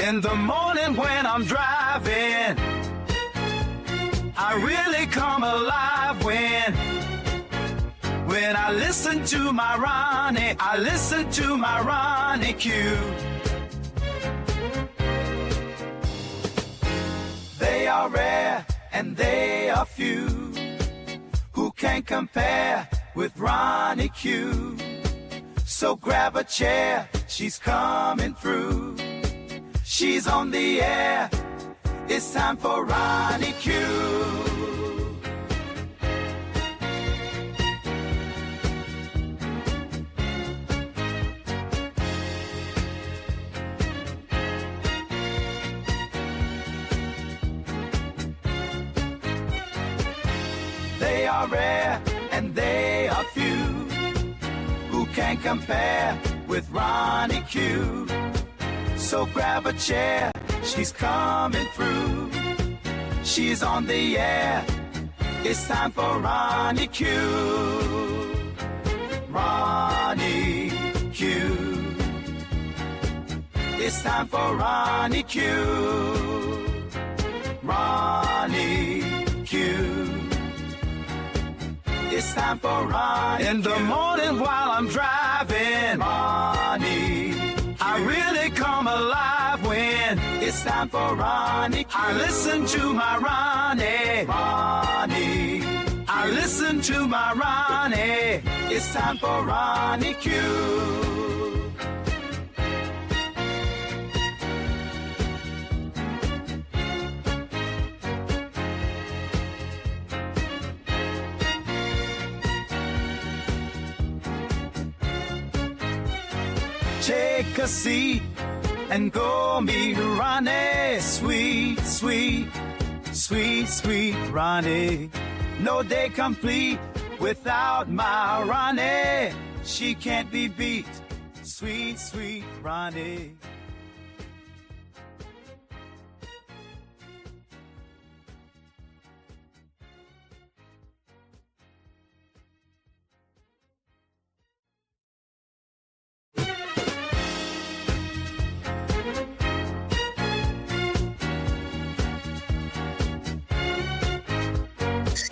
In the morning when I'm driving, I really come alive when I listen to my Ronnie, I listen to my Ronnie Q. They are rare and they are few who can compare with Ronnie Q. So grab a chair, she's coming through. She's on the air, it's time for Ronnie Q. They are rare and they are few who can compare with Ronnie Q. So grab a chair, she's coming through. She's on the air, it's time for Ronnie Q. Ronnie Q. It's time for Ronnie Q. Ronnie Q. It's time for Ronnie Q. In the morning while I'm driving, Ronnie Q. I really come alive when it's time for Ronnie Q. I listen to my Ronnie. Ronnie Q. I listen to my Ronnie. It's time for Ronnie Q. Take a seat and go meet Ronnie. Sweet, sweet, sweet, sweet Ronnie. No day complete without my Ronnie. She can't be beat. Sweet, sweet Ronnie.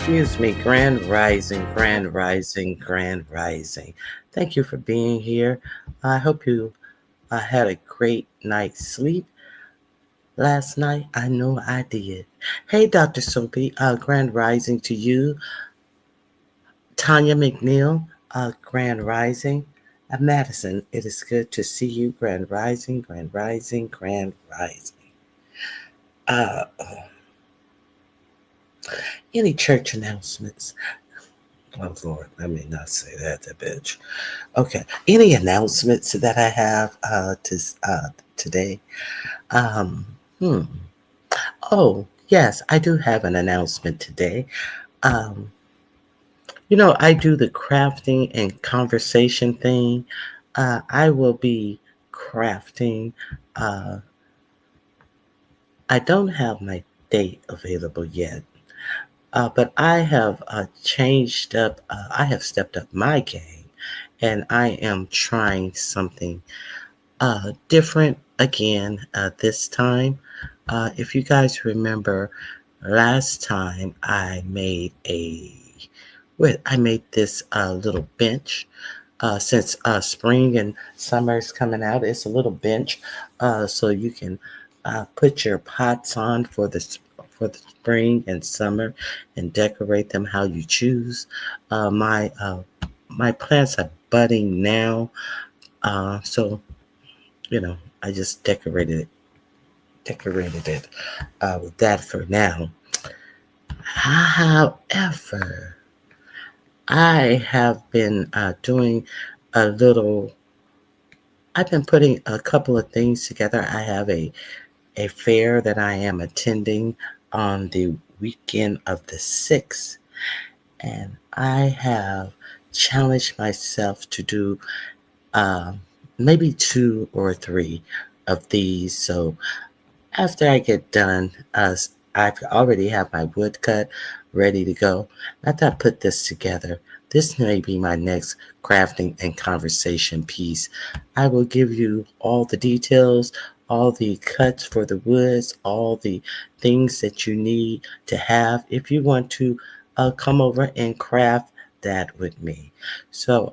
Excuse me, Grand Rising, Grand Rising, Grand Rising. Thank you for being here. I hope you had a great night's sleep last night. I know I did. Hey, Dr. Soapy, Grand Rising to you. Tanya McNeil, Grand Rising. Madison, it is good to see you. Grand Rising, Grand Rising, Grand Rising. Any church announcements? Oh, Lord, let me not say that bitch. Okay. Any announcements that I have today? Oh, yes, I do have an announcement today. I do the crafting and conversation thing. I will be crafting. I don't have my date available yet. But I have changed up, I have stepped up my game, and I am trying something different again this time. If you guys remember, last time I made this little bench. Since spring and summer is coming out, it's a little bench so you can put your pots on for the spring and summer and decorate them how you choose. My plants are budding now, so I just decorated it with that for now. However, I have been doing I've been putting a couple of things together. I have a fair that I am attending on the weekend of the 6th, and I have challenged myself to do maybe 2 or 3 of these. So after I get done, I already have my wood cut ready to go. After I put this together, this may be my next crafting and conversation piece. I will give you all the details all the cuts for the woods, all the things that you need to have if you want to come over and craft that with me. So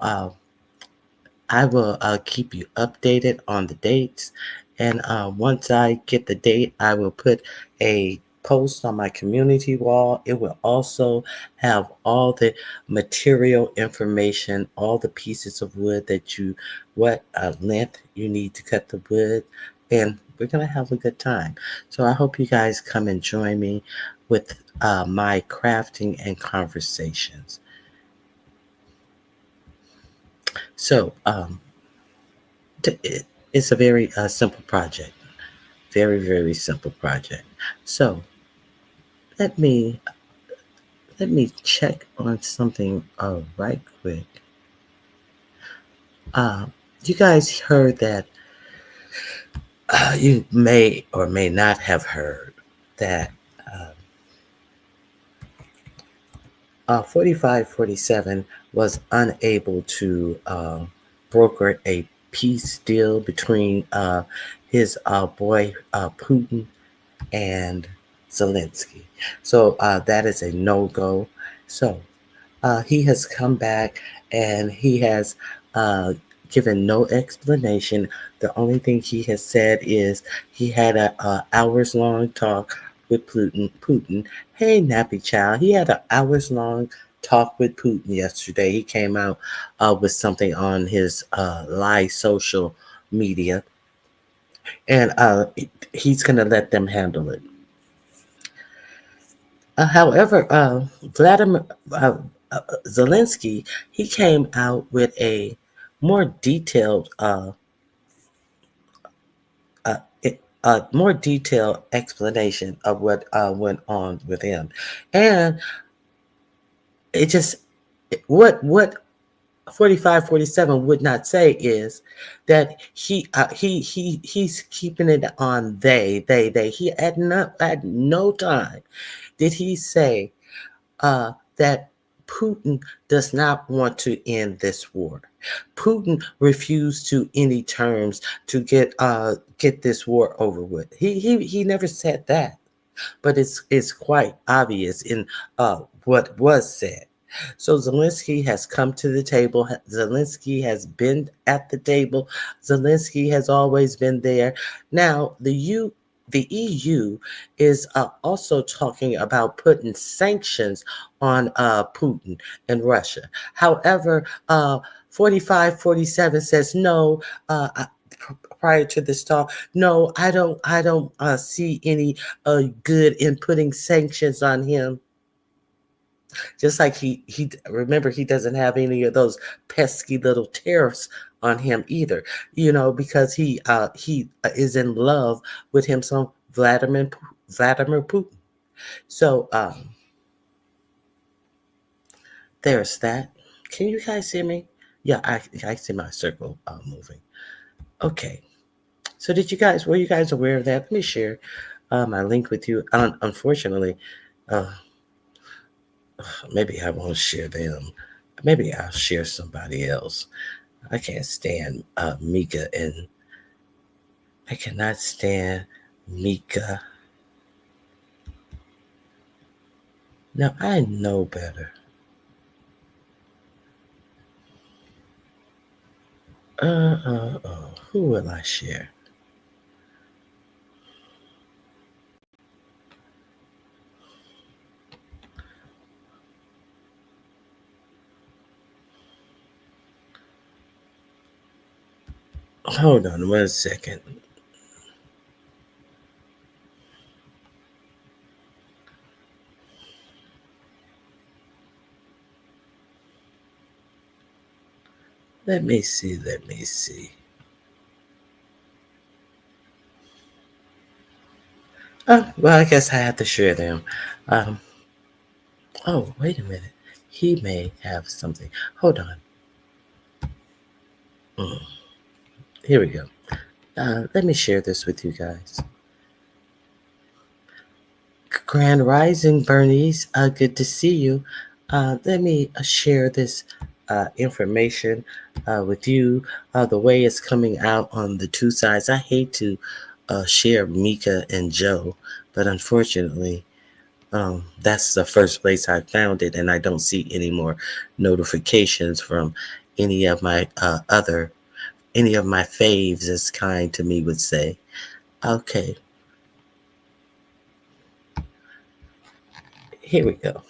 I will keep you updated on the dates. And once I get the date, I will put a post on my community wall. It will also have all the material information, all the pieces of wood that what length you need to cut the wood. And we're going to have a good time. So I hope you guys come and join me with my crafting and conversations. So, it's a very simple project. Very, very simple project. So let me let me check on something right quick. Uh, you guys heard that you may or may not have heard that uh, 4547 was unable to broker a peace deal between his boy Putin and Zelensky. So that is a no go. So he has come back and he has uh, given no explanation. The only thing he has said is he had a hours long talk with Putin. Hey, nappy child. He had an hours long talk with Putin yesterday. He came out with something on his live social media, and he's going to let them handle it. However, Vladimir Zelensky, he came out with a more detailed, uh, more detailed explanation of what went on with him, and it just what 4547 would not say is that he's keeping it on they. He at no time did he say that Putin does not want to end this war. Putin refused to any terms to get this war over with. He never said that, but it's quite obvious in what was said. So Zelensky has come to the table. Zelensky has been at the table. Zelensky has always been there. Now the EU is also talking about putting sanctions on Putin and Russia. However, 4547 says no. Prior to this talk, no, I don't see any good in putting sanctions on him. Just like he remember he doesn't have any of those pesky little tariffs on him either. Because he is in love with him some Vladimir Putin. So there's that. Can you guys see me? Yeah, I see my circle moving. Okay. So were you guys aware of that? Let me share my link with you. Unfortunately, uh, maybe I won't share them. Maybe I'll share somebody else. I can't stand Mika, and I cannot stand Mika. Now I know better. Who will I share? Hold on 1 second. Let me see. Let me see. Well, I guess I have to share them. Um, oh, wait a minute. He may have something. Hold on. Mm, here we go. Let me share this with you guys. Grand Rising, Bernice. Good to see you. Let me share this information with you. The way it's coming out on the two sides. I hate to share Mika and Joe, but unfortunately, that's the first place I found it, and I don't see any more notifications from any of my any of my faves, as Kind to me would say. Okay, here we go.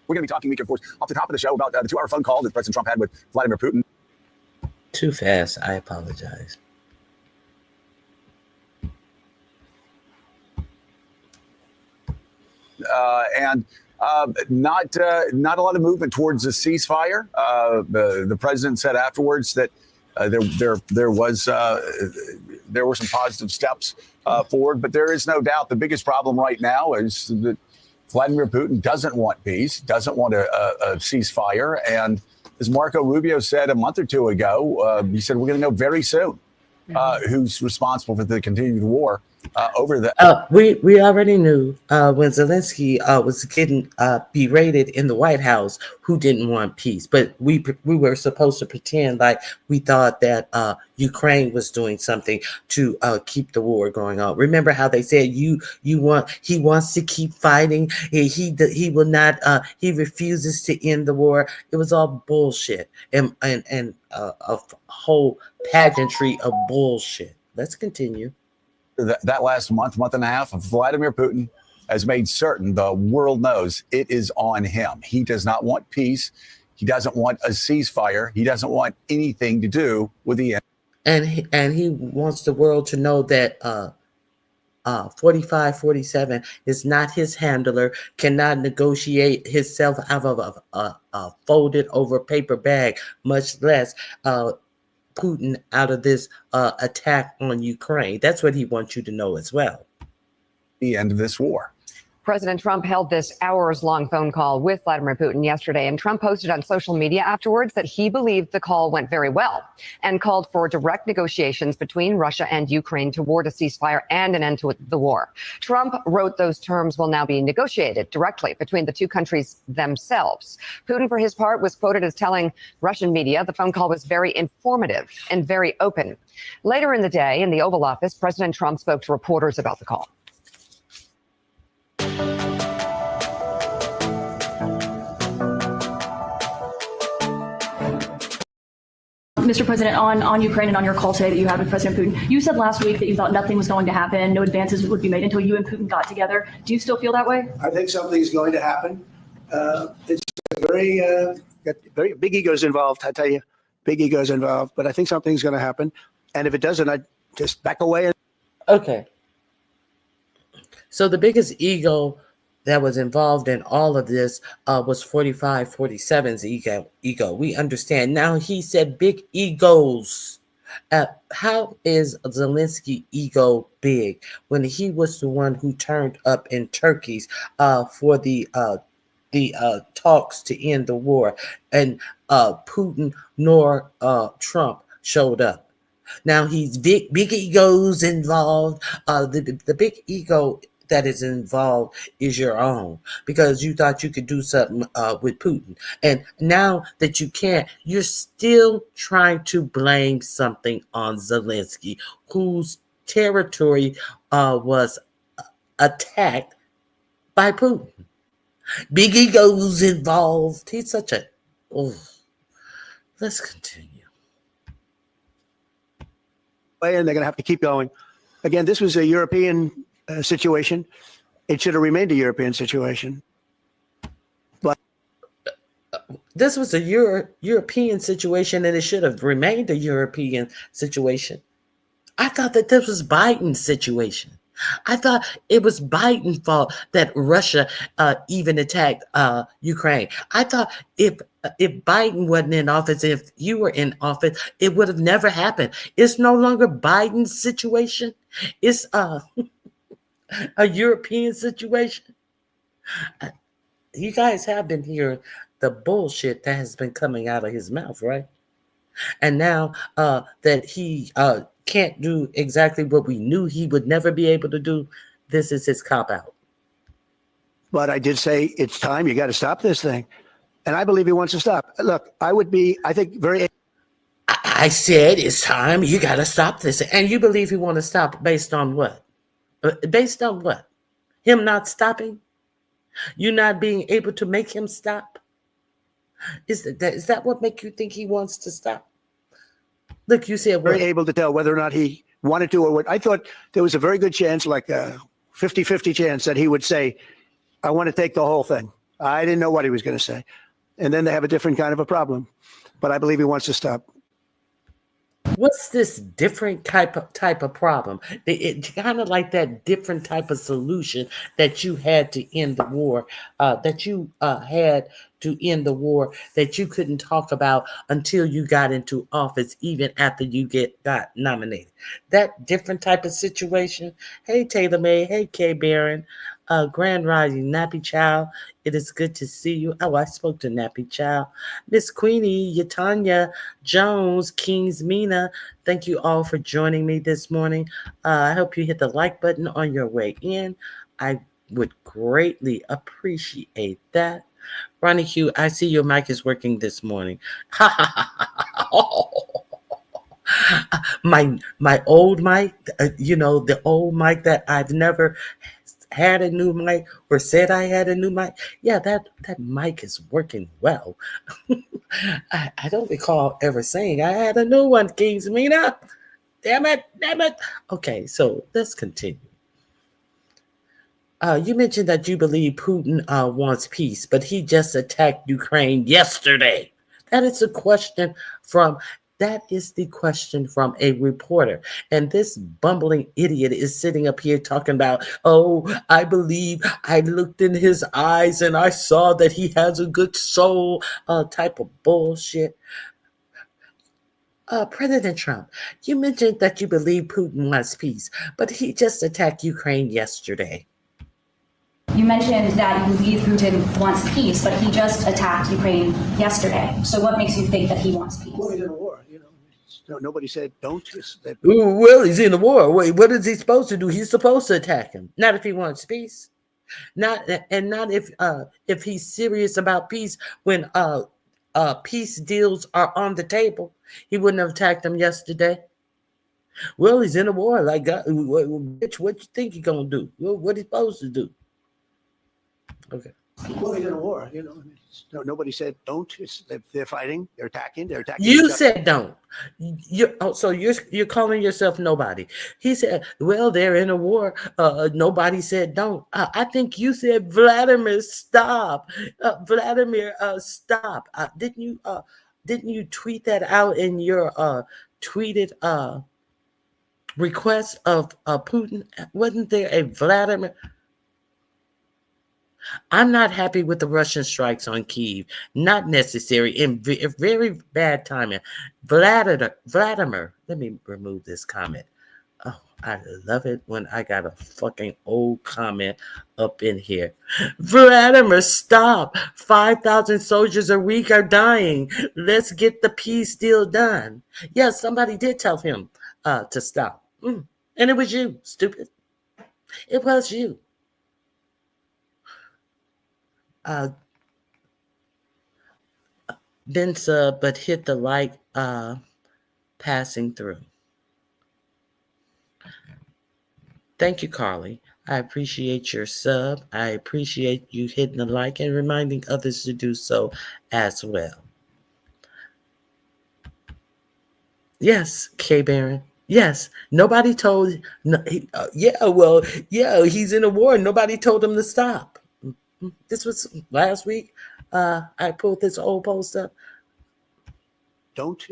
We're going to be talking, Mika, of course, off the top of the show about the 2-hour phone call that President Trump had with Vladimir Putin. Too fast. I apologize. And not a lot of movement towards a ceasefire. The president said afterwards that there were some positive steps forward, but there is no doubt the biggest problem right now is that Vladimir Putin doesn't want peace, doesn't want a ceasefire, and as Marco Rubio said a month or two ago, he said we're going to know very soon who's responsible for the continued war over the. We already knew when Zelensky was getting berated in the White House who didn't want peace, but we were supposed to pretend like we thought that Ukraine was doing something to keep the war going on. Remember how they said he wants to keep fighting. He will not. He refuses to end the war. It was all bullshit and a whole pageantry of bullshit. Let's continue. That last month and a half, Vladimir Putin has made certain the world knows it is on him. He does not want peace. He doesn't want a ceasefire. He doesn't want anything to do with the end. And he wants the world to know that 4547 is not his handler, cannot negotiate himself out of a folded over paper bag, much less Putin out of this attack on Ukraine. That's what he wants you to know as well. The end of this war. President Trump held this hours-long phone call with Vladimir Putin yesterday, and Trump posted on social media afterwards that he believed the call went very well and called for direct negotiations between Russia and Ukraine toward a ceasefire and an end to the war. Trump wrote those terms will now be negotiated directly between the two countries themselves. Putin, for his part, was quoted as telling Russian media the phone call was very informative and very open. Later in the day, in the Oval Office, President Trump spoke to reporters about the call. Mr. President, on Ukraine and on your call today that you had with President Putin, you said last week that you thought nothing was going to happen, no advances would be made until you and Putin got together. Do you still feel that way? I think something's going to happen. It's very big egos involved, I tell you. Big egos involved, but I think something's going to happen. And if it doesn't, I just back away. Okay. So the biggest ego that was involved in all of this was 4547's ego. We understand. Now he said big egos. How is Zelensky ego big when he was the one who turned up in Turkey's for the talks to end the war, and Putin nor Trump showed up? Now he's big egos involved. The big ego that is involved is your own, because you thought you could do something with Putin. And now that you can't, you're still trying to blame something on Zelensky, whose territory was attacked by Putin. Big egos involved. He's such a... Oh. Let's continue. And they're going to have to keep going. Again, this was a European situation. It should have remained a European situation. But this was a European situation, and it should have remained a European situation. I thought that this was Biden's situation. I thought it was Biden's fault that Russia even attacked Ukraine. I thought if Biden wasn't in office, if you were in office, it would have never happened. It's no longer Biden's situation. It's a European situation. You guys have been hearing the bullshit that has been coming out of his mouth, right? And now that he can't do exactly what we knew he would never be able to do, this is his cop-out. But I did say it's time. You got to stop this thing, and I believe he wants to stop. Look, I think, very. I said it's time. You got to stop this, and you believe he want to stop based on what? Based on what? Him not stopping? You not being able to make him stop? Is that what make you think he wants to stop? Look, you said Very able to tell whether or not he wanted to or what. I thought there was a very good chance, like a 50-50 chance, that he would say, I want to take the whole thing. I didn't know what he was going to say. And then they have a different kind of a problem. But I believe he wants to stop. What's this different type of problem? It's kind of like that different type of solution that you had to end the war, that you had to end the war that you couldn't talk about until you got into office, even after you got nominated. That different type of situation. Hey, Taylor May. Hey, Kay Barron. Grand Rising, Nappy Child. It is good to see you. Oh, I spoke to Nappy Child. Miss Queenie, Yatanya Jones, Kings Mina. Thank you all for joining me this morning. I hope you hit the like button on your way in. I would greatly appreciate that. Ronnie Hugh, I see your mic is working this morning. My old mic, the old mic that I've never had a new mic or said I had a new mic. Yeah, that mic is working well. I don't recall ever saying I had a new one, Kings Mina. Damn it. Okay, so let's continue. You mentioned that you believe Putin wants peace, but he just attacked Ukraine yesterday. That is the question from a reporter. And this bumbling idiot is sitting up here talking about, oh, I believe I looked in his eyes and I saw that he has a good soul, type of bullshit. President Trump, you mentioned that you believe Putin wants peace, but he just attacked Ukraine yesterday. You mentioned that you believe Putin wants peace, but he just attacked Ukraine yesterday. So what makes you think that he wants peace? Well, he's in a war, nobody said don't. Well, he's in a war. Wait, what is he supposed to do? He's supposed to attack him. Not if he wants peace. Not if he's serious about peace. When peace deals are on the table, he wouldn't have attacked him yesterday. Well, he's in a war. Like, bitch, what you think he's gonna do? What he supposed to do? Okay. Well, he's in a war, nobody said don't. They're fighting. They're attacking. You said don't. So you're calling yourself nobody. He said, well, they're in a war. Nobody said don't. I think you said, Vladimir, stop. Vladimir, stop. Didn't you tweet that out in your tweeted request of Putin? Wasn't there a Vladimir? I'm not happy with the Russian strikes on Kyiv. Not necessary and very bad timing. Vladimir, let me remove this comment. Oh, I love it when I got a fucking old comment up in here. Vladimir, stop. 5,000 soldiers a week are dying. Let's get the peace deal done. Yeah, somebody did tell him to stop. And it was you, stupid. It was you. Then sub, but hit the like passing through. Thank you, Carly. I appreciate your sub. I appreciate you hitting the like and reminding others to do so as well. Yes, K Baron. Yes, nobody told. He's in a war. Nobody told him to stop. This was last week. I pulled this old post up. Don't.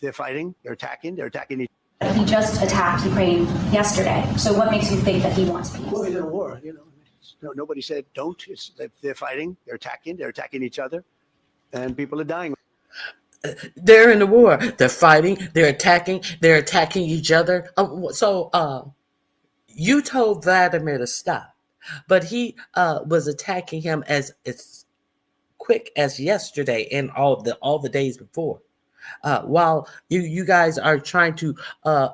They're fighting. They're attacking. Each other. He just attacked Ukraine yesterday. So what makes you think that he wants peace? Well, he's in a war. Nobody said don't. They're fighting. They're attacking each other, and people are dying. They're in a war. They're fighting. They're attacking each other. You told Vladimir to stop. But he was attacking him as quick as yesterday and all the days before. While you guys are trying to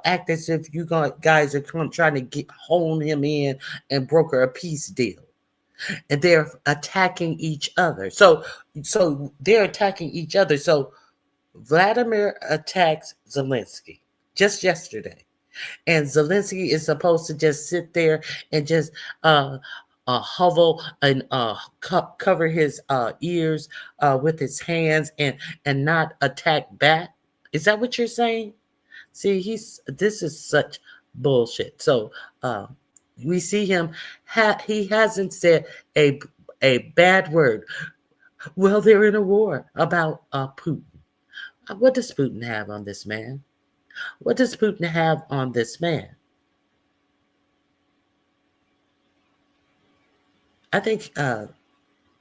act as if you guys are trying to hone him in and broker a peace deal. and they're attacking each other. So they're attacking each other. So Vladimir attacks Zelensky just yesterday, and Zelensky is supposed to just sit there and just hovel and cover his ears with his hands and not attack back. Is that what you're saying? See, this is such bullshit. So uh, we see him. He hasn't said a a bad word. Well, they're in a war about Putin. What does Putin have on this man? What does Putin have on this man? I think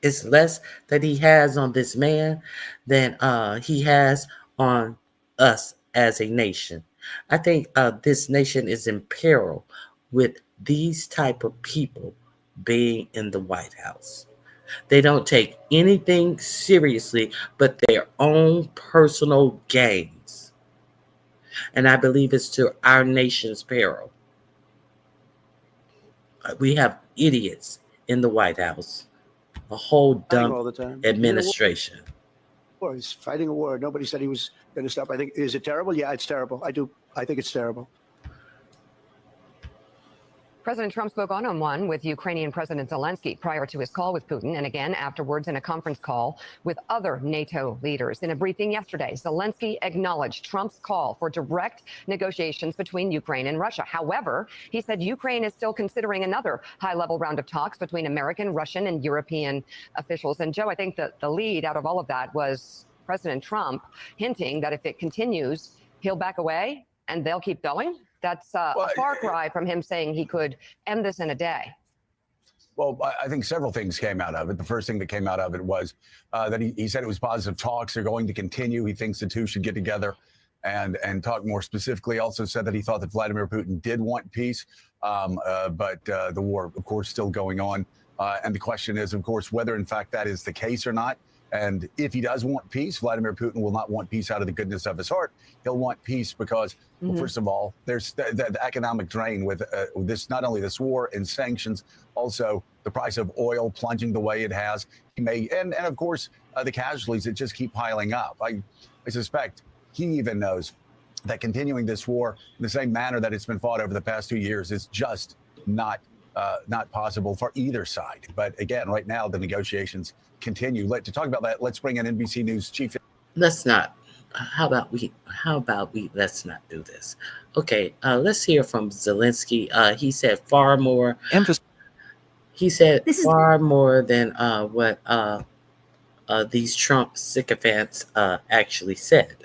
it's less that he has on this man than he has on us as a nation. I think this nation is in peril with these type of people being in the White House. They don't take anything seriously but their own personal gains. And I believe it's to our nation's peril. We have idiots in the White House, a whole Fighting dumb all the time. administration. He's fighting a war. Nobody said he was going to stop. I think, is it terrible? Yeah, it's terrible. I think it's terrible. President Trump spoke one-on-one with Ukrainian President Zelensky prior to his call with Putin, and again afterwards in a conference call with other NATO leaders. In a briefing yesterday, Zelensky acknowledged Trump's call for direct negotiations between Ukraine and Russia. However, he said Ukraine is still considering another high-level round of talks between American, Russian, and European officials. And Joe, I think that the lead out of all of that was President Trump hinting that if it continues, he'll back away and they'll keep going. That's a far cry from him saying he could end this in a day. Well, I think several things came out of it. The first thing that came out of it was that he said it was positive talks. They're going to continue. He thinks the two should get together and talk more specifically. Also said that he thought that Vladimir Putin did want peace, but the war, of course, still going on. And the question is, of course, whether in fact that is the case or not. And if he does want peace, Vladimir Putin will not want peace out of the goodness of his heart. He'll want peace because, well, first of all, there's the economic drain with this, not only this war and sanctions, also the price of oil plunging the way it has. He may, and of course, the casualties that just keep piling up. I suspect he even knows that continuing this war in the same manner that it's been fought over the past 2 years is just not possible for either side. But again, right now, the negotiations continue. To talk about that, let's bring in NBC News chief. Let's not. How about we? Let's not do this. Okay. Let's hear from Zelensky. He said far more. He said far more than what these Trump sycophants actually said.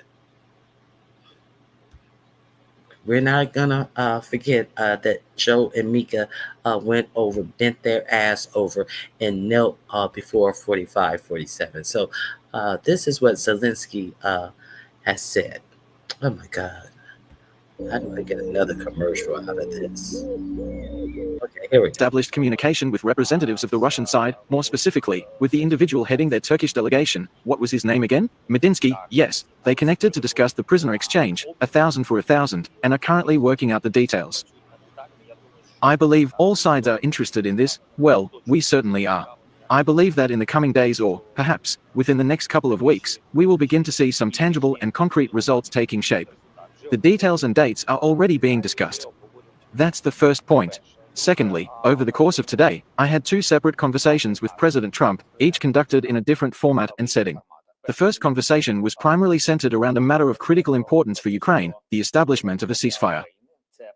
We're not gonna forget that Joe and Mika bent their ass over, and knelt before 45, 47. So this is what Zelensky has said. Oh my God. How do I get another commercial out of this? Okay, here we go. Established communication with representatives of the Russian side, more specifically, with the individual heading their Turkish delegation. What was his name again? Medinsky. Yes, they connected to discuss the prisoner exchange, 1,000 for 1,000, and are currently working out the details. I believe all sides are interested in this. Well, we certainly are. I believe that in the coming days, or perhaps within the next couple of weeks, we will begin to see some tangible and concrete results taking shape. The details and dates are already being discussed. That's the first point. Secondly, over the course of today, I had 2 separate conversations with President Trump, each conducted in a different format and setting. The first conversation was primarily centered around a matter of critical importance for Ukraine, the establishment of a ceasefire.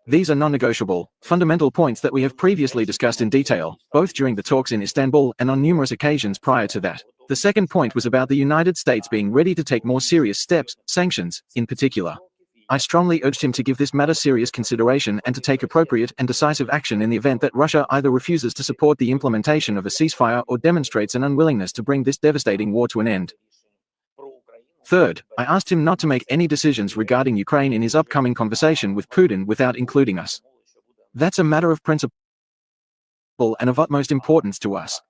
These are non-negotiable, fundamental points that we have previously discussed in detail, both during the talks in Istanbul and on numerous occasions prior to that. The second point was about the United States being ready to take more serious steps, sanctions, in particular. I strongly urged him to give this matter serious consideration and to take appropriate and decisive action in the event that Russia either refuses to support the implementation of a ceasefire or demonstrates an unwillingness to bring this devastating war to an end. Third, I asked him not to make any decisions regarding Ukraine in his upcoming conversation with Putin without including us. That's a matter of principle and of utmost importance to us.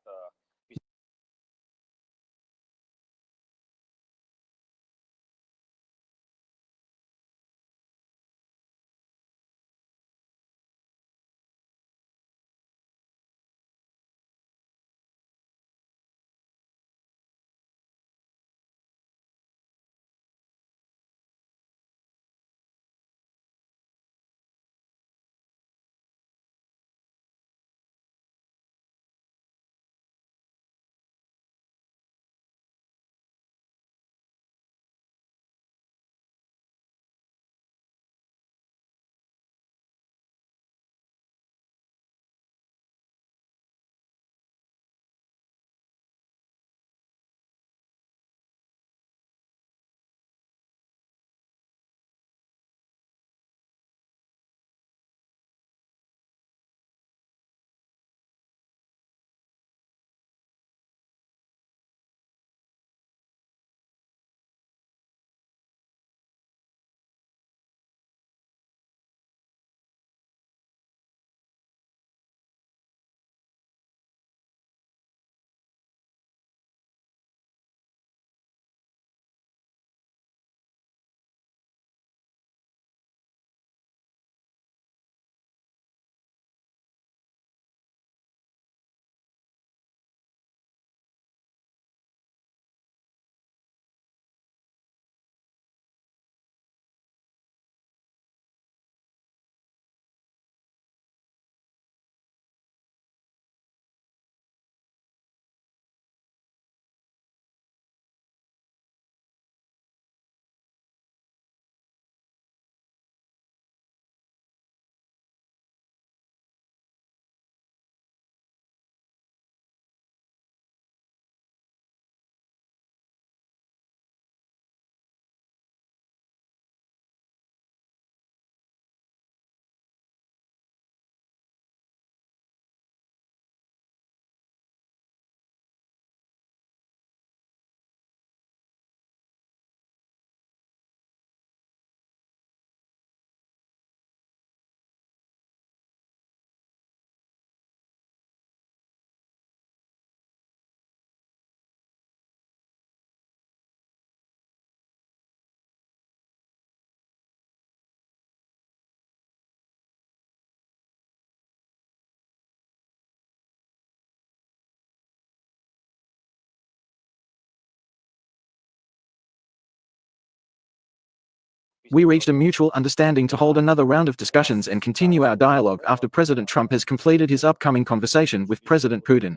We reached a mutual understanding to hold another round of discussions and continue our dialogue after President Trump has completed his upcoming conversation with President Putin.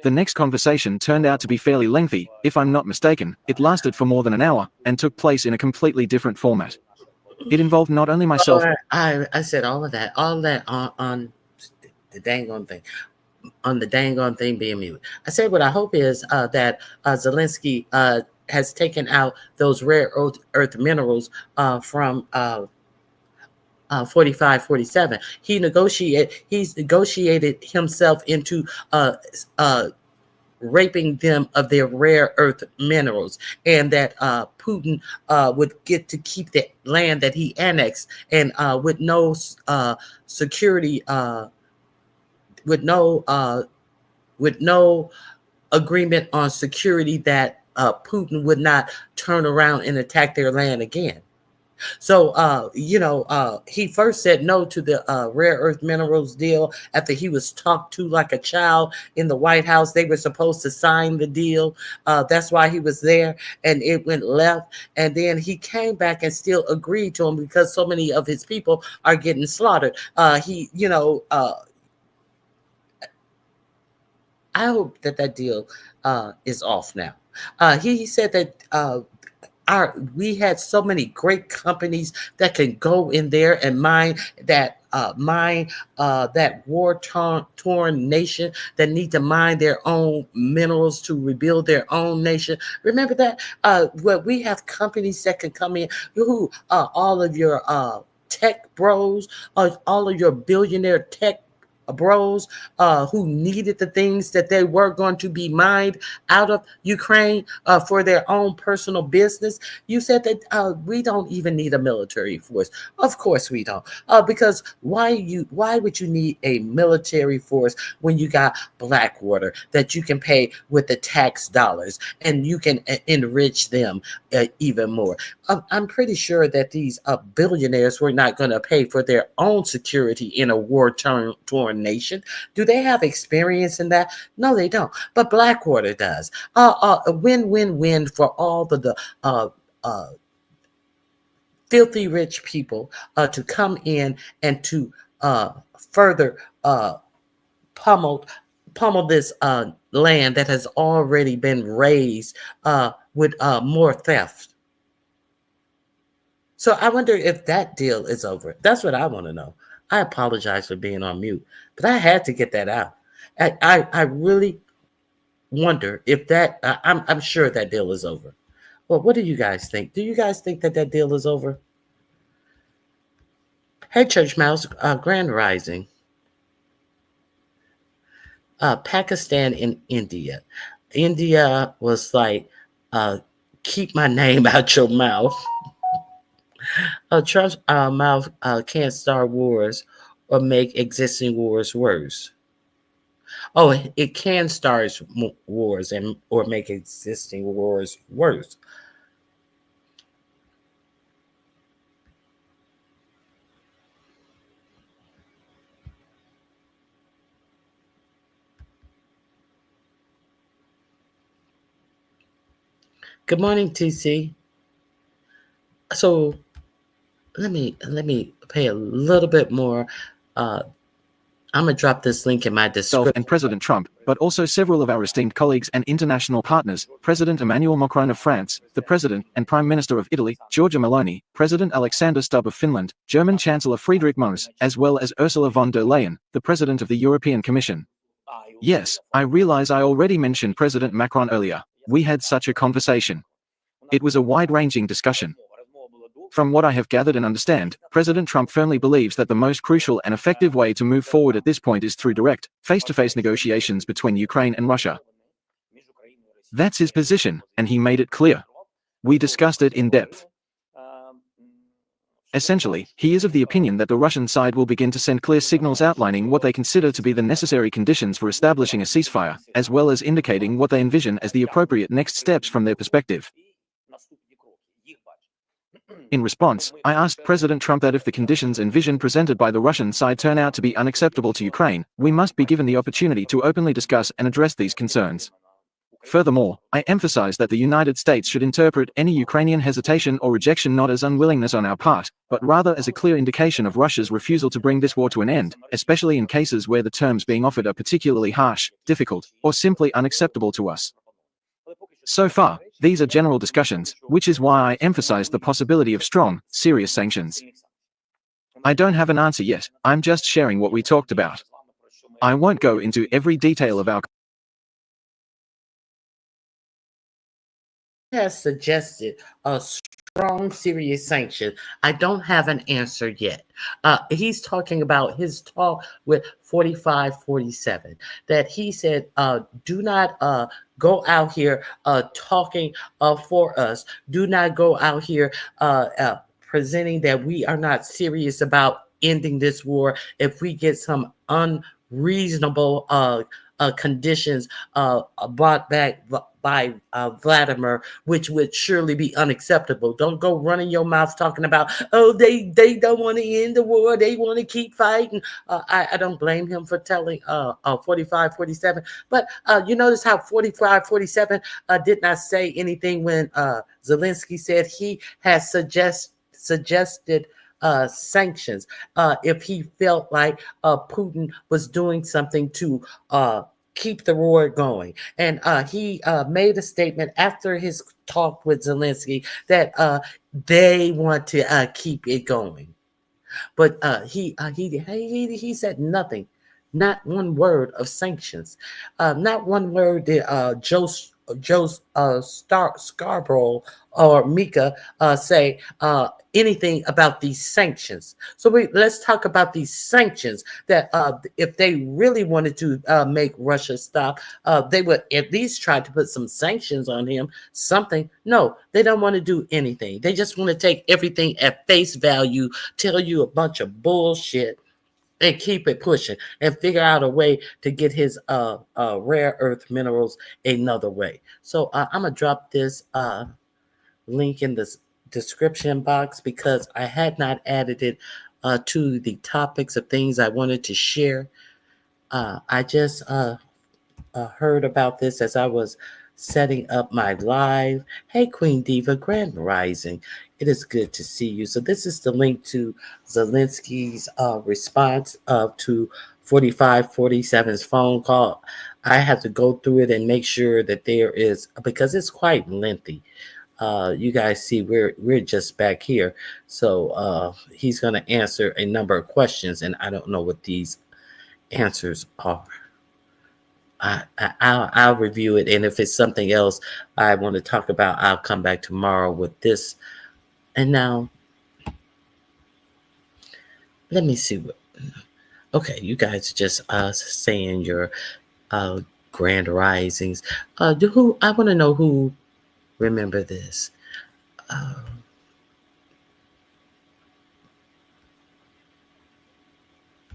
The next conversation turned out to be fairly lengthy. If I'm not mistaken, it lasted for more than an hour and took place in a completely different format. It involved not only myself. I said all of that on the dang on thing. On the dang on thing being mute. I said what I hope is that Zelensky has taken out those rare earth minerals from 45, 47. He's negotiated himself into raping them of their rare earth minerals, and that Putin would get to keep the land that he annexed, and with no security, with no agreement on security, that Putin would not turn around and attack their land again. So, he first said no to the rare earth minerals deal after he was talked to like a child in the White House. They were supposed to sign the deal. That's why he was there, and it went left. And then he came back and still agreed to him because so many of his people are getting slaughtered. I hope that deal is off now. He said that we had so many great companies that can go in there and mine that war-torn nation that need to mine their own minerals to rebuild their own nation. Remember that? We have companies that can come in, who all of your tech bros, all of your billionaire tech bros who needed the things that they were going to be mined out of Ukraine for their own personal business. You said that we don't even need a military force. Of course we don't, because why would you need a military force when you got Blackwater that you can pay with the tax dollars, and you can enrich them even more? I'm pretty sure that these billionaires were not going to pay for their own security in a war-torn nation. Do they have experience in that? No, they don't. But Blackwater does. A win-win-win for all the filthy rich people to come in and to further pummel this land that has already been raised with more theft. So I wonder if that deal is over. That's what I want to know. I apologize for being on mute, but I had to get that out. I really wonder if that, I'm sure that deal is over. Well, what do you guys think? Do you guys think that deal is over? Hey, Church Mouse, Grand Rising. Pakistan and India. India was like, keep my name out your mouth. Trump's mouth can't start wars or make existing wars worse. Oh, it can start wars or make existing wars worse. Good morning, TC. So let me pay a little bit more. I'm going to drop this link in my description. And President Trump, but also several of our esteemed colleagues and international partners, President Emmanuel Macron of France, the President and Prime Minister of Italy, Giorgia Meloni, President Alexander Stubb of Finland, German Chancellor Friedrich Merz, as well as Ursula von der Leyen, the President of the European Commission. Yes, I realize I already mentioned President Macron earlier. We had such a conversation. It was a wide-ranging discussion. From what I have gathered and understand, President Trump firmly believes that the most crucial and effective way to move forward at this point is through direct, face-to-face negotiations between Ukraine and Russia. That's his position, and he made it clear. We discussed it in depth. Essentially, he is of the opinion that the Russian side will begin to send clear signals outlining what they consider to be the necessary conditions for establishing a ceasefire, as well as indicating what they envision as the appropriate next steps from their perspective. In response, I asked President Trump that if the conditions and vision presented by the Russian side turn out to be unacceptable to Ukraine, we must be given the opportunity to openly discuss and address these concerns. Furthermore, I emphasize that the United States should interpret any Ukrainian hesitation or rejection not as unwillingness on our part, but rather as a clear indication of Russia's refusal to bring this war to an end, especially in cases where the terms being offered are particularly harsh, difficult, or simply unacceptable to us. So far, these are general discussions, which is why I emphasize the possibility of strong, serious sanctions. I don't have an answer yet, I'm just sharing what we talked about. I won't go into every detail of our has suggested a strong, serious sanction. I don't have an answer yet. He's talking about his talk with 4547, that he said, do not go out here talking for us. Do not go out here presenting that we are not serious about ending this war if we get some unreasonable conditions brought back by Vladimir, which would surely be unacceptable. Don't go running your mouth talking about, oh, they don't want to end the war. They want to keep fighting. I don't blame him for telling 4547. But you notice how 4547 did not say anything when Zelensky said he has suggested sanctions if he felt like Putin was doing something to keep the war going. And he made a statement after his talk with Zelensky that they want to keep it going. But he said nothing, not one word of sanctions, not one word did Joe Scarborough or Mika say anything about these sanctions. So let's talk about these sanctions that if they really wanted to make Russia stop, they would at least try to put some sanctions on him, something. No, they don't want to do anything. They just want to take everything at face value, tell you a bunch of bullshit, and keep it pushing and figure out a way to get his rare earth minerals another way. So I'm gonna drop this link in the description box because I had not added it to the topics of things I wanted to share. I just heard about this as I was setting up my live. Hey, Queen Diva, Grand Rising. It is good to see you. So this is the link to Zelensky's response to 4547's phone call. I have to go through it and make sure that there is, because it's quite lengthy. You guys see we're just back here. So he's going to answer a number of questions, and I don't know what these answers are. I'll review it, and if it's something else I want to talk about, I'll come back tomorrow with this. And now, let me see what. Okay, you guys are just saying your grand risings. Who I want to know who remember this. I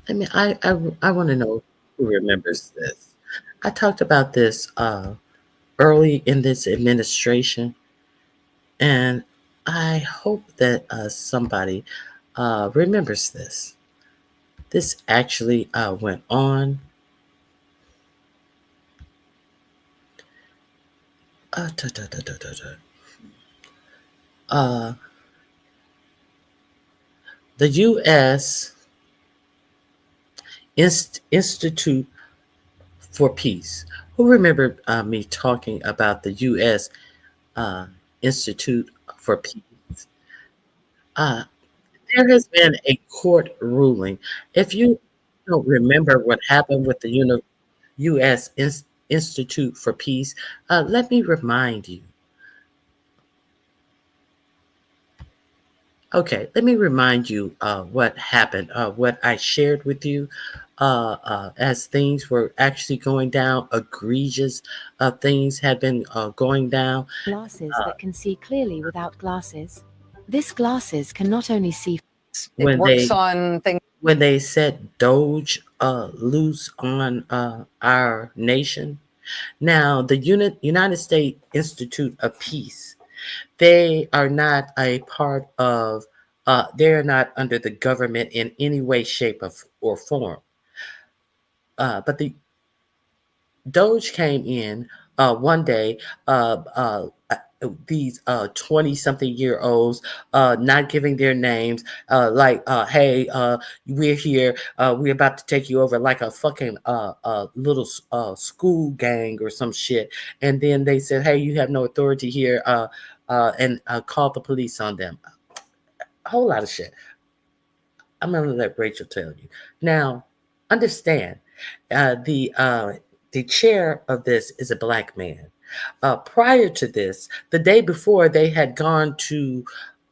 mean, I want to know who remembers this. I talked about this early in this administration, and I hope that somebody remembers this. This actually went on. The U.S. Institute for Peace. Who remember me talking about the U.S. Institute for Peace? There has been a court ruling. If you don't remember what happened with the U.S. Institute for Peace, let me remind you. Okay, let me remind you what happened, what I shared with you as things were actually going down, egregious things had been going down. Glasses that can see clearly without glasses. This glasses can not only see. It works on things. When they set Doge loose on our nation. Now, the United States Institute of Peace, they are not a part of, they're not under the government in any way, shape, or form. But the Doge came in one day, these 20-something-year-olds not giving their names, hey, we're here, we're about to take you over, like a fucking little school gang or some shit. And then they said, hey, you have no authority here, and called the police on them. A whole lot of shit. I'm gonna let Rachel tell you. Now, understand, the chair of this is a black man. Prior to this, the day before, they had gone to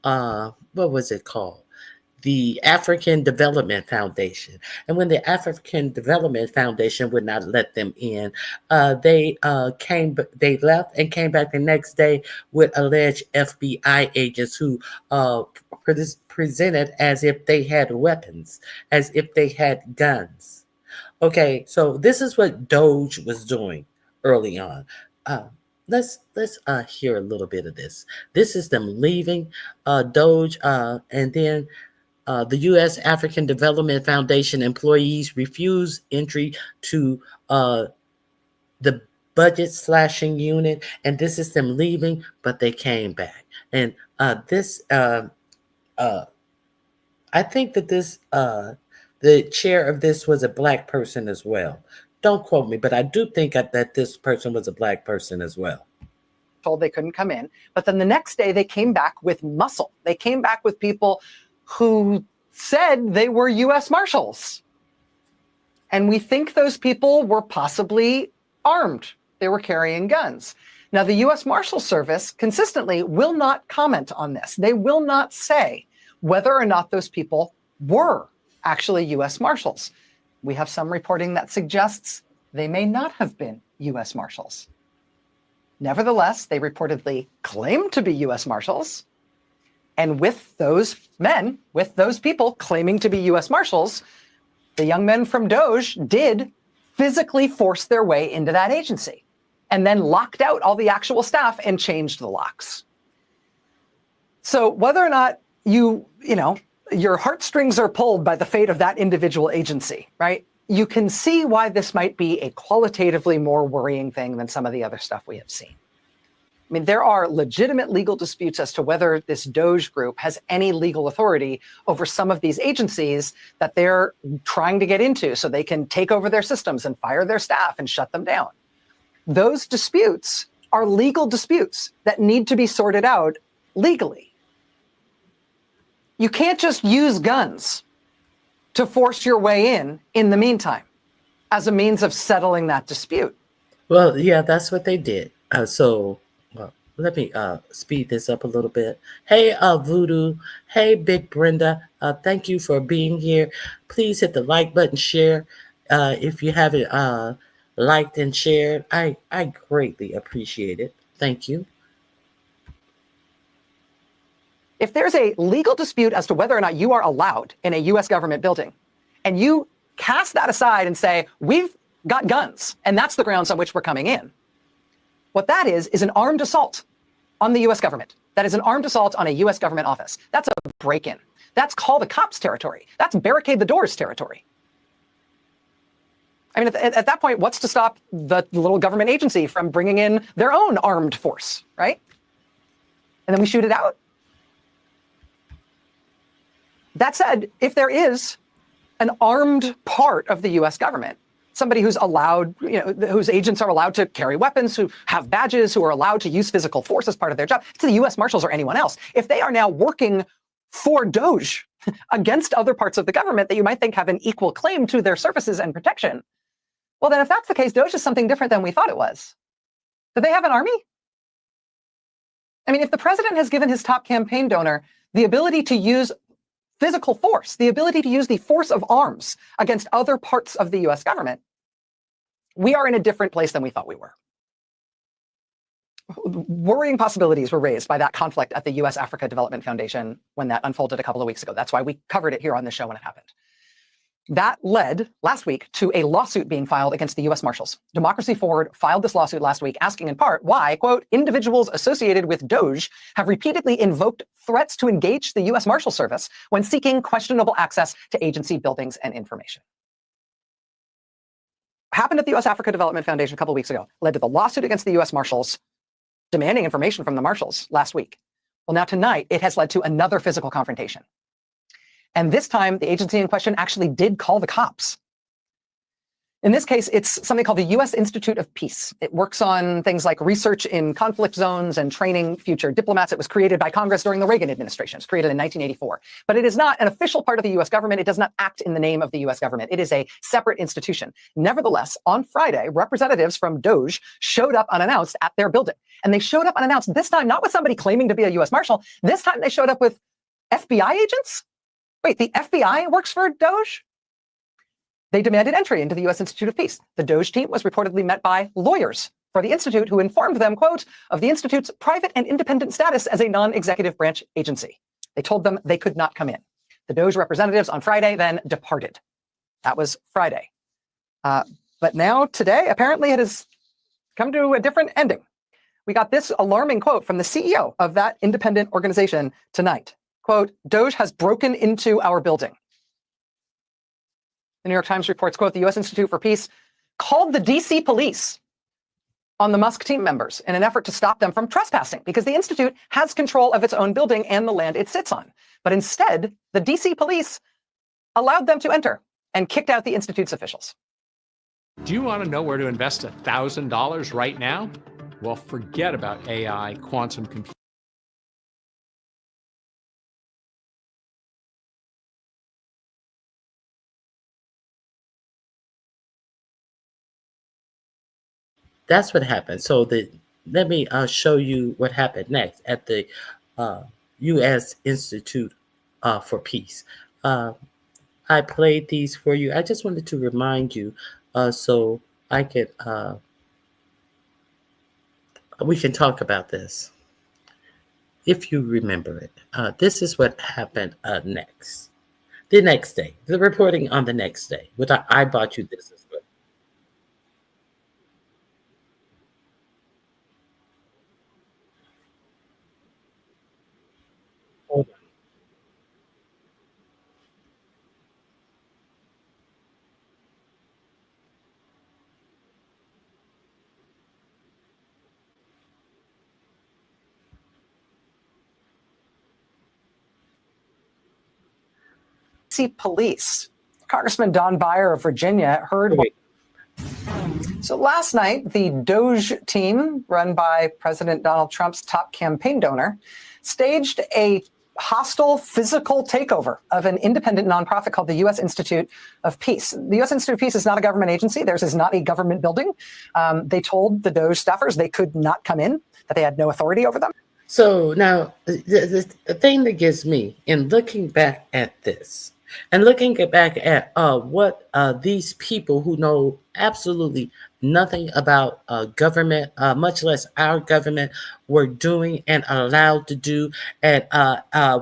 what was it called? The African Development Foundation. And when the African Development Foundation would not let them in, they left and came back the next day with alleged FBI agents who presented as if they had weapons, as if they had guns. Okay, so this is what Doge was doing early on. Let's hear a little bit of this. This is them leaving Doge, and then the U.S. African Development Foundation employees refused entry to the budget slashing unit, and this is them leaving, but they came back. And I think that the chair of this was a black person as well. Don't quote me, but I do think that this person was a black person as well. Told they couldn't come in, but then the next day they came back with muscle. They came back with people who said they were U.S. Marshals. And we think those people were possibly armed. They were carrying guns. Now, the U.S. Marshal Service consistently will not comment on this. They will not say whether or not those people were actually U.S. Marshals. We have some reporting that suggests they may not have been U.S. Marshals. Nevertheless, they reportedly claimed to be U.S. Marshals. And with those men, with those people claiming to be U.S. Marshals, the young men from Doge did physically force their way into that agency and then locked out all the actual staff and changed the locks. So whether or not your heartstrings are pulled by the fate of that individual agency, right? You can see why this might be a qualitatively more worrying thing than some of the other stuff we have seen. I mean, there are legitimate legal disputes as to whether this Doge group has any legal authority over some of these agencies that they're trying to get into so they can take over their systems and fire their staff and shut them down. Those disputes are legal disputes that need to be sorted out legally. You can't just use guns to force your way in the meantime, as a means of settling that dispute. Well, yeah, that's what they did. Let me speed this up a little bit. Hey, Voodoo. Hey, Big Brenda. Thank you for being here. Please hit the like button, share. If you haven't liked and shared, I greatly appreciate it. Thank you. If there's a legal dispute as to whether or not you are allowed in a U.S. government building, and you cast that aside and say, we've got guns, and that's the grounds on which we're coming in, what that is an armed assault on the U.S. government. That is an armed assault on a U.S. government office. That's a break-in. That's call the cops territory. That's barricade the doors territory. I mean, at that point, what's to stop the little government agency from bringing in their own armed force, right? And then we shoot it out. That said, if there is an armed part of the U.S. government, somebody who's allowed, whose agents are allowed to carry weapons, who have badges, who are allowed to use physical force as part of their job, to the U.S. Marshals or anyone else, if they are now working for Doge against other parts of the government that you might think have an equal claim to their services and protection, well, then if that's the case, Doge is something different than we thought it was. Do they have an army? I mean, if the president has given his top campaign donor the ability to use physical force, the ability to use the force of arms against other parts of the U.S. government, we are in a different place than we thought we were. Worrying possibilities were raised by that conflict at the U.S. Africa Development Foundation when that unfolded a couple of weeks ago. That's why we covered it here on the show when it happened. That led last week to a lawsuit being filed against the U.S. Marshals. Democracy Forward filed this lawsuit last week, asking in part why, quote, individuals associated with Doge have repeatedly invoked threats to engage the U.S. Marshal Service when seeking questionable access to agency buildings and information. happened at the U.S. Africa Development Foundation a couple of weeks ago led to the lawsuit against the U.S. Marshals, demanding information from the Marshals last week. Well, now tonight, it has led to another physical confrontation. And this time, the agency in question actually did call the cops. In this case, it's something called the U.S. Institute of Peace. It works on things like research in conflict zones and training future diplomats. It was created by Congress during the Reagan administration. It was created in 1984. But it is not an official part of the U.S. government. It does not act in the name of the U.S. government. It is a separate institution. Nevertheless, on Friday, representatives from DOJ showed up unannounced at their building. And they showed up unannounced, this time not with somebody claiming to be a U.S. Marshal. This time they showed up with FBI agents? Wait, the FBI works for DOJ? They demanded entry into the U.S. Institute of Peace. The DOJ team was reportedly met by lawyers for the Institute who informed them, quote, of the Institute's private and independent status as a non-executive branch agency. They told them they could not come in. The DOJ representatives on Friday then departed. That was Friday. But now, today, apparently it has come to a different ending. We got this alarming quote from the CEO of that independent organization tonight. Quote, DOJ has broken into our building. The New York Times reports, quote, the U.S. Institute for Peace called the D.C. police on the Musk team members in an effort to stop them from trespassing because the Institute has control of its own building and the land it sits on. But instead, the D.C. police allowed them to enter and kicked out the Institute's officials. Do you want to know where to invest $1,000 right now? Well, forget about AI, quantum computing. That's what happened. So let me show you what happened next at the U.S. Institute for Peace. I played these for you. I just wanted to remind you so I could we can talk about this if you remember it. This is what happened next. The next day, the reporting on the next day. I brought you this as well. Hold on. D.C. police. Congressman Don Beyer of Virginia heard. Wait. So last night, the DOJ team, run by President Donald Trump's top campaign donor, staged a hostile physical takeover of an independent nonprofit called the U.S. Institute of Peace. The U.S. Institute of Peace is not a government agency. Theirs is not a government building. They told the DOJ staffers they could not come in, that they had no authority over them. So now the thing that gets me in looking back at this and looking back at what these people who know absolutely nothing about government, much less our government, were doing and allowed to do, and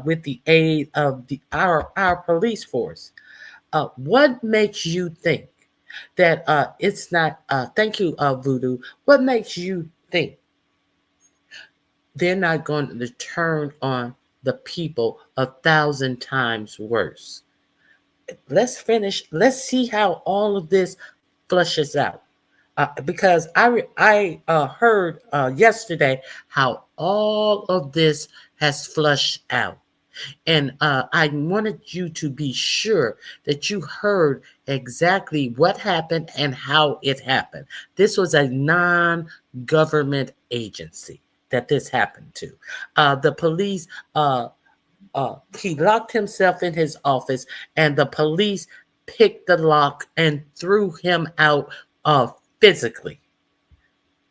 with the aid of our police force, what makes you think that it's not? Thank you, Voodoo. What makes you think they're not going to turn on the people 1,000 times worse? Let's finish. Let's see how all of this flushes out. Because I heard yesterday how all of this has flushed out. And I wanted you to be sure that you heard exactly what happened and how it happened. This was a non-government agency that this happened to. The police, he locked himself in his office, and the police picked the lock and threw him out physically.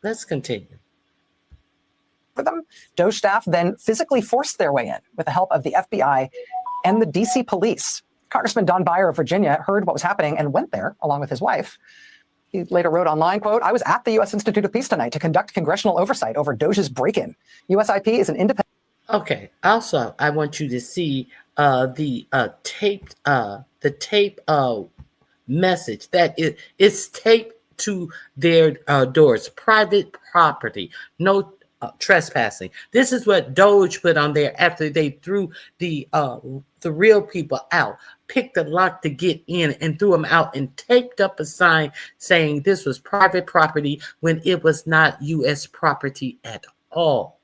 Let's continue. For them, DOJ staff then physically forced their way in with the help of the FBI and the D.C. police. Congressman Don Beyer of Virginia heard what was happening and went there along with his wife. He later wrote online, quote, I was at the U.S. Institute of Peace tonight to conduct congressional oversight over DOJ's break-in. USIP is an independent. Okay. Also, I want you to see the taped message that is taped to their doors. Private property. No trespassing. This is what Doge put on there after they threw the real people out, picked the lock to get in and threw them out, and taped up a sign saying this was private property when it was not U.S. property at all.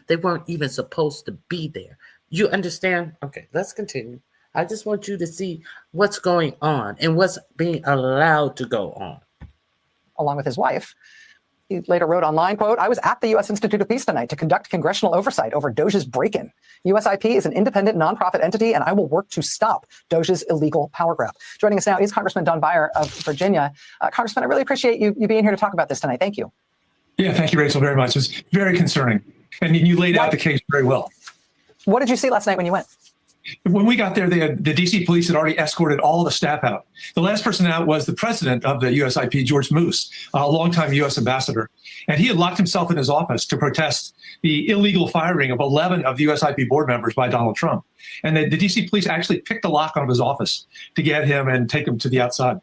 They weren't even supposed to be there. You understand? Okay, let's continue. I just want you to see what's going on and what's being allowed to go on. Along with his wife. He later wrote online, quote, "I was at the U.S. Institute of Peace tonight to conduct congressional oversight over Doge's break-in. USIP is an independent nonprofit entity, and I will work to stop Doge's illegal power grab." Joining us now is Congressman Don Beyer of Virginia. Congressman, I really appreciate you being here to talk about this tonight. Thank you. Yeah, thank you, Rachel, very much. It's very concerning. And you laid out the case very well. What did you see last night when you went? When we got there, the DC police had already escorted all the staff out. The last person out was the president of the USIP, George Moose, a longtime U.S. ambassador. And he had locked himself in his office to protest the illegal firing of 11 of the USIP board members by Donald Trump. And the DC police actually picked the lock out of his office to get him and take him to the outside.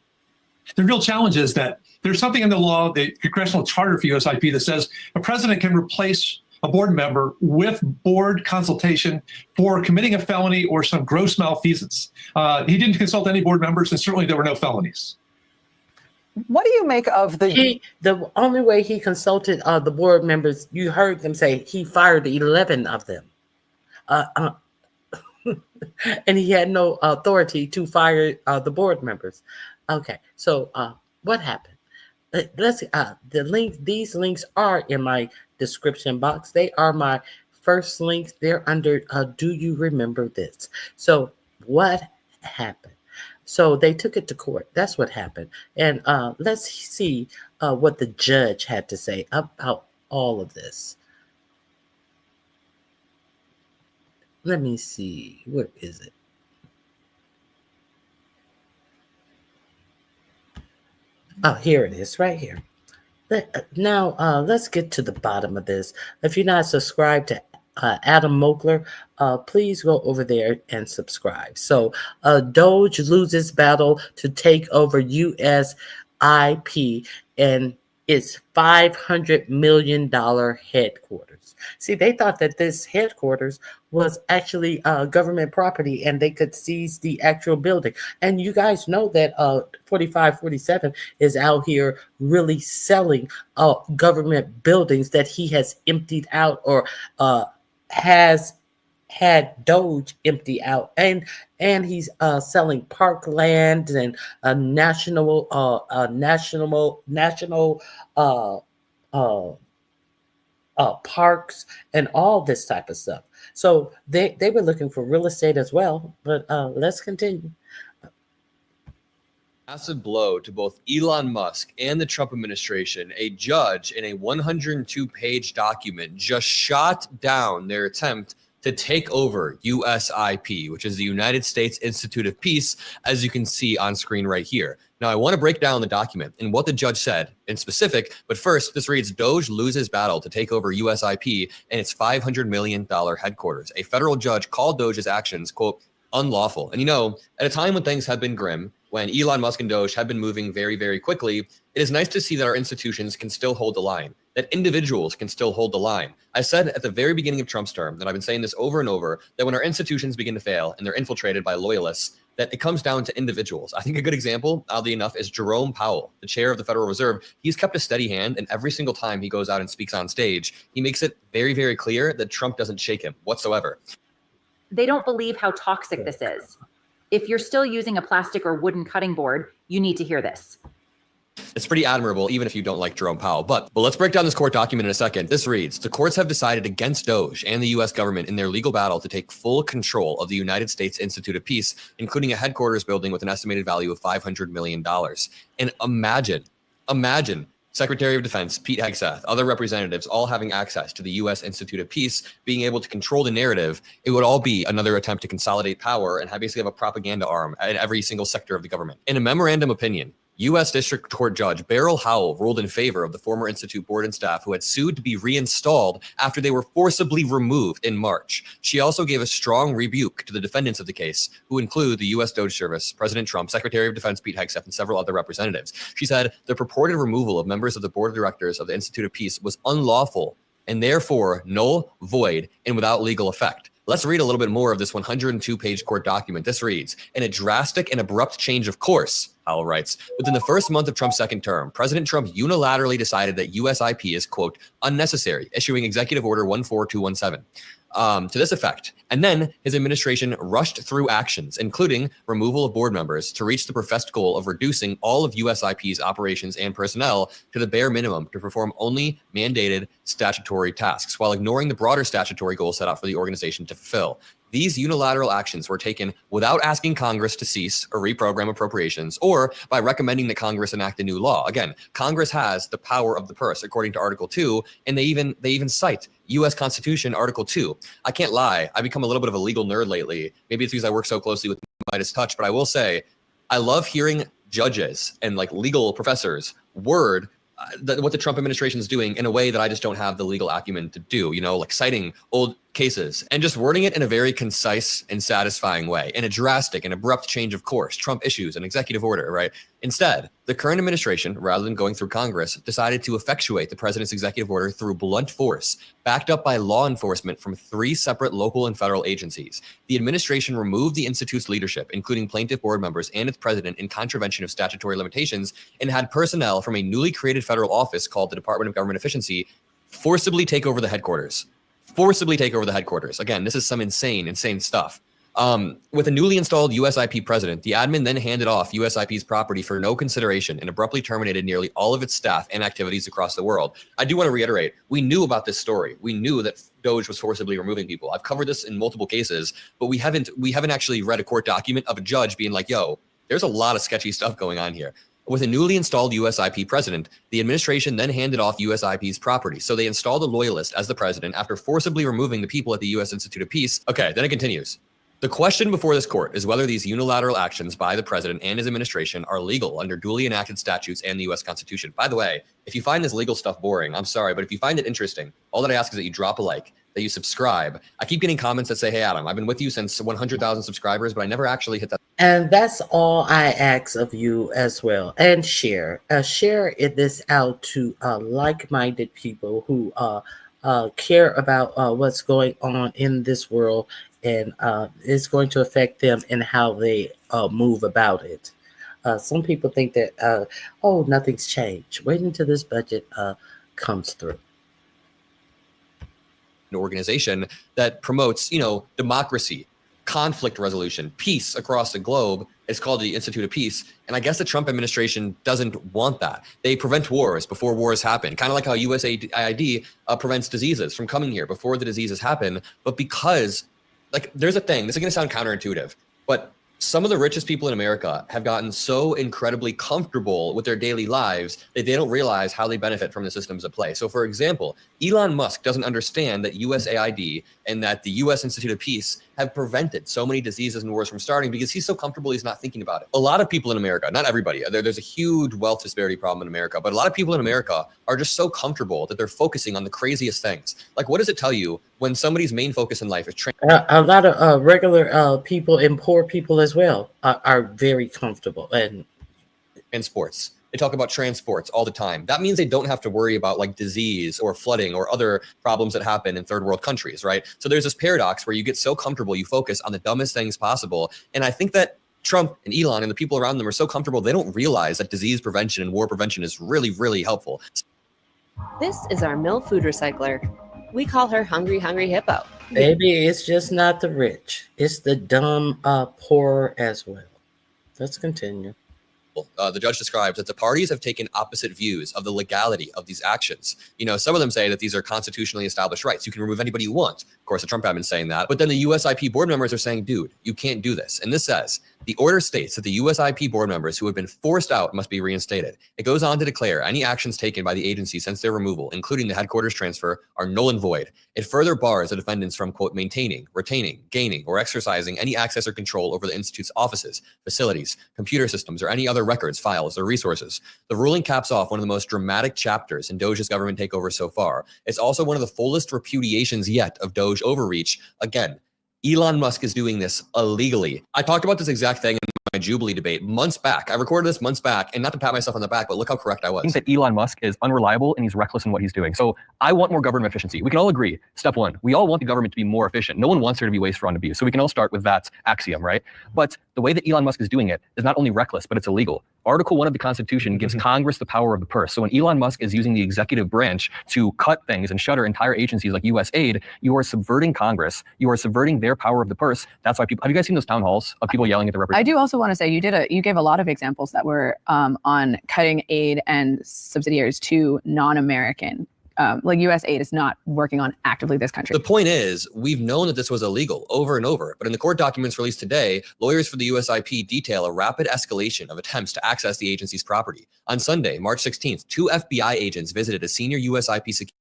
The real challenge is that there's something in the law, the congressional charter for USIP, that says a president can replace a board member with board consultation for committing a felony or some gross malfeasance. He didn't consult any board members, and certainly there were no felonies. What do you make of the only way he consulted the board members, you heard them say he fired 11 of them. And he had no authority to fire the board members. Okay, so what happened? Let's these links are in my description box. They are my first links. They're under do you remember this? So what happened? So they took it to court. That's what happened. And let's see what the judge had to say about all of this. Let me see. Where is it? Oh, here it is, right here. Now, let's get to the bottom of this. If you're not subscribed to Adam Mogler, please go over there and subscribe. So, Doge loses battle to take over USIP and its $500 million headquarters. See, they thought that this headquarters was actually government property and they could seize the actual building. And you guys know that 4547 is out here really selling government buildings that he has emptied out or has had Doge empty out, and he's selling parkland and national parks and all this type of stuff. So they were looking for real estate as well. But let's continue. Massive blow to both Elon Musk and the Trump administration. A judge in a 102-page document just shot down their attempt to take over USIP, which is the United States Institute of Peace, as you can see on screen right here. Now, I want to break down the document and what the judge said in specific, but first, this reads, Doge loses battle to take over USIP and its $500 million headquarters. A federal judge called Doge's actions, quote, unlawful. And you know, at a time when things have been grim, when Elon Musk and Doge have been moving very, very quickly, it is nice to see that our institutions can still hold the line, that individuals can still hold the line. I said at the very beginning of Trump's term, and I've been saying this over and over, that when our institutions begin to fail and they're infiltrated by loyalists, that it comes down to individuals. I think a good example, oddly enough, is Jerome Powell, the chair of the Federal Reserve. He's kept a steady hand, and every single time he goes out and speaks on stage, he makes it very, very clear that Trump doesn't shake him whatsoever. They don't believe how toxic this is. If you're still using a plastic or wooden cutting board, you need to hear this. It's pretty admirable, even if you don't like Jerome Powell. But let's break down this court document in a second. This reads, the courts have decided against Doge and the U.S. government in their legal battle to take full control of the United States Institute of Peace, including a headquarters building with an estimated value of $500 million. And imagine Secretary of Defense Pete Hegseth, other representatives, all having access to the U.S. Institute of Peace, being able to control the narrative. It would all be another attempt to consolidate power and basically have a propaganda arm in every single sector of the government. In a memorandum opinion, U.S. District Court Judge Beryl Howell ruled in favor of the former Institute board and staff who had sued to be reinstalled after they were forcibly removed in March. She also gave a strong rebuke to the defendants of the case, who include the U.S. Doge Service, President Trump, Secretary of Defense Pete Hegseth, and several other representatives. She said the purported removal of members of the board of directors of the Institute of Peace was unlawful and therefore null, void, and without legal effect. Let's read a little bit more of this 102-page court document. This reads, in a drastic and abrupt change of course, Howell writes, within the first month of Trump's second term, President Trump unilaterally decided that USIP is, quote, unnecessary, issuing Executive Order 14217. To this effect. And then his administration rushed through actions, including removal of board members, to reach the professed goal of reducing all of USIP's operations and personnel to the bare minimum to perform only mandated statutory tasks, while ignoring the broader statutory goals set out for the organization to fulfill. These unilateral actions were taken without asking Congress to cease or reprogram appropriations, or by recommending that Congress enact a new law. Again, Congress has the power of the purse, according to Article 2, and they even cite U.S. Constitution, Article 2. I can't lie. I've become a little bit of a legal nerd lately. Maybe it's because I work so closely with Midas Touch, but I will say I love hearing judges and like legal professors word what the Trump administration is doing in a way that I just don't have the legal acumen to do, you know, like citing old cases and just wording it in a very concise and satisfying way. In a drastic and abrupt change of course, Trump issues an executive order, right? Instead, the current administration, rather than going through Congress, decided to effectuate the president's executive order through blunt force, backed up by law enforcement from 3 separate local and federal agencies. The administration removed the institute's leadership, including plaintiff board members and its president, in contravention of statutory limitations, and had personnel from a newly created federal office called the Department of Government Efficiency forcibly take over the headquarters. Again, this is some insane stuff. With a newly installed USIP president, the admin then handed off USIP's property for no consideration and abruptly terminated nearly all of its staff and activities across the world. I do want to reiterate, we knew about this story. We knew that Doge was forcibly removing people. I've covered this in multiple cases, but we haven't actually read a court document of a judge being like, yo, there's a lot of sketchy stuff going on here. With a newly installed USIP president, the administration then handed off USIP's property. So they installed a loyalist as the president after forcibly removing the people at the U.S. Institute of Peace. Okay, then it continues. The question before this court is whether these unilateral actions by the president and his administration are legal under duly enacted statutes and the U.S. Constitution. By the way, if you find this legal stuff boring, I'm sorry, but if you find it interesting, all that I ask is that you drop a like, that you subscribe. I keep getting comments that say, hey, Adam, I've been with you since 100,000 subscribers, but I never actually hit that. And that's all I ask of you as well. And share this out to like-minded people who care about what's going on in this world, and it's going to affect them in how they move about it. Some people think that, nothing's changed. Wait until this budget comes through. An organization that promotes, democracy, conflict resolution, peace across the globe. It's called the Institute of Peace. And I guess the Trump administration doesn't want that. They prevent wars before wars happen, kind of like how USAID prevents diseases from coming here before the diseases happen. But because, there's a thing, this is going to sound counterintuitive, but some of the richest people in America have gotten so incredibly comfortable with their daily lives that they don't realize how they benefit from the systems at play. So, for example, Elon Musk doesn't understand that USAID and that the U.S. Institute of Peace have prevented so many diseases and wars from starting because he's so comfortable he's not thinking about it. A lot of people in America, not everybody, there's a huge wealth disparity problem in America, but a lot of people in America are just so comfortable that they're focusing on the craziest things. Like, what does it tell you when somebody's main focus in life is a lot of regular people and poor people as well are very comfortable in sports. They talk about transports all the time. That means they don't have to worry about disease or flooding or other problems that happen in third world countries, right? So there's this paradox where you get so comfortable, you focus on the dumbest things possible. And I think that Trump and Elon and the people around them are so comfortable, they don't realize that disease prevention and war prevention is really, really helpful. This is our mill food recycler. We call her Hungry Hippo. Maybe it's just not the rich. It's the dumb poor as well. Let's continue. The judge describes that the parties have taken opposite views of the legality of these actions. Some of them say that these are constitutionally established rights. You can remove anybody you want. Of course, the Trump admin saying that. But then the USIP board members are saying, dude, you can't do this. And this says, the order states that the USIP board members who have been forced out must be reinstated. It goes on to declare any actions taken by the agency since their removal, including the headquarters transfer, are null and void. It further bars the defendants from, quote, maintaining, retaining, gaining, or exercising any access or control over the Institute's offices, facilities, computer systems, or any other records, files, or resources. The ruling caps off one of the most dramatic chapters in Doge's government takeover so far. It's also one of the fullest repudiations yet of Doge overreach. Again, Elon Musk is doing this illegally. I talked about this exact thing in my Jubilee debate months back. I recorded this months back, and not to pat myself on the back, but look how correct I was. I think that Elon Musk is unreliable and he's reckless in what he's doing. So I want more government efficiency. We can all agree. Step one, we all want the government to be more efficient. No one wants there to be waste, fraud, and abuse. So we can all start with that axiom, right? But the way that Elon Musk is doing it is not only reckless, but it's illegal. Article 1 of the Constitution gives Congress the power of the purse. So when Elon Musk is using the executive branch to cut things and shutter entire agencies like USAID, you are subverting Congress. You are subverting their power of the purse. That's why people, have you guys seen those town halls of people yelling at the representatives? I do also want to say you gave a lot of examples that were on cutting aid and subsidiaries to non-American. Like USAID is not working on actively this country. The point is, we've known that this was illegal over and over, but in the court documents released today, lawyers for the USIP detail a rapid escalation of attempts to access the agency's property. On Sunday, March 16th, 2 FBI agents visited a senior USIP security.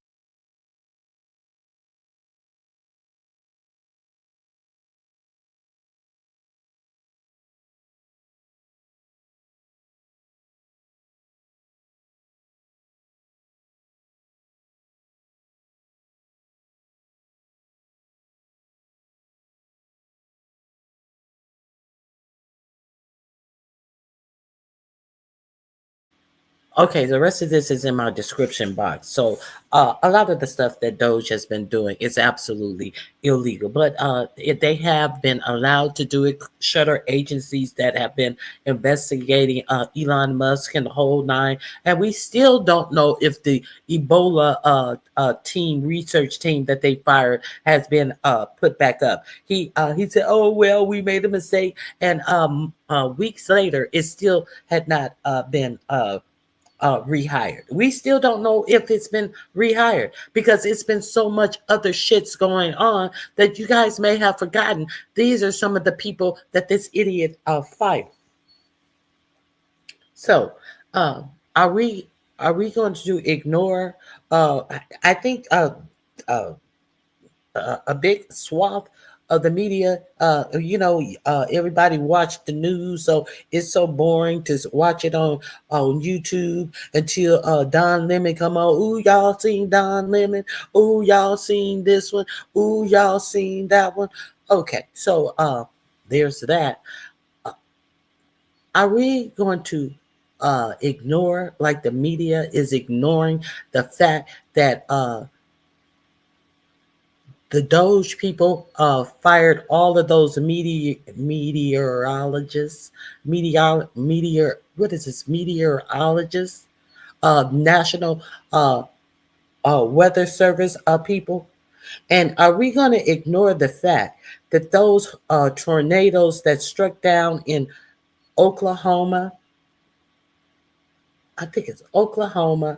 Okay, the rest of this is in my description box. So a lot of the stuff that Doge has been doing is absolutely illegal, but they have been allowed to do it. Shutter agencies that have been investigating Elon Musk and the whole nine, and we still don't know if the Ebola research team that they fired has been put back up. He said, "Oh well, we made a mistake," and weeks later, it still had not been rehired. We still don't know if it's been rehired because it's been so much other shits going on that you guys may have forgotten. These are some of the people that this idiot fired. So, are we going to ignore? I think a big swath of the media, everybody watched the news, so it's so boring to watch it on YouTube until Don Lemon come on. Ooh, y'all seen Don Lemon? Ooh, y'all seen this one? Ooh, y'all seen that one? Okay, so there's that. Are we going to ignore, like the media is ignoring the fact that the Doge people fired all of those meteorologists, National Weather Service people? And are we going to ignore the fact that those tornadoes that struck down in Oklahoma, I think it's Oklahoma,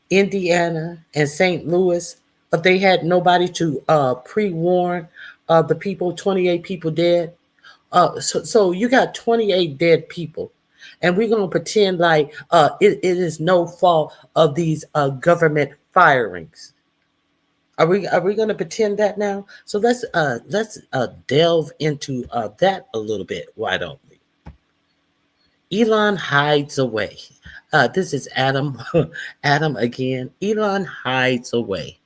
Indiana, and St. Louis, but they had nobody to pre-warn the people, 28 people dead. So you got 28 dead people, and we're going to pretend like it is no fault of these government firings. Are we going to pretend that now? So let's delve into that a little bit. Why don't we? Elon hides away. This is Adam again. Elon hides away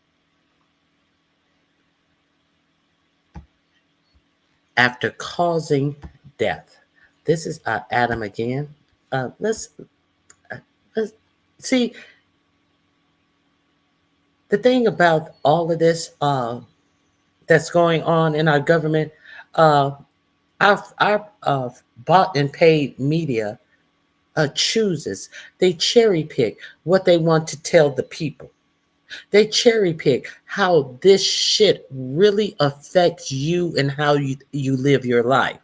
after causing death. This is Adam again. Let's see. The thing about all of this that's going on in our government, our bought and paid media chooses. They cherry pick what they want to tell the people. They cherry pick how this shit really affects you and how you live your life.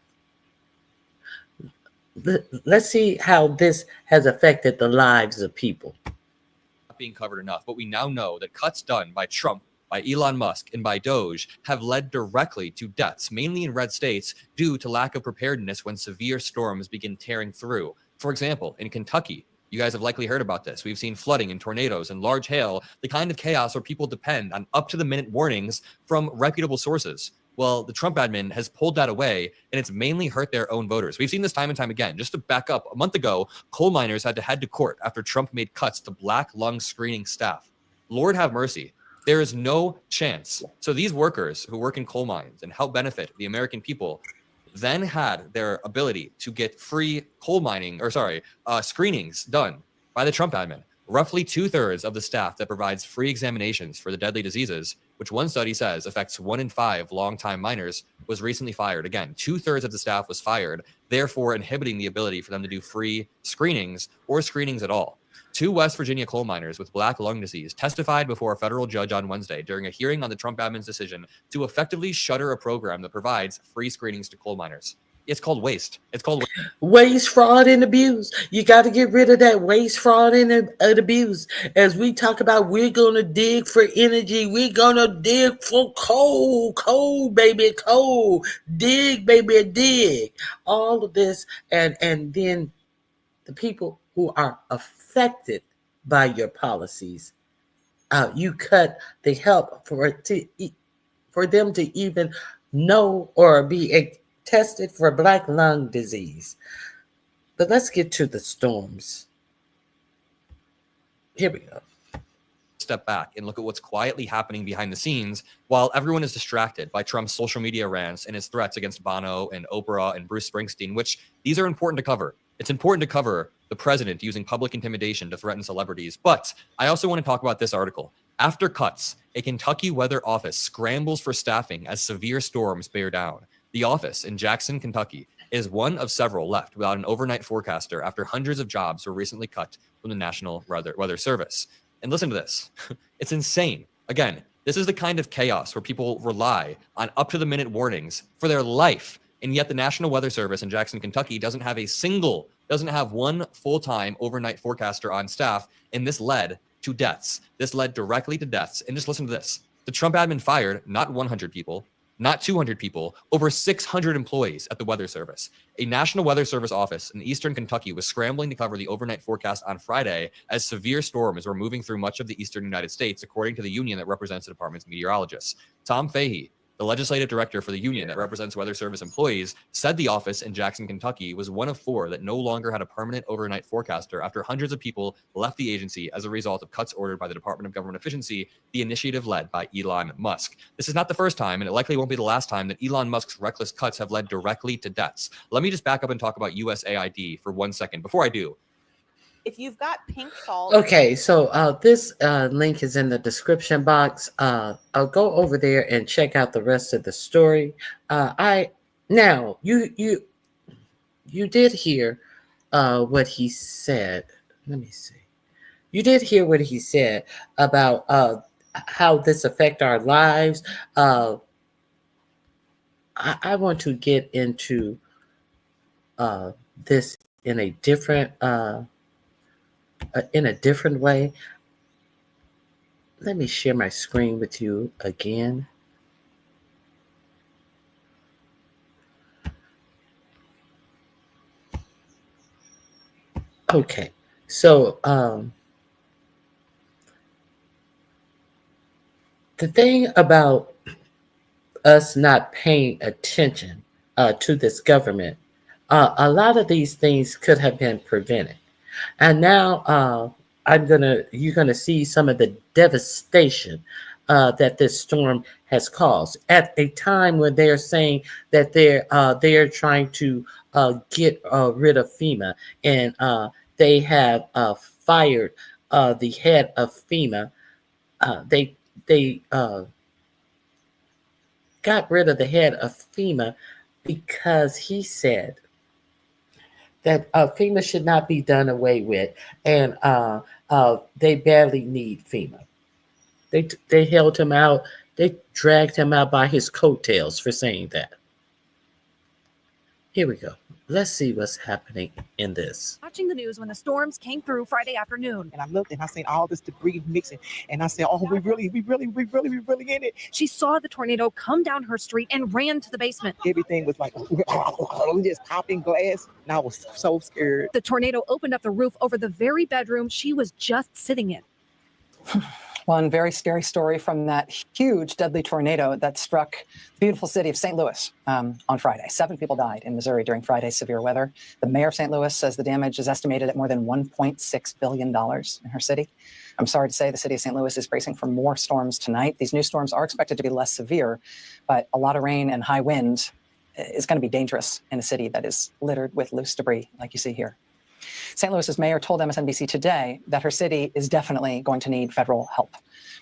Let's see how this has affected the lives of people. Not being covered enough, but we now know that cuts done by Trump, by Elon Musk, and by Doge have led directly to deaths, mainly in red states, due to lack of preparedness when severe storms begin tearing through. For example, in Kentucky, you guys have likely heard about this. We've seen flooding and tornadoes and large hail, the kind of chaos where people depend on up-to-the-minute warnings from reputable sources. Well, the Trump admin has pulled that away, and it's mainly hurt their own voters. We've seen this time and time again. Just to back up, a month ago, coal miners had to head to court after Trump made cuts to black lung screening staff. Lord have mercy. There is no chance. So these workers who work in coal mines and help benefit the American people, then had their ability to get free screenings done by the Trump admin. Roughly 2/3 of the staff that provides free examinations for the deadly diseases, which one study says affects 1 in 5 longtime minors, was recently fired. Again, 2/3 of the staff was fired, therefore inhibiting the ability for them to do free screenings or screenings at all. 2 West Virginia coal miners with black lung disease testified before a federal judge on Wednesday during a hearing on the Trump admin's decision to effectively shutter a program that provides free screenings to coal miners. It's called waste. It's called waste, fraud, and abuse. You got to get rid of that waste, fraud, and abuse. As we talk about, we're going to dig for energy. We're going to dig for coal, baby, coal. Dig, baby, dig. All of this. And then the people who are affected by your policies, you cut the help for them to even know or be tested for black lung disease. But let's get to the storms. Here we go. Step back and look at what's quietly happening behind the scenes while everyone is distracted by Trump's social media rants and his threats against Bono and Oprah and Bruce Springsteen, which these are important to cover. It's important to cover the president using public intimidation to threaten celebrities. But I also want to talk about this article. After cuts, a Kentucky weather office scrambles for staffing as severe storms bear down. The office in Jackson, Kentucky, is one of several left without an overnight forecaster after hundreds of jobs were recently cut from the National Weather Service. And listen to this. It's insane. Again, this is the kind of chaos where people rely on up-to-the-minute warnings for their life. And yet the National Weather Service in Jackson, Kentucky doesn't have one full-time overnight forecaster on staff. And this led to deaths. This led directly to deaths. And just listen to this. The Trump admin fired not 100 people, not 200 people, over 600 employees at the Weather Service. A National Weather Service office in eastern Kentucky was scrambling to cover the overnight forecast on Friday as severe storms were moving through much of the eastern United States, according to the union that represents the department's meteorologists. Tom Fahey, the legislative director for the union that represents Weather Service employees, said the office in Jackson, Kentucky was one of 4 that no longer had a permanent overnight forecaster after hundreds of people left the agency as a result of cuts ordered by the Department of Government Efficiency, the initiative led by Elon Musk. This is not the first time, and it likely won't be the last time, that Elon Musk's reckless cuts have led directly to deaths. Let me just back up and talk about USAID for 1 second. Before I do, if you've got pink salt. Okay, so this link is in the description box. I'll go over there and check out the rest of the story. You did hear what he said. Let me see. You did hear what he said about how this affect our lives. I want to get into this in a different way. Let me share my screen with you again. Okay, so the thing about us not paying attention to this government, a lot of these things could have been prevented. And now you're gonna see some of the devastation that this storm has caused at a time when they're saying that they're trying to get rid of FEMA, and they have fired the head of FEMA. They got rid of the head of FEMA because he said that FEMA should not be done away with, and they badly need FEMA. They held him out. They dragged him out by his coattails for saying that. Here we go. Let's see what's happening in this. Watching the news when the storms came through Friday afternoon. And I looked and I seen all this debris mixing. And I said, oh, we really in it. She saw the tornado come down her street and ran to the basement. Everything was like, just popping glass. And I was so scared. The tornado opened up the roof over the very bedroom she was just sitting in. One very scary story from that huge, deadly tornado that struck the beautiful city of St. Louis on Friday. 7 people died in Missouri during Friday's severe weather. The mayor of St. Louis says the damage is estimated at more than $1.6 billion in her city. I'm sorry to say the city of St. Louis is bracing for more storms tonight. These new storms are expected to be less severe, but a lot of rain and high wind is going to be dangerous in a city that is littered with loose debris like you see here. St. Louis's mayor told MSNBC today that her city is definitely going to need federal help,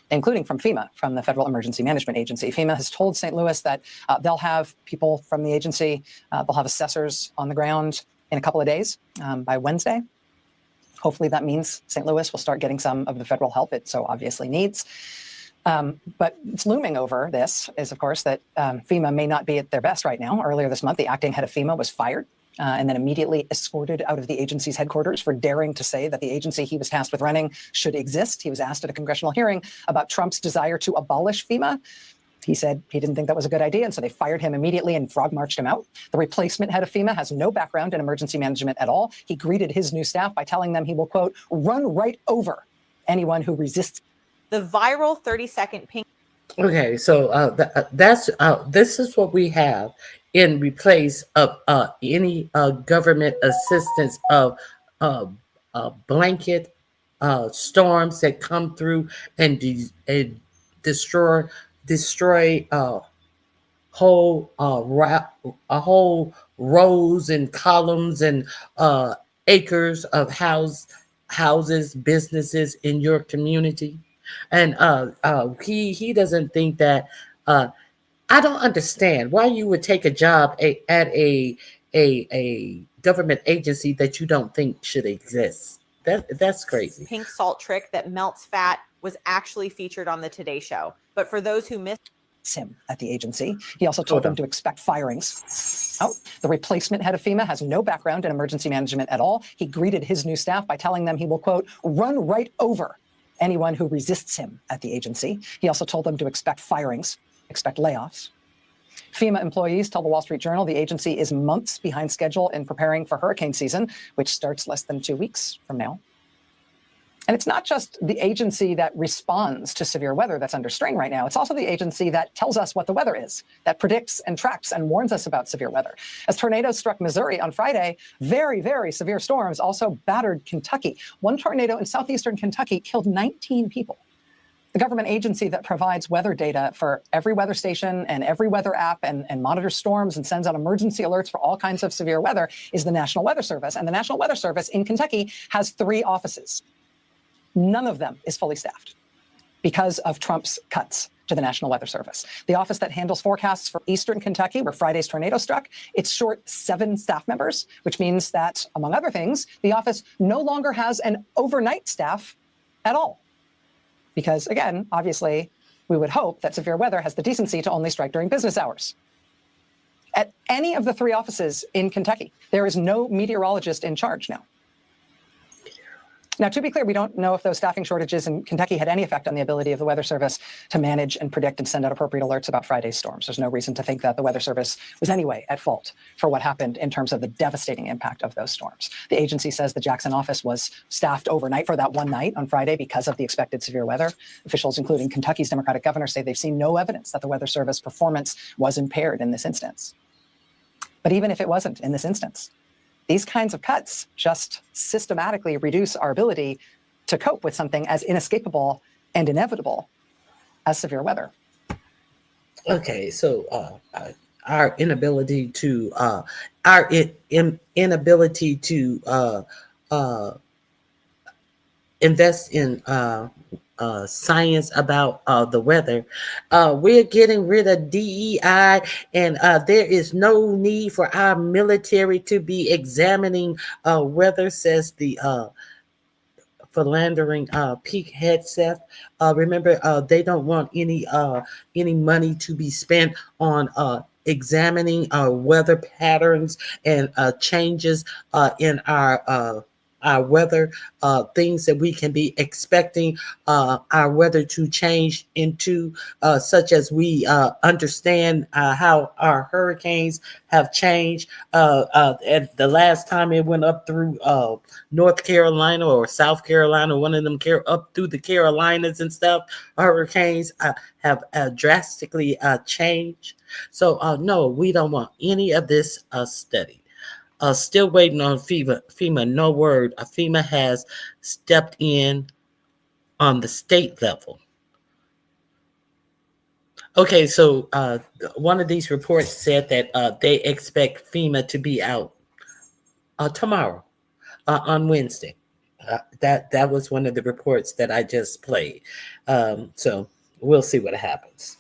including from FEMA, from the Federal Emergency Management Agency. FEMA has told St. Louis that they'll have people from the agency, they'll have assessors on the ground in a couple of days, by Wednesday. Hopefully that means St. Louis will start getting some of the federal help it so obviously needs. But it's looming over this is, of course, that FEMA may not be at their best right now. Earlier this month, the acting head of FEMA was fired and then immediately escorted out of the agency's headquarters for daring to say that the agency he was tasked with running should exist. He was asked at a congressional hearing about Trump's desire to abolish FEMA. He said he didn't think that was a good idea, and so they fired him immediately and frog marched him out. The replacement head of FEMA has no background in emergency management at all. He greeted his new staff by telling them he will, quote, run right over anyone who resists. The viral 30-second pink. Okay, so this is what we have in replace of any government assistance of blanket storms that come through and destroy whole rows and columns and acres of houses, businesses in your community. And he doesn't think that. I don't understand why you would take a job at a government agency that you don't think should exist. That's crazy. Pink salt trick that melts fat was actually featured on the Today Show. But for those who missed him at the agency, he also told them to expect firings. Oh, the replacement head of FEMA has no background in emergency management at all. He greeted his new staff by telling them he will, quote, run right over anyone who resists him at the agency. He also told them to expect firings, expect layoffs. FEMA employees tell the Wall Street Journal the agency is months behind schedule in preparing for hurricane season, which starts less than 2 weeks from now. And it's not just the agency that responds to severe weather that's under strain right now. It's also the agency that tells us what the weather is, that predicts and tracks and warns us about severe weather. As tornadoes struck Missouri on Friday, very, very severe storms also battered Kentucky. One tornado in southeastern Kentucky killed 19 people. The government agency that provides weather data for every weather station and every weather app and monitors storms and sends out emergency alerts for all kinds of severe weather is the National Weather Service. And the National Weather Service in Kentucky has 3 offices. None of them is fully staffed because of Trump's cuts to the National Weather Service. The office that handles forecasts for eastern Kentucky, where Friday's tornado struck, it's short 7 staff members, which means that, among other things, the office no longer has an overnight staff at all. Because, again, obviously, we would hope that severe weather has the decency to only strike during business hours. At any of the 3 offices in Kentucky, there is no meteorologist in charge now. Now, to be clear, we don't know if those staffing shortages in Kentucky had any effect on the ability of the Weather Service to manage and predict and send out appropriate alerts about Friday's storms. There's no reason to think that the Weather Service was anyway at fault for what happened in terms of the devastating impact of those storms. The agency says the Jackson office was staffed overnight for that one night on Friday because of the expected severe weather. Officials, including Kentucky's Democratic governor, say they've seen no evidence that the Weather Service performance was impaired in this instance. But even if it wasn't in this instance, these kinds of cuts just systematically reduce our ability to cope with something as inescapable and inevitable as severe weather. Okay, so our inability to invest in science about the weather. We're getting rid of DEI, and there is no need for our military to be examining weather, says the philandering Pete Hegseth. Remember, they don't want any money to be spent on examining weather patterns and changes in our weather, things that we can be expecting our weather to change into, such as we understand how our hurricanes have changed. At the last time it went up through North Carolina or South Carolina, one of them up through the Carolinas and stuff, hurricanes have drastically changed. So no, we don't want any of this study. Still waiting on FEMA, no word. FEMA has stepped in on the state level. Okay, so one of these reports said that they expect FEMA to be out tomorrow, on Wednesday. That was one of the reports that I just played. So we'll see what happens.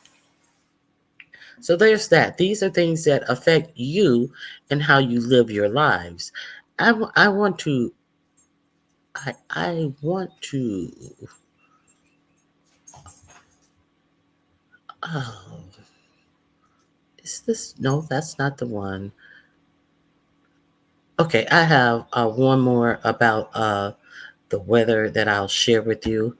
So there's that. These are things that affect you and how you live your lives. I want to. I want to. Oh, is this? No, that's not the one. Okay, I have one more about the weather that I'll share with you.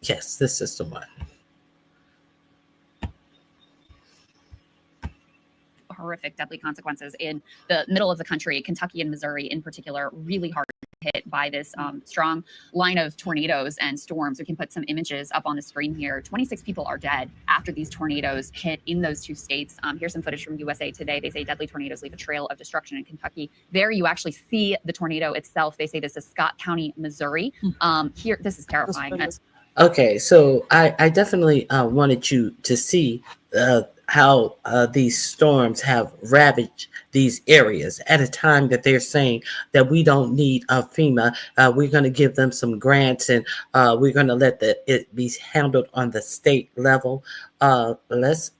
Yes, this is the one. Horrific, deadly consequences in the middle of the country, Kentucky and Missouri in particular, really hard hit by this strong line of tornadoes and storms. We can put some images up on the screen here. 26 people are dead after these tornadoes hit in those two states. Here's some footage from USA Today. They say deadly tornadoes leave a trail of destruction in Kentucky. There you actually see the tornado itself. They say this is Scott County, Missouri. Here, this is terrifying. Okay, so I definitely wanted you to see how these storms have ravaged these areas at a time that they're saying that we don't need FEMA. We're going to give them some grants, and we're going to let it be handled on the state level. Let's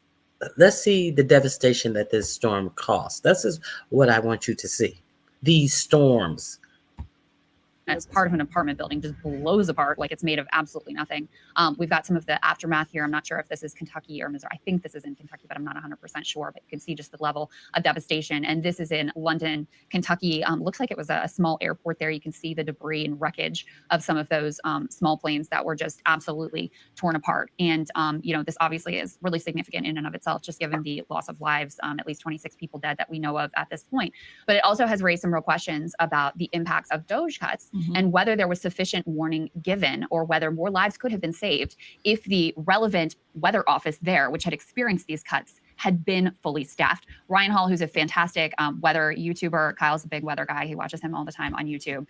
see the devastation that this storm caused. This is what I want you to see. These storms. As part of an apartment building just blows apart like it's made of absolutely nothing. We've got some of the aftermath here. I'm not sure if this is Kentucky or Missouri. I think this is in Kentucky, but I'm not 100% sure. But you can see just the level of devastation. And this is in London, Kentucky. Looks like it was a small airport there. You can see the debris and wreckage of some of those small planes that were just absolutely torn apart. And, this obviously is really significant in and of itself, just given the loss of lives, at least 26 people dead that we know of at this point. But it also has raised some real questions about the impacts of DOGE cuts. And whether there was sufficient warning given or whether more lives could have been saved if the relevant weather office there, which had experienced these cuts, had been fully staffed. Ryan Hall, who's a fantastic weather YouTuber, Kyle's a big weather guy, he watches him all the time on YouTube,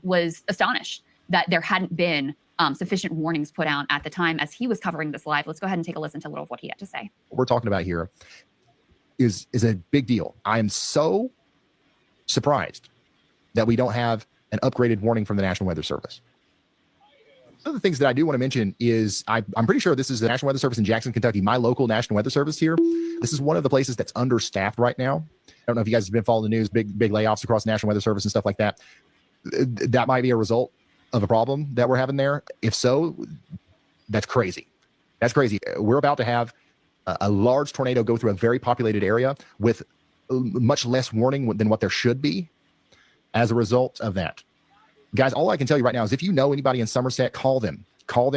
was astonished that there hadn't been sufficient warnings put out at the time as he was covering this live. Let's go ahead and take a listen to a little of what he had to say. What we're talking about here is a big deal. I am so surprised that we don't have an upgraded warning from the National Weather Service. One of the things that I do want to mention is I'm pretty sure this is the National Weather Service in Jackson, Kentucky, my local National Weather Service here. This is one of the places that's understaffed right now. I don't know if you guys have been following the news, big layoffs across the National Weather Service and stuff like that. That might be a result of a problem that we're having there. If so, that's crazy. That's crazy. We're about to have a large tornado go through a very populated area with much less warning than what there should be. As a result of that, guys, all I can tell you right now is if you know anybody in Somerset, call them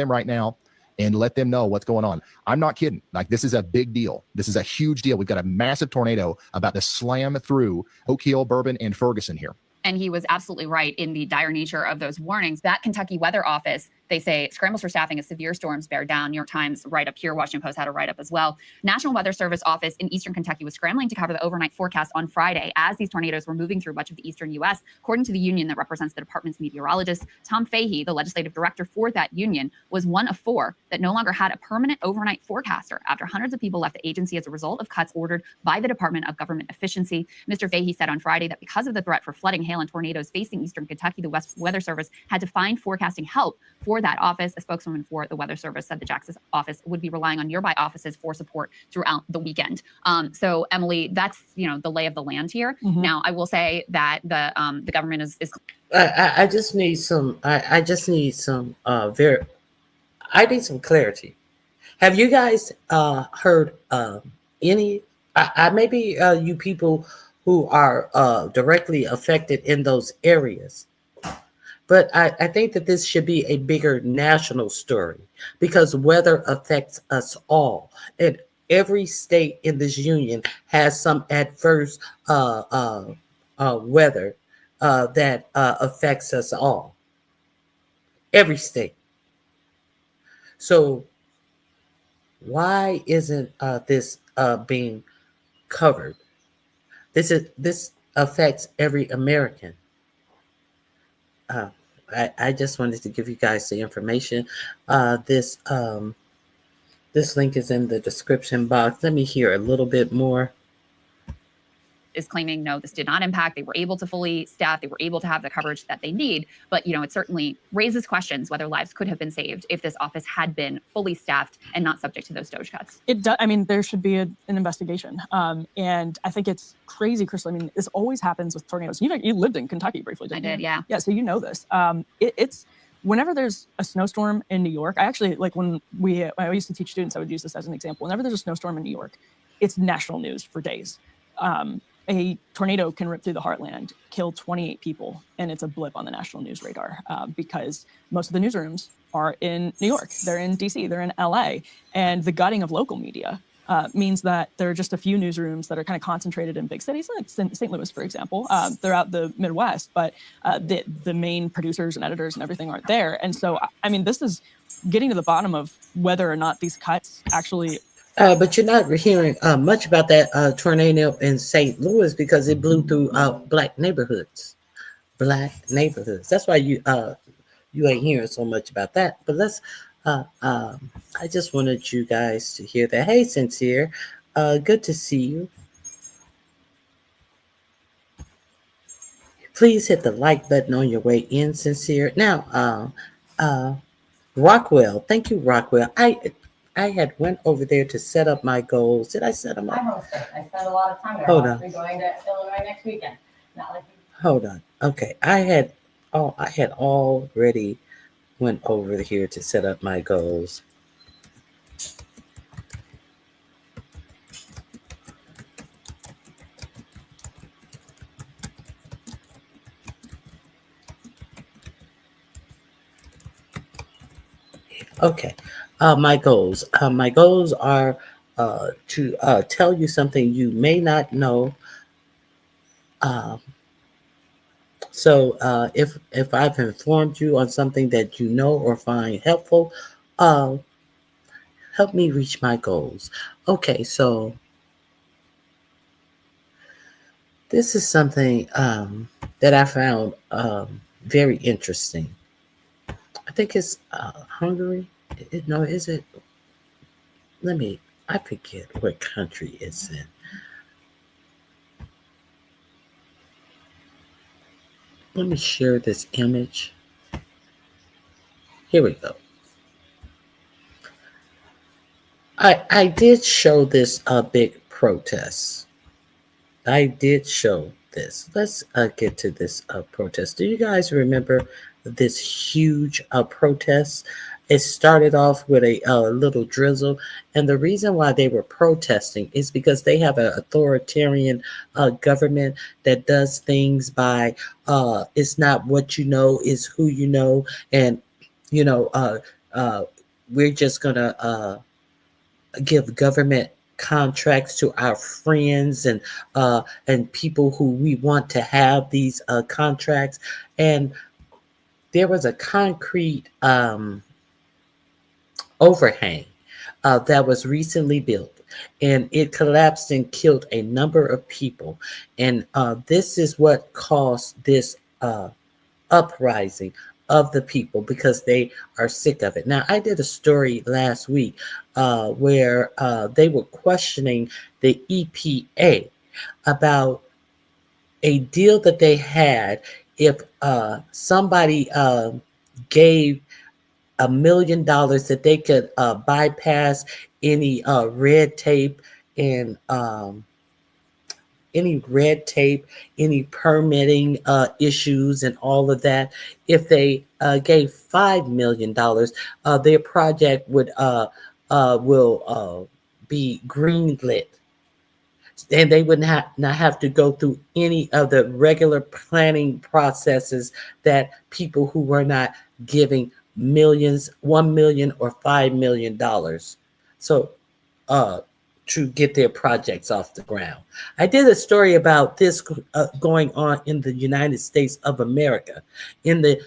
right now and let them know what's going on. I'm not kidding. Like, this is a big deal. This is a huge deal. We've got a massive tornado about to slam through Oak Hill, Bourbon, and Ferguson here. And he was absolutely right in the dire nature of those warnings. That Kentucky weather office, they say, scrambles for staffing as severe storms bear down. New York Times right up here, Washington Post had a write up as well. National Weather Service office in Eastern Kentucky was scrambling to cover the overnight forecast on Friday as these tornadoes were moving through much of the eastern U.S. According to the union that represents the department's meteorologist, Tom Fahey, the legislative director for that union, was one of four that no longer had a permanent overnight forecaster after hundreds of people left the agency as a result of cuts ordered by the Department of Government Efficiency. Mr. Fahey said on Friday that because of the threat for flooding, hail, and tornadoes facing eastern Kentucky, the Weather Service had to find forecasting help for that office. A spokeswoman for the Weather Service said the Jackson office would be relying on nearby offices for support throughout the weekend. So, Emily, that's the lay of the land here. Now, I will say that the government is. I just need some. I need some clarity. Have you guys heard any? Maybe you people who are directly affected in those areas. But I think that this should be a bigger national story because weather affects us all. And every state in this union has some adverse weather that affects us all. Every state. So Why isn't this being covered? This affects every American. Uh, I just wanted to give you guys the information. This link is in the description box. Let me hear a little bit more. Is claiming, no, this did not impact. They were able to fully staff. They were able to have the coverage that they need. But, it certainly raises questions whether lives could have been saved if this office had been fully staffed and not subject to those Doge cuts. It does. I mean, there should be an investigation. And I think it's crazy, Crystal. I mean, this always happens with tornadoes. You lived in Kentucky briefly, didn't you? I did, yeah. Yeah, so you know this. It's whenever there's a snowstorm in New York, I actually, when I used to teach students, I would use this as an example. Whenever there's a snowstorm in New York, it's national news for days. A tornado can rip through the heartland, kill 28 people, and it's a blip on the national news radar because most of the newsrooms are in New York, they're in DC, they're in LA, and the gutting of local media means that there are just a few newsrooms that are kind of concentrated in big cities, like St. Louis, for example, throughout the Midwest, but the main producers and editors and everything aren't there. And so, I mean, this is getting to the bottom of whether or not these cuts actually. But you're not hearing much about that tornado in St. Louis because it blew through black neighborhoods. That's why you ain't hearing so much about that. But let's. I just wanted you guys to hear that. Hey, Sincere, good to see you. Please hit the like button on your way in, Sincere. Now, Rockwell, thank you, Rockwell. I had went over there to set up my goals. Did I set them up? I spent a lot of time there. Hold I'm on. actually going to Illinois next weekend. Not like Hold on. Okay. I had already went over here to set up my goals. Okay. My goals. My goals are to tell you something you may not know. So if I've informed you on something that you know or find helpful, help me reach my goals. Okay, so this is something that I found very interesting. I think it's Hungary. No, is it? I forget what country it's in. Let me share this image. Here we go. I did show this big protest. I did show this. Let's get to this protest. Do you guys remember this huge protest? It started off with a little drizzle, and the reason why they were protesting is because they have an authoritarian government that does things by it's not what you know, is who you know, and we're just gonna give government contracts to our friends and people who we want to have these contracts. And there was a concrete overhang that was recently built, and it collapsed and killed a number of people. And this is what caused this uprising of the people, because they are sick of it. Now, I did a story last week where they were questioning the EPA about a deal that they had. If somebody gave $1 million, that they could bypass any red tape and any permitting issues and all of that. If they gave $5 million, their project will be greenlit, and they would not have to go through any of the regular planning processes that people who were not giving millions, 1 million or $5 million. So to get their projects off the ground. I did a story about this going on in the United States of America, in the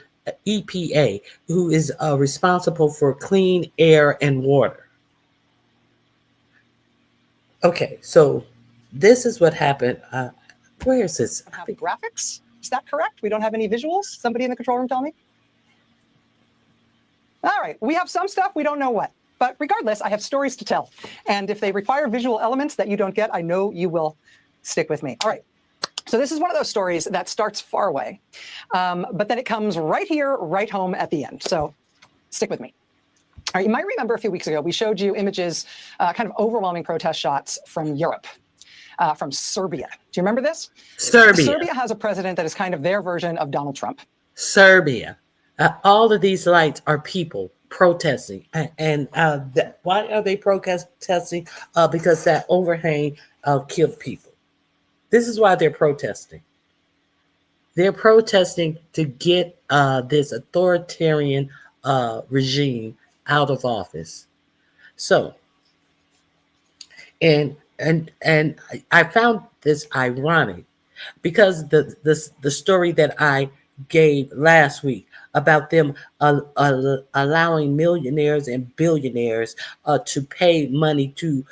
EPA, who is responsible for clean air and water. Okay, so this is what happened. Where is this? Have graphics? Is that correct? We don't have any visuals? Somebody in the control room tell me? All right, we have some stuff, we don't know what. But regardless, I have stories to tell. And if they require visual elements that you don't get, I know you will stick with me. All right. So this is one of those stories that starts far away, but then it comes right here, right home at the end. So stick with me. All right, you might remember a few weeks ago, we showed you images, kind of overwhelming protest shots from Europe, from Serbia. Do you remember this? Serbia has a president that is kind of their version of Donald Trump. Serbia. All of these lights are people protesting. And why are they protesting? Because that overhang killed people. This is why they're protesting. They're protesting to get this authoritarian regime out of office. So, and I found this ironic because the story that I gave last week about them allowing millionaires and billionaires to pay money to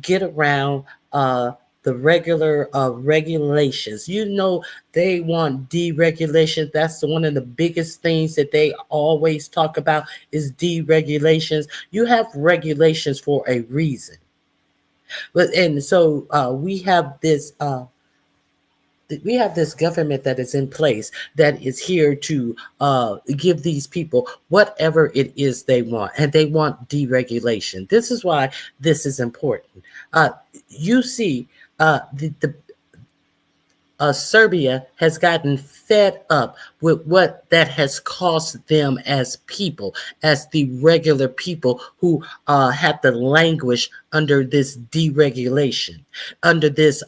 get around the regular regulations. You know, they want deregulation. That's one of the biggest things that they always talk about is deregulations. You have regulations for a reason. And so we have this government that is in place that is here to give these people whatever it is they want, and they want deregulation. This is why this is important. You see, Serbia has gotten fed up with what that has cost them as people, as the regular people who had to languish under this deregulation, under this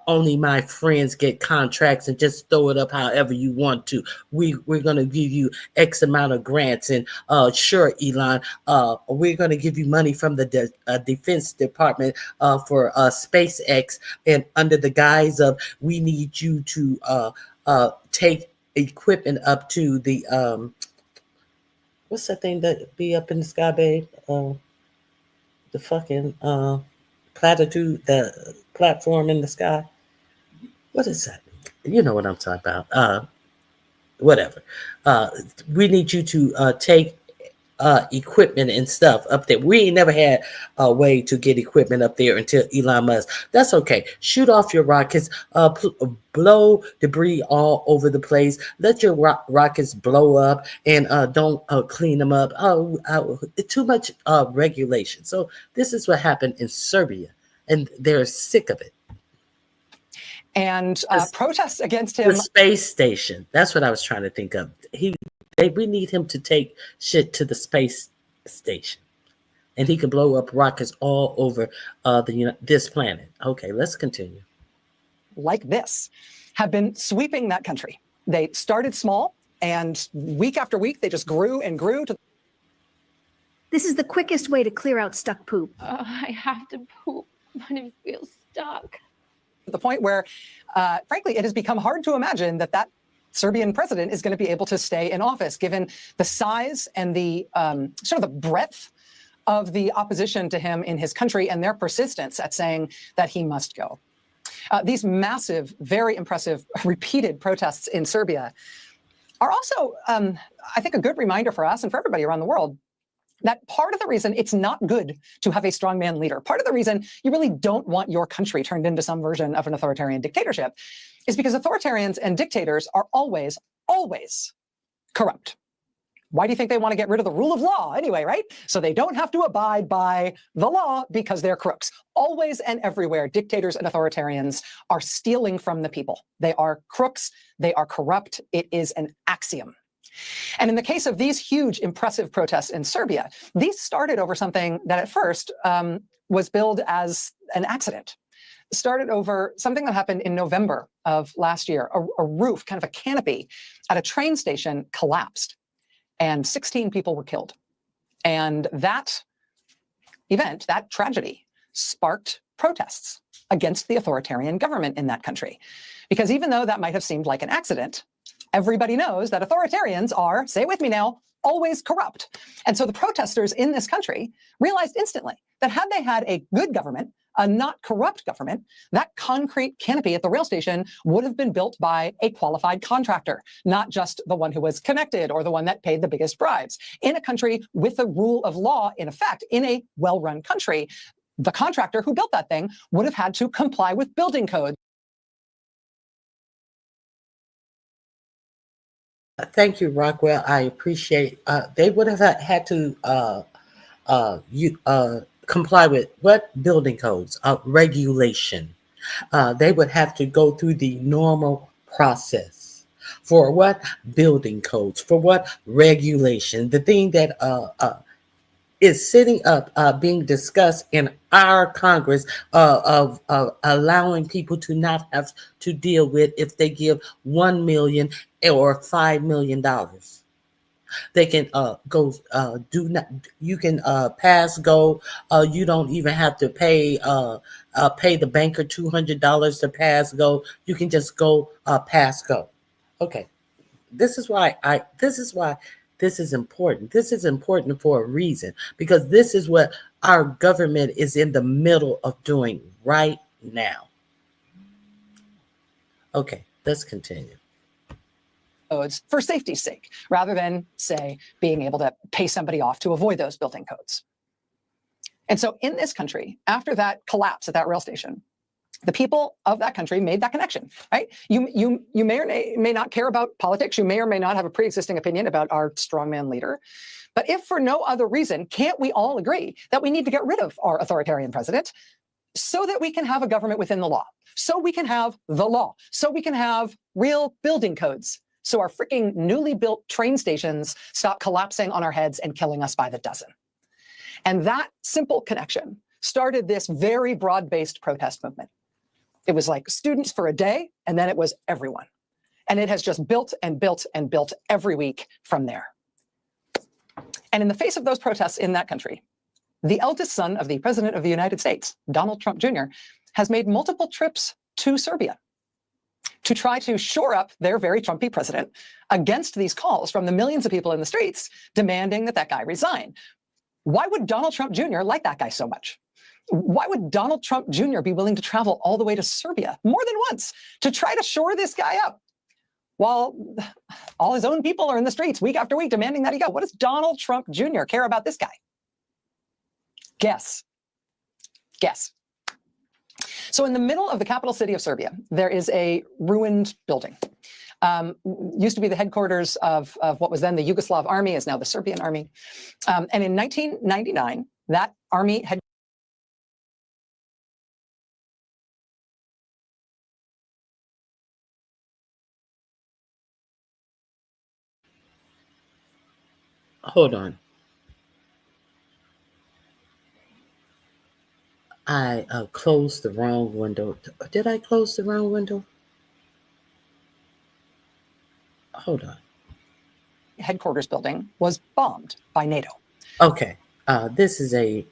only my friends get contracts and just throw it up however you want to. We're going to give you X amount of grants, and sure, Elon, we're going to give you money from the Defense Department for SpaceX, and under the guise of we need you to take equipment up to the what's that thing that be up in the sky, babe? The fucking platitude, the platform in the sky. What is that? You know what I'm talking about. Whatever. We need you to take equipment and stuff up there. We ain't never had a way to get equipment up there until Elon Musk. That's okay. Shoot off your rockets, blow debris all over the place. Let your rockets blow up, and don't clean them up. Too much regulation. So this is what happened in Serbia, and they're sick of it. And protests against him. The space station. That's what I was trying to think of. We need him to take shit to the space station, and he can blow up rockets all over this planet. Okay, let's continue. Like this, have been sweeping that country. They started small, and week after week, they just grew and grew. This is the quickest way to clear out stuck poop. I have to poop, but it feels stuck. To the point where, frankly, it has become hard to imagine that Serbian president is going to be able to stay in office, given the size and the sort of the breadth of the opposition to him in his country and their persistence at saying that he must go. These massive, very impressive, repeated protests in Serbia are also, I think, a good reminder for us and for everybody around the world that part of the reason it's not good to have a strongman leader, part of the reason you really don't want your country turned into some version of an authoritarian dictatorship, is because authoritarians and dictators are always, always corrupt. Why do you think they want to get rid of the rule of law anyway, right? So they don't have to abide by the law because they're crooks. Always and everywhere, dictators and authoritarians are stealing from the people. They are crooks. They are corrupt. It is an axiom. And in the case of these huge, impressive protests in Serbia, these started over something that at first was billed as an accident. Started over something that happened in November of last year. A roof, kind of a canopy at a train station collapsed, and 16 people were killed. And that event, that tragedy, sparked protests against the authoritarian government in that country. Because even though that might have seemed like an accident, everybody knows that authoritarians are, say it with me now, always corrupt. And so the protesters in this country realized instantly that had they had a good government, a not corrupt government, that concrete canopy at the rail station would have been built by a qualified contractor, not just the one who was connected or the one that paid the biggest bribes. In a country with a rule of law in effect, in a well-run country, the contractor who built that thing would have had to comply with building codes. Thank you, Rockwell. I appreciate. They would have had to comply with what building codes? Regulation. They would have to go through the normal process for what building codes, for what regulation. The thing that is sitting up, being discussed in our Congress of allowing people to not have to deal with if they give $1 million or $5 million. They can go do not. You can pass go. You don't even have to pay the banker $200 to pass go. You can just go pass go. Okay, this is why this is important. This is important for a reason, because this is what our government is in the middle of doing right now. Okay, let's continue. Codes for safety's sake, rather than, say, being able to pay somebody off to avoid those building codes. And so in this country, after that collapse at that rail station, the people of that country made that connection, right? You may or may not care about politics. You may or may not have a pre-existing opinion about our strongman leader. But if for no other reason, can't we all agree that we need to get rid of our authoritarian president so that we can have a government within the law, so we can have the law, so we can have real building codes, so our freaking newly built train stations stop collapsing on our heads and killing us by the dozen? And that simple connection started this very broad-based protest movement. It was like students for a day, and then it was everyone. And it has just built and built and built every week from there. And in the face of those protests in that country, the eldest son of the President of the United States, Donald Trump Jr., has made multiple trips to Serbia to try to shore up their very Trumpy president against these calls from the millions of people in the streets demanding that that guy resign. Why would Donald Trump Jr. like that guy so much? Why would Donald Trump Jr. be willing to travel all the way to Serbia more than once to try to shore this guy up while all his own people are in the streets week after week demanding that he go? What does Donald Trump Jr. care about this guy? Guess. Guess. So in the middle of the capital city of Serbia, there is a ruined building. Used to be the headquarters of what was then the Yugoslav army, is now the Serbian army. And in 1999, that army had Hold on. I closed the wrong window. Did I close the wrong window? Hold on. headquarters building was bombed by NATO. Okay. This is a...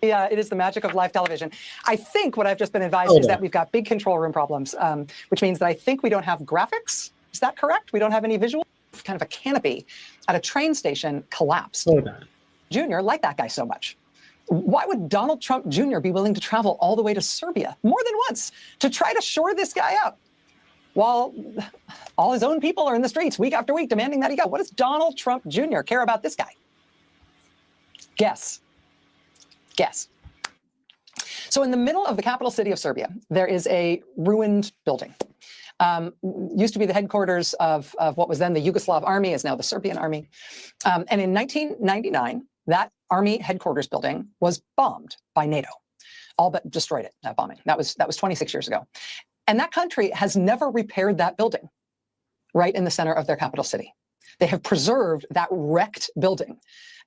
Yeah, it is the magic of live television. I think what I've just been advised is that we've got big control room problems, which means that I think we don't have graphics. Is that correct? We don't have any visual? Kind of a canopy at a train station collapsed. Hold on. Jr. liked that guy so much. Why would Donald Trump Jr. be willing to travel all the way to Serbia more than once to try to shore this guy up while all his own people are in the streets week after week demanding that he go? What does Donald Trump Jr. care about this guy? Guess. Guess. So in the middle of the capital city of Serbia, there is a ruined building. Used to be the headquarters of what was then the Yugoslav army, is now the Serbian army. And in 1999, that army headquarters building was bombed by NATO. All but destroyed it, that bombing. That was 26 years ago. And that country has never repaired that building right in the center of their capital city. They have preserved that wrecked building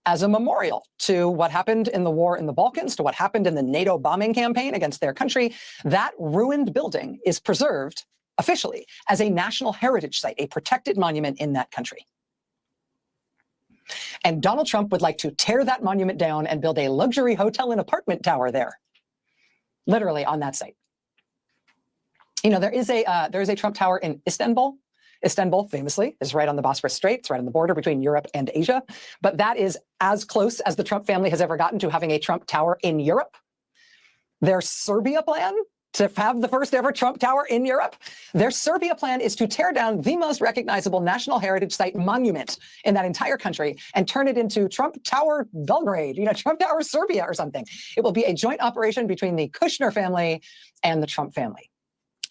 as a memorial to what happened in the war in the Balkans, to what happened in the NATO bombing campaign against their country. That ruined building is preserved officially as a national heritage site, a protected monument in that country. And Donald Trump would like to tear that monument down and build a luxury hotel and apartment tower there, literally on that site. You know, there is a Trump Tower in Istanbul. Istanbul, famously, is right on the Bosphorus Strait. It's right on the border between Europe and Asia. But that is as close as the Trump family has ever gotten to having a Trump Tower in Europe. Their Serbia plan to have the first ever Trump Tower in Europe. Their Serbia plan is to tear down the most recognizable national heritage site monument in that entire country and turn it into Trump Tower Belgrade, Trump Tower Serbia or something. It will be a joint operation between the Kushner family and the Trump family.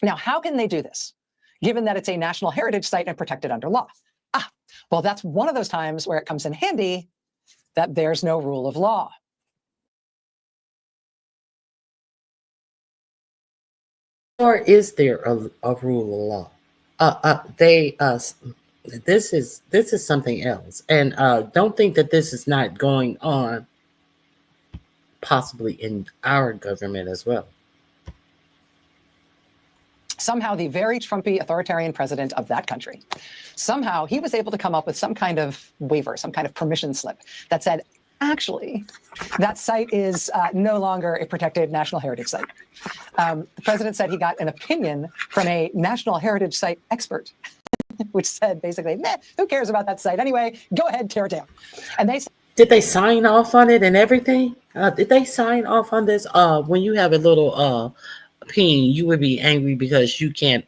Now, how can they do this, given that it's a national heritage site and protected under law? Well, that's one of those times where it comes in handy that there's no rule of law. Or is there a rule of law? This is something else, and don't think that this is not going on possibly in our government as well. Somehow the very Trumpy authoritarian president of that country, somehow he was able to come up with some kind of waiver, some kind of permission slip that said, actually, that site is no longer a protected national heritage site. The president said he got an opinion from a national heritage site expert, which said basically, who cares about that site anyway? Go ahead, tear it down. And did they sign off on it and everything? Did they sign off on this? When you have a little opinion, you would be angry because you can't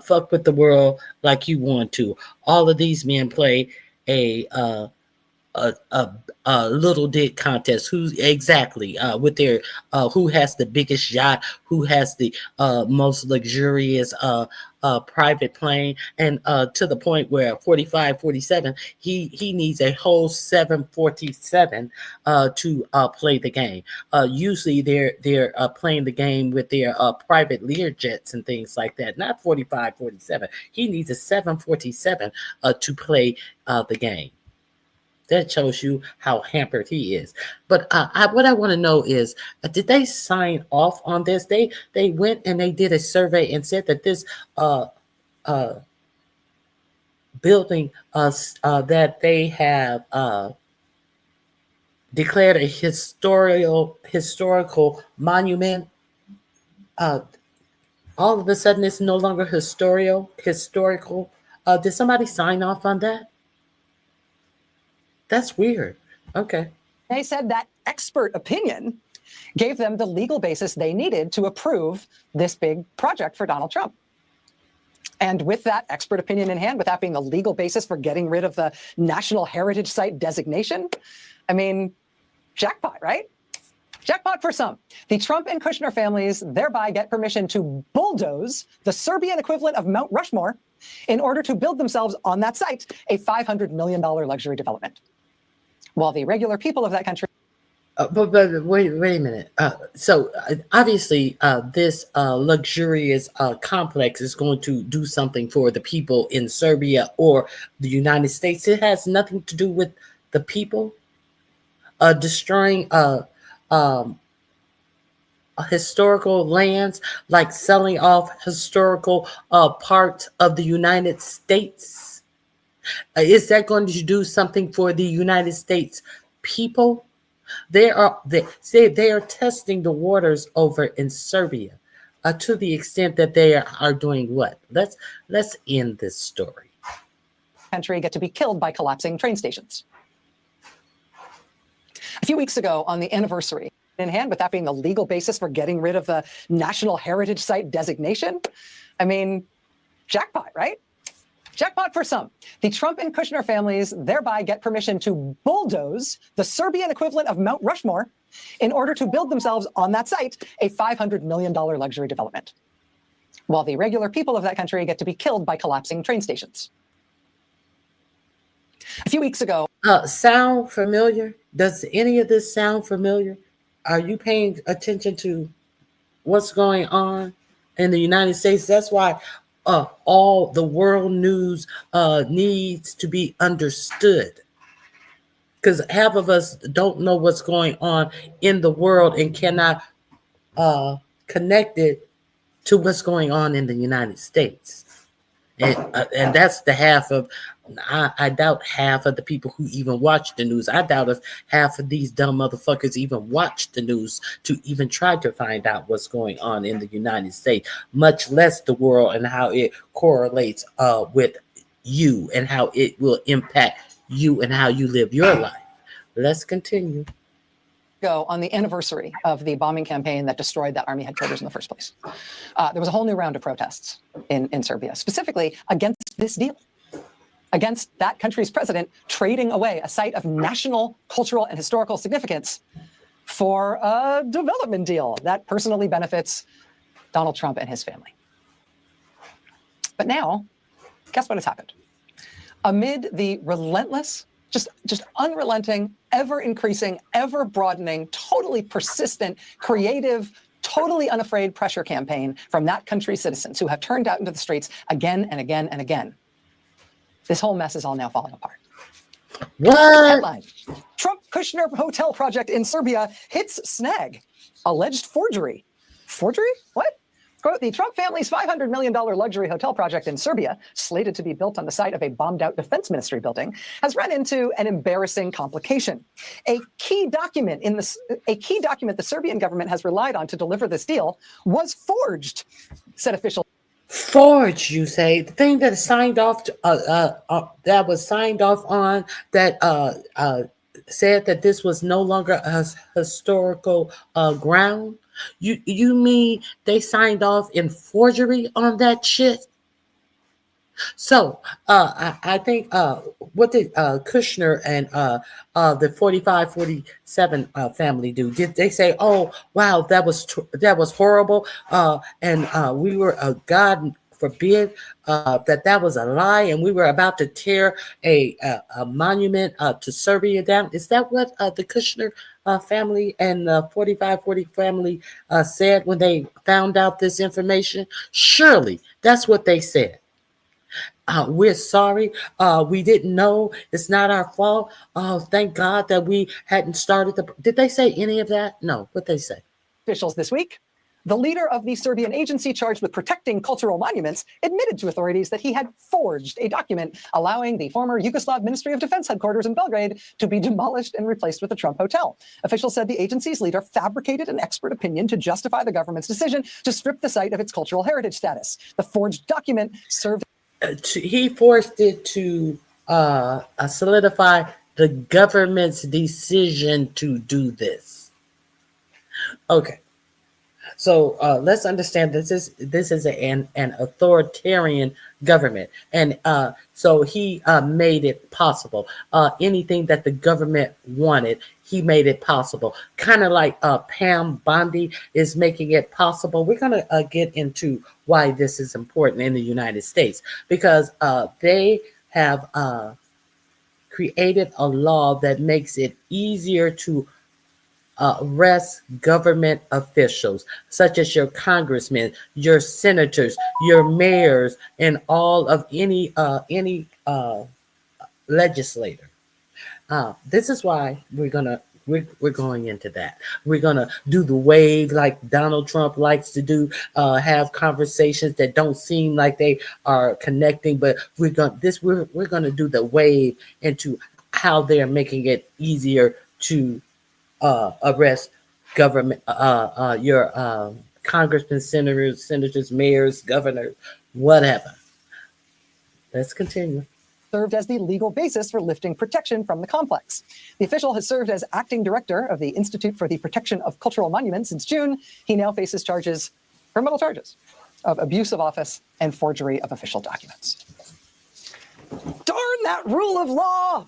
fuck with the world like you want to. All of these men play a little dick contest. Who's exactly with their who has the biggest yacht, who has the most luxurious private plane, and to the point where 45, 47, he needs a whole 747 to play the game. Usually they're playing the game with their private Lear jets and things like that. Not 45, 47. He needs a 747 to play the game. That shows you how hampered he is. But what I want to know is, did they sign off on this? They went and they did a survey and said that this building that they have declared a historical monument, all of a sudden it's no longer historical. Did somebody sign off on that? That's weird. Okay. They said that expert opinion gave them the legal basis they needed to approve this big project for Donald Trump. And with that expert opinion in hand, with that being the legal basis for getting rid of the National Heritage Site designation, I mean, jackpot, right? Jackpot for some. The Trump and Kushner families thereby get permission to bulldoze the Serbian equivalent of Mount Rushmore in order to build themselves on that site a $500 million luxury development. While the regular people of that country. But wait a minute. So obviously this luxurious complex is going to do something for the people in Serbia or the United States. It has nothing to do with the people. Destroying historical lands, like selling off historical parts of the United States. Is that going to do something for the United States people? They are testing the waters over in Serbia to the extent that they are doing what? Let's end this story. Country get to be killed by collapsing train stations. A few weeks ago, on the anniversary in hand, with that being the legal basis for getting rid of the National Heritage Site designation, I mean, jackpot, right? Jackpot for some. The Trump and Kushner families thereby get permission to bulldoze the Serbian equivalent of Mount Rushmore in order to build themselves on that site a $500 million luxury development. While the regular people of that country get to be killed by collapsing train stations. A few weeks ago. Sound familiar? Does any of this sound familiar? Are you paying attention to what's going on in the United States? That's why all the world news needs to be understood, because half of us don't know what's going on in the world and cannot connect it to what's going on in the United States. And that's the half of, I doubt half of the people who even watch the news. I doubt if half of these dumb motherfuckers even watch the news to even try to find out what's going on in the United States, much less the world and how it correlates with you and how it will impact you and how you live your life. Let's continue. Go on the anniversary of the bombing campaign that destroyed that army headquarters in the first place. There was a whole new round of protests in Serbia, specifically against this deal, against that country's president trading away a site of national, cultural, and historical significance for a development deal that personally benefits Donald Trump and his family. But now, guess what has happened? Amid the relentless, just unrelenting, ever increasing, ever broadening, totally persistent, creative, totally unafraid pressure campaign from that country's citizens who have turned out into the streets again and again and again, this whole mess is all now falling apart. What? Headline: Trump Kushner hotel project in Serbia hits snag. Alleged forgery. Forgery? What? Quote, the Trump family's $500 million luxury hotel project in Serbia, slated to be built on the site of a bombed-out defense ministry building, has run into an embarrassing complication. A key document the Serbian government has relied on to deliver this deal was forged, said officials. Forged, you say? The thing that is signed off, that was signed off on, that said that this was no longer a historical ground. You mean they signed off in forgery on that shit? So I think what did Kushner and the 4547 family do? Did they say, "Oh wow, that was horrible," and we were God forbid that was a lie, and we were about to tear a monument to Serbia down? Is that what the Kushner family and the 4540 family said when they found out this information? Surely that's what they said. We're sorry. We didn't know. It's not our fault. Oh, thank God that we hadn't started the. Did they say any of that? No. What they say? Officials this week. The leader of the Serbian agency charged with protecting cultural monuments admitted to authorities that he had forged a document allowing the former Yugoslav Ministry of Defense headquarters in Belgrade to be demolished and replaced with the Trump Hotel. Officials said the agency's leader fabricated an expert opinion to justify the government's decision to strip the site of its cultural heritage status. The forged document served. He forced it to solidify the government's decision to do this. Okay. So let's understand this is an authoritarian government, and so he made it possible. Anything that the government wanted, he made it possible. Kind of like Pam Bondi is making it possible. We're going to get into why this is important in the United States, because they have created a law that makes it easier to arrest government officials, such as your congressmen, your senators, your mayors, and all of any legislator. This is why we're going into that. We're gonna do the wave like Donald Trump likes to do. Have conversations that don't seem like they are connecting, but we're gonna do the wave into how they're making it easier to arrest government, your congressmen, senators, mayors, governors, whatever. Let's continue. Served as the legal basis for lifting protection from the complex. The official has served as acting director of the Institute for the Protection of Cultural Monuments since June. He now faces criminal charges of abuse of office and forgery of official documents. Darn that rule of law!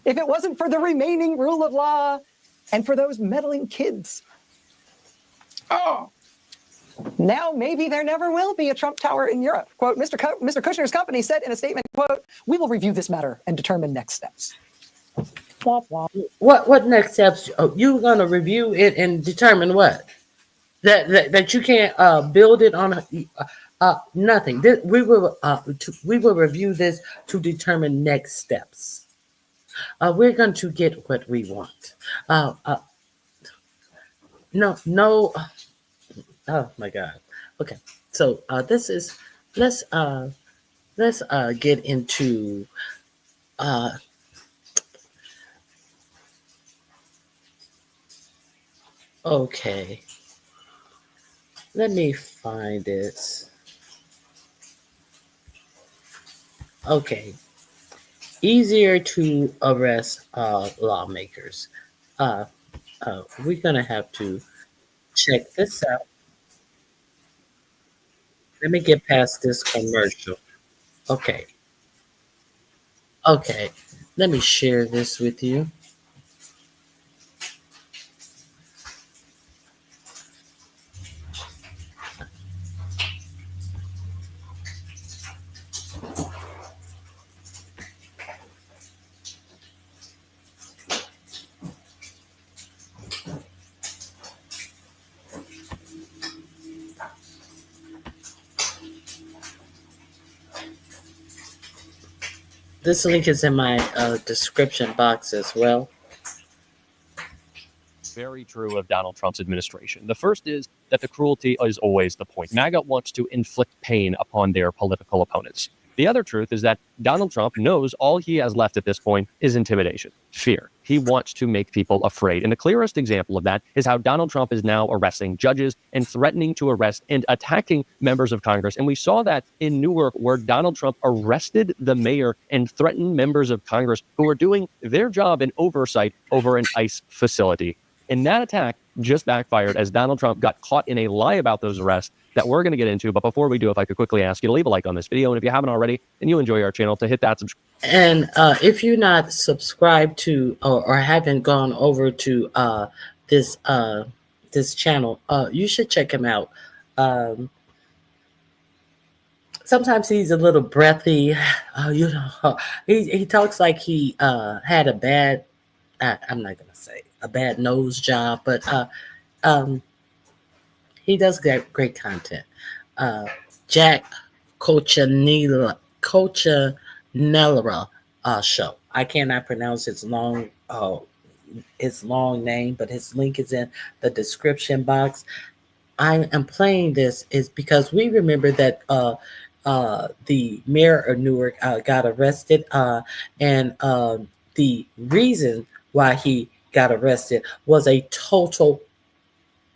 If it wasn't for the remaining rule of law, and for those meddling kids. Oh, now maybe there never will be a Trump Tower in Europe. Quote, Mr. Kushner's company said in a statement, quote, we will review this matter and determine next steps. What next steps? You're going to review it and determine what? That you can't build it on nothing. We will review this to determine next steps. We're going to get what we want. No. Oh my God. Okay. So let's let's get into okay. Let me find this. Okay. Easier to arrest lawmakers. We're gonna have to check this out. Let me get past this commercial. Okay. Okay. Let me share this with you. This link is in my description box as well. Very true of Donald Trump's administration. The first is that the cruelty is always the point. MAGA wants to inflict pain upon their political opponents. The other truth is that Donald Trump knows all he has left at this point is intimidation, fear. He wants to make people afraid. And the clearest example of that is how Donald Trump is now arresting judges and threatening to arrest and attacking members of Congress. And we saw that in Newark, where Donald Trump arrested the mayor and threatened members of Congress who are doing their job in oversight over an ICE facility. And that attack just backfired as Donald Trump got caught in a lie about those arrests that we're going to get into. But before we do, if I could quickly ask you to leave a like on this video. And if you haven't already and you enjoy our channel, to hit that subscribe. And if you're not subscribed to or haven't gone over to this channel, you should check him out. Sometimes he's a little breathy. He talks like he had a bad. I'm not gonna say a bad nose job, but he does great content. Jack Cochanilla show. I cannot pronounce his long name, but his link is in the description box. I am playing this is because we remember that the mayor of Newark got arrested, and the reason why he got arrested was a total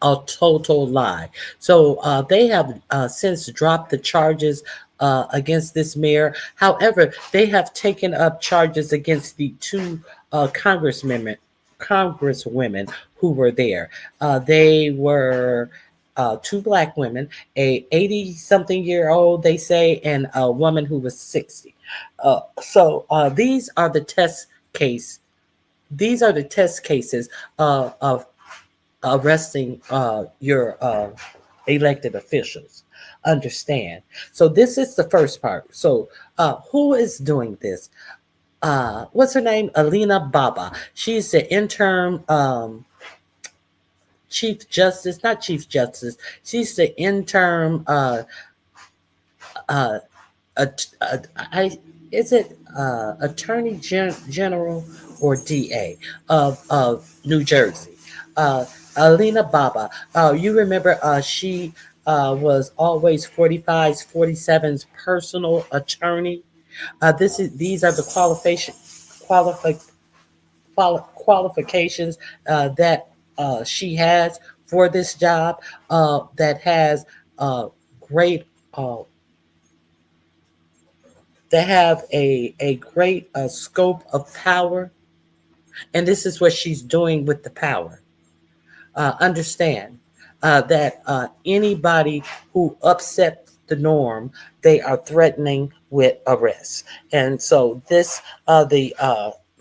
lie. So they have since dropped the charges against this mayor. However, they have taken up charges against the two congresswomen who were there. They were two Black women, a 80-something-year-old, they say, and a woman who was 60. So these are the test case. These are the test cases of arresting your elected officials. Understand? So this is the first part. So who is doing this? What's her name? Alina Baba. She's the interim Chief Justice, not Chief Justice. She's the interim Attorney General or DA of New Jersey. Alina Baba. You remember she was always 45's, 47's personal attorney. These are the qualifications that she has for this job. That has great. They have a great scope of power, and this is what she's doing with the power. Understand that anybody who upsets the norm, they are threatening with arrest. And so this, the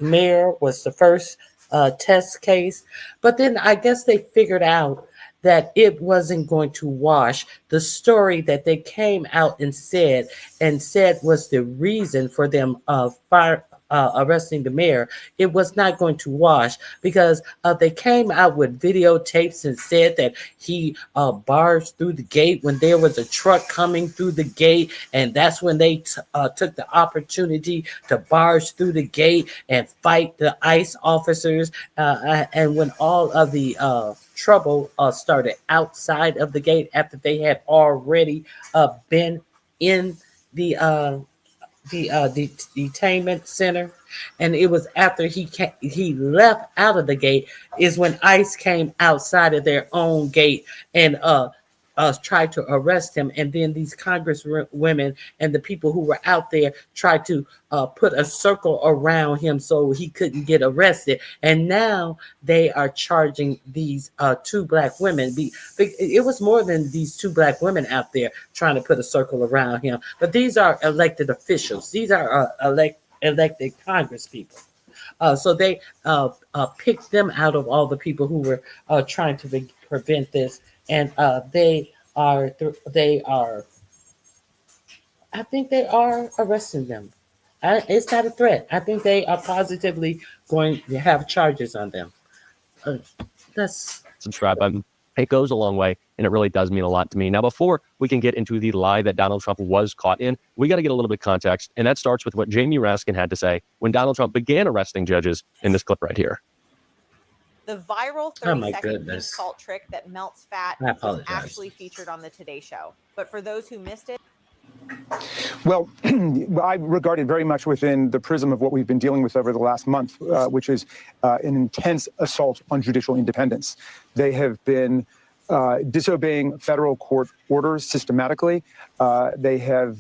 mayor was the first test case, but then I guess they figured out that it wasn't going to wash. The story that they came out and said was the reason for them arresting the mayor, it was not going to wash because they came out with videotapes and said that he barged through the gate when there was a truck coming through the gate, and that's when they took the opportunity to barge through the gate and fight the ICE officers, and when all of the trouble started outside of the gate after they had already been in the detainment center, and it was after he left out of the gate is when ICE came outside of their own gate and tried to arrest him, and then these Congress women and the people who were out there tried to put a circle around him so he couldn't get arrested, and now they are charging these two black women. It was more than these two black women out there trying to put a circle around him, but these are elected officials. These are elected Congress people. So they picked them out of all the people who were trying to prevent this, and they are. I think they are arresting them. It's not a threat. I think they are positively going to have charges on them. That's subscribe button. It goes a long way, and it really does mean a lot to me. Now, before we can get into the lie that Donald Trump was caught in, we got to get a little bit of context, and that starts with what Jamie Raskin had to say when Donald Trump began arresting judges in this clip right here. The viral 30-second pink salt trick that melts fat was actually featured on the Today Show. But for those who missed it, well, I regard it very much within the prism of what we've been dealing with over the last month, which is an intense assault on judicial independence. They have been disobeying federal court orders systematically. They have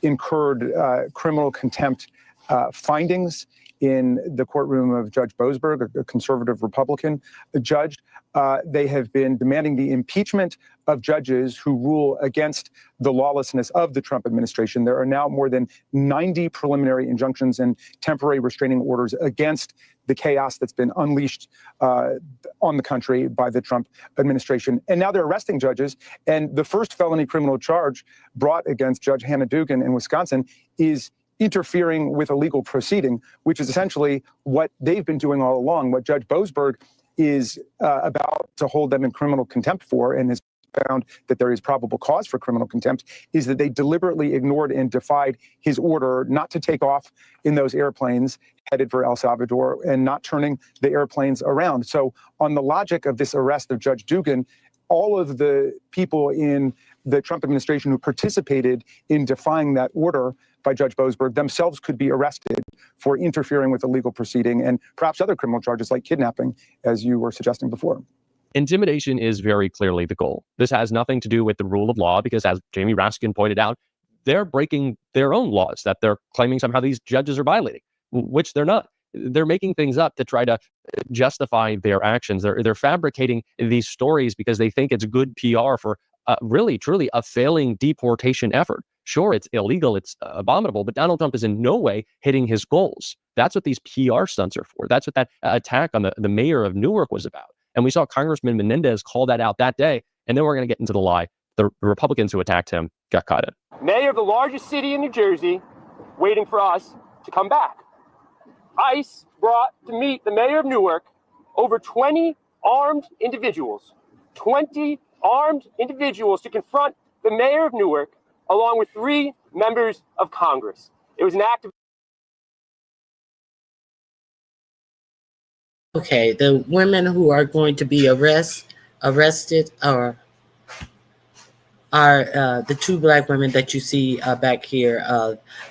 incurred criminal contempt findings in the courtroom of Judge Boasberg, a conservative Republican judge. They have been demanding the impeachment of judges who rule against the lawlessness of the Trump administration. There are now more than 90 preliminary injunctions and temporary restraining orders against the chaos that's been unleashed on the country by the Trump administration. And now they're arresting judges. And the first felony criminal charge brought against Judge Hannah Dugan in Wisconsin is interfering with a legal proceeding, which is essentially what they've been doing all along, what Judge Boasberg is about to hold them in criminal contempt for, and has found that there is probable cause for criminal contempt, is that they deliberately ignored and defied his order not to take off in those airplanes headed for El Salvador and not turning the airplanes around. So on the logic of this arrest of Judge Dugan, all of the people in the Trump administration who participated in defying that order by Judge Boasberg themselves could be arrested for interfering with a legal proceeding and perhaps other criminal charges like kidnapping, as you were suggesting before. Intimidation is very clearly the goal. This has nothing to do with the rule of law, because as Jamie Raskin pointed out, they're breaking their own laws that they're claiming somehow these judges are violating, which they're not. They're making things up to try to justify their actions. They're fabricating these stories because they think it's good PR for really, truly a failing deportation effort. Sure, it's illegal, it's abominable, but Donald Trump is in no way hitting his goals. That's what these PR stunts are for. That's what that attack on the mayor of Newark was about. And we saw Congressman Menendez call that out that day. And then we're going to get into the lie. The Republicans who attacked him got caught in. Mayor of the largest city in New Jersey, waiting for us to come back. ICE brought to meet the mayor of Newark over 20 armed individuals. 20 armed individuals to confront the mayor of Newark, along with 3 members of Congress. It was an act of... Okay, the women who are going to be arrested are the 2 black women that you see back here.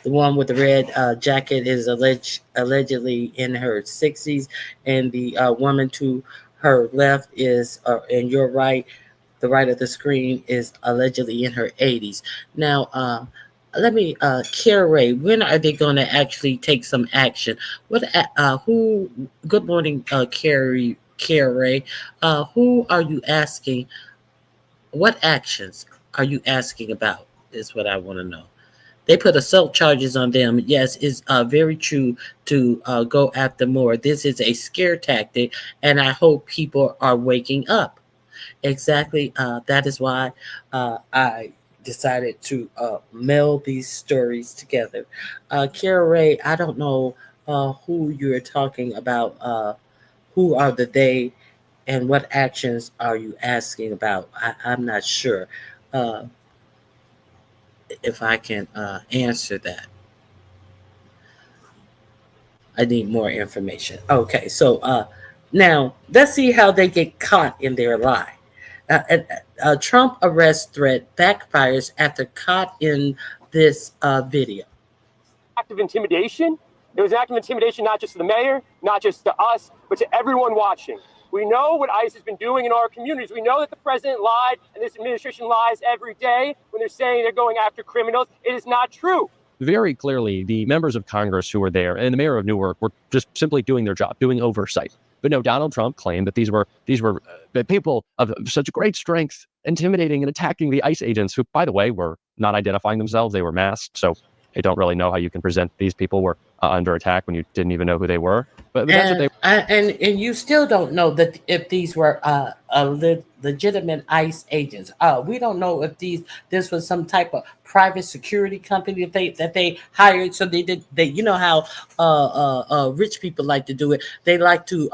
The one with the red jacket is allegedly in her 60s, and the woman to her left is, and your right, the right of the screen, is allegedly in her 80s. Now, let me, Carrie, when are they going to actually take some action? Good morning, Carrie. Who are you asking? What actions are you asking about is what I want to know. They put assault charges on them. Yes, it's very true to go after more. This is a scare tactic, and I hope people are waking up. Exactly. That is why I decided to meld these stories together. Kara Ray, I don't know who you're talking about. Who are the they, and what actions are you asking about? I'm not sure if I can answer that. I need more information. Okay, so now let's see how they get caught in their lie. Trump arrest threat backfires after caught in this video. act of intimidation. It was an act of intimidation not just to the mayor, not just to us, but to everyone watching. We know what ICE has been doing in our communities. We know that the president lied and this administration lies every day when they're saying they're going after criminals. It is not true. Very clearly, the members of Congress who were there and the mayor of Newark were just simply doing their job, doing oversight. But no, Donald Trump claimed that these were people of such great strength intimidating and attacking the ICE agents who, by the way, were not identifying themselves. They were masked. So I don't really know how you can present these people were under attack when you didn't even know who they were. But that's what they and you still don't know that if these were legitimate ICE agents. We don't know if this was some type of private security company that they hired. So they you know how rich people like to do it. They like to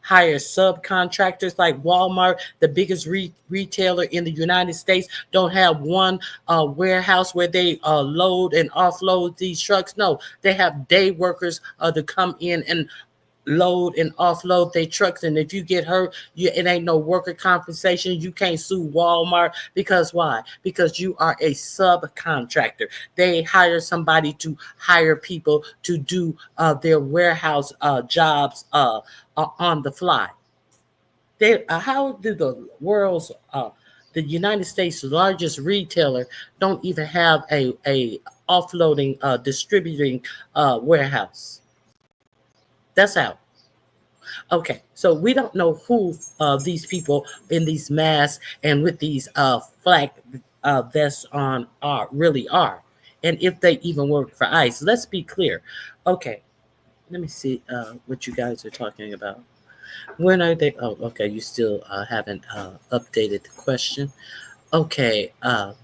hire subcontractors like Walmart, the biggest retailer in the United States, don't have one warehouse where they load and offload these trucks. No, they have day workers to come in and load and offload their trucks. And if you get hurt, it ain't no worker compensation. You can't sue Walmart because why? Because you are a subcontractor. They hire somebody to hire people to do their warehouse jobs on the fly. How do the world's the United States largest retailer don't even have a offloading distributing warehouse? That's out. Okay, so we don't know who these people in these masks and with these flak vests on really are, and if they even work for ICE. Let's be clear. Okay, let me see what you guys are talking about. When are they? Oh, okay, you still haven't updated the question. Okay. That's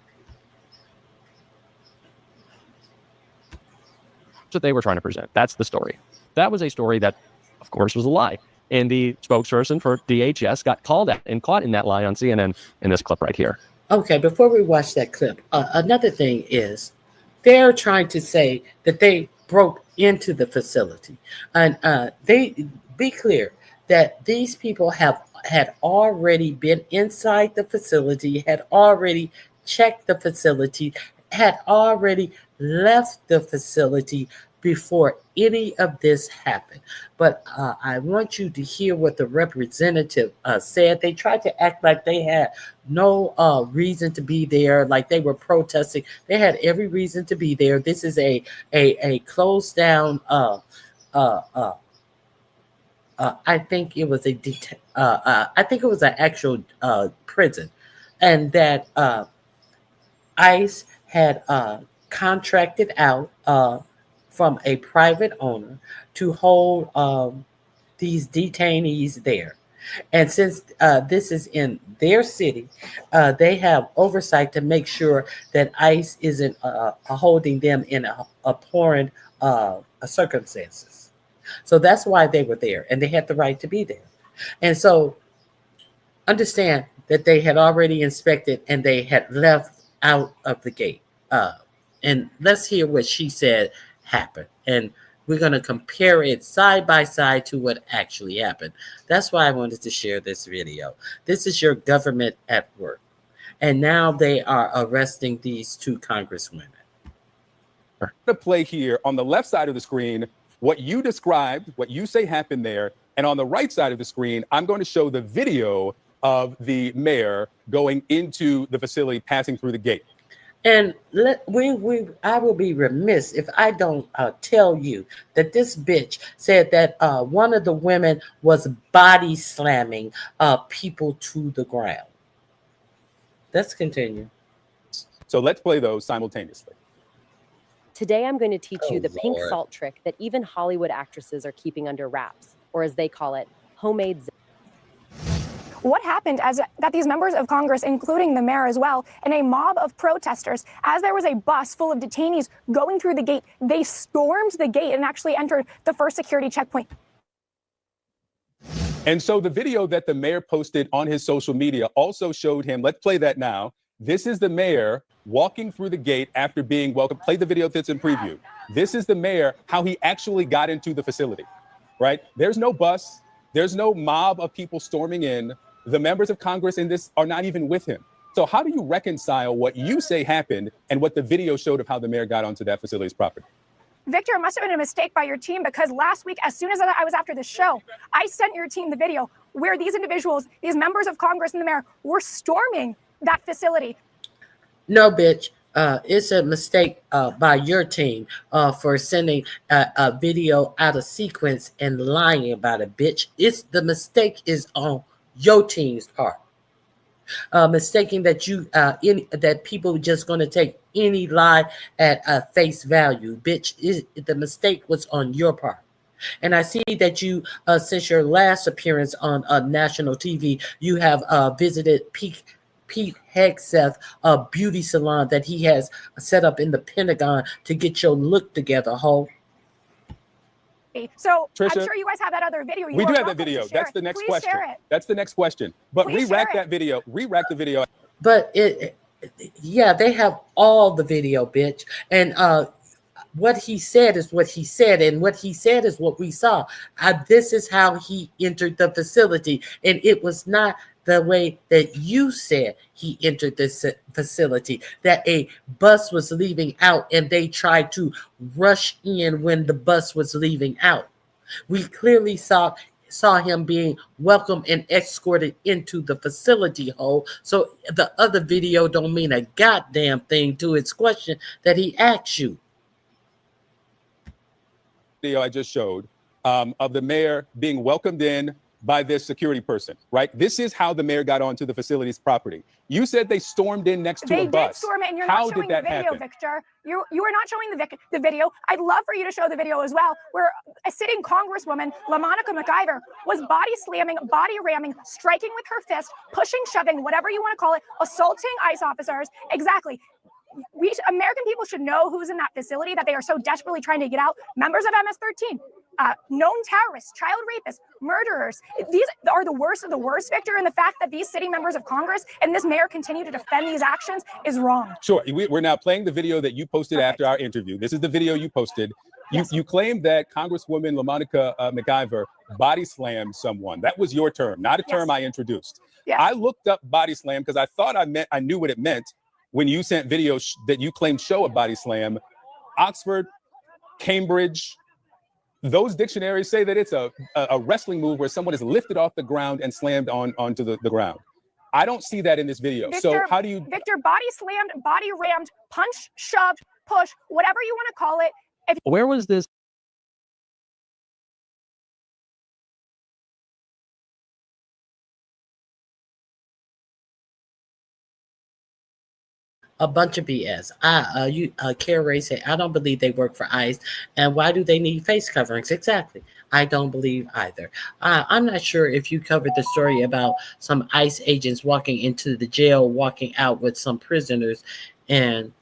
what they were trying to present. That's the story. That was a story that, of course, was a lie. And the spokesperson for DHS got called out and caught in that lie on CNN in this clip right here. Okay, before we watch that clip, another thing is they're trying to say that they broke into the facility. And they be clear that these people had already been inside the facility, had already checked the facility, had already left the facility before any of this happened. But I want you to hear what the representative said. They tried to act like they had no reason to be there, like they were protesting. They had every reason to be there. This is a closed down. I think it was an actual prison, and that ICE had contracted out from a private owner to hold these detainees there. And since this is in their city, they have oversight to make sure that ICE isn't holding them in abhorrent circumstances. So that's why they were there, and they had the right to be there. And so understand that they had already inspected and they had left out of the gate. And let's hear what she said happened, and we're going to compare it side by side to what actually happened. That's why I wanted to share this video. This is your government at work, and now they are arresting these two congresswomen. To play here on the left side of the screen what you described, what you say happened there, and on the right side of the screen I'm going to show the video of the mayor going into the facility, passing through the gate. And I will be remiss if I don't tell you that this bitch said that one of the women was body slamming people to the ground. Let's continue. So let's play those simultaneously. Today, I'm going to teach you the pink Lord. salt trick that even Hollywood actresses are keeping under wraps, or as they call it, homemade. What happened that these members of Congress, including the mayor as well, and a mob of protesters, as there was a bus full of detainees going through the gate, they stormed the gate and actually entered the first security checkpoint. And so the video that the mayor posted on his social media also showed him. Let's play that now. This is the mayor walking through the gate after being welcomed. Play the video that's in preview. This is the mayor, how he actually got into the facility, right? There's no bus. There's no mob of people storming in. The members of Congress in this are not even with him. So how do you reconcile what you say happened and what the video showed of how the mayor got onto that facility's property? Victor, it must have been a mistake by your team, because last week, as soon as I was after the show, I sent your team the video where these individuals, these members of Congress and the mayor, were storming that facility. No, bitch. It's a mistake by your team for sending a video out of sequence and lying about it, bitch. The mistake is on your team's part. Mistaking that that people just going to take any lie at face value, bitch. The mistake was on your part. And I see that you, since your last appearance on national TV, you have visited Pete Hegseth, a beauty salon that he has set up in the Pentagon to get your look together, ho. So Trisha, I'm sure you guys have that other video. We do have that video. That's the next question. That's the next question. But re-rack that video. Re-rack the video. But yeah, they have all the video, bitch. And what he said is what he said, and what he said is what we saw. This is how he entered the facility, and it was not the way that you said he entered this facility, that a bus was leaving out and they tried to rush in when the bus was leaving out. We clearly saw him being welcomed and escorted into the facility hole. So the other video don't mean a goddamn thing to its question that he asked you. Video I just showed of the mayor being welcomed in by this security person, right? This is how the mayor got onto the facility's property. You said they stormed in next to a bus. They did storm it, and you're how not showing did that the video, happen? Victor. You are not showing the video. I'd love for you to show the video as well, where a sitting congresswoman, LaMonica McIver, was body slamming, body ramming, striking with her fist, pushing, shoving, whatever you want to call it, assaulting ICE officers. Exactly. American people should know who's in that facility that they are so desperately trying to get out. Members of MS-13, known terrorists, child rapists, murderers. These are the worst of the worst, Victor, and the fact that these sitting members of Congress and this mayor continue to defend these actions is wrong. Sure. We're now playing the video that you posted after our interview. This is the video you posted. You claimed that Congresswoman LaMonica McIver body slammed someone. That was your term, not a term I introduced. I looked up body slam because I thought I knew what it meant when you sent videos that you claimed show a body slam. Oxford, Cambridge, those dictionaries say that it's a wrestling move where someone is lifted off the ground and slammed onto the ground. I don't see that in this video. Victor, so how do you... Victor, body slammed, body rammed, punch, shoved, push, whatever you want to call it. Where was this? A bunch of BS. Kara Ray said, I don't believe they work for ICE. And why do they need face coverings? Exactly. I don't believe either. I'm not sure if you covered the story about some ICE agents walking into the jail, walking out with some prisoners, and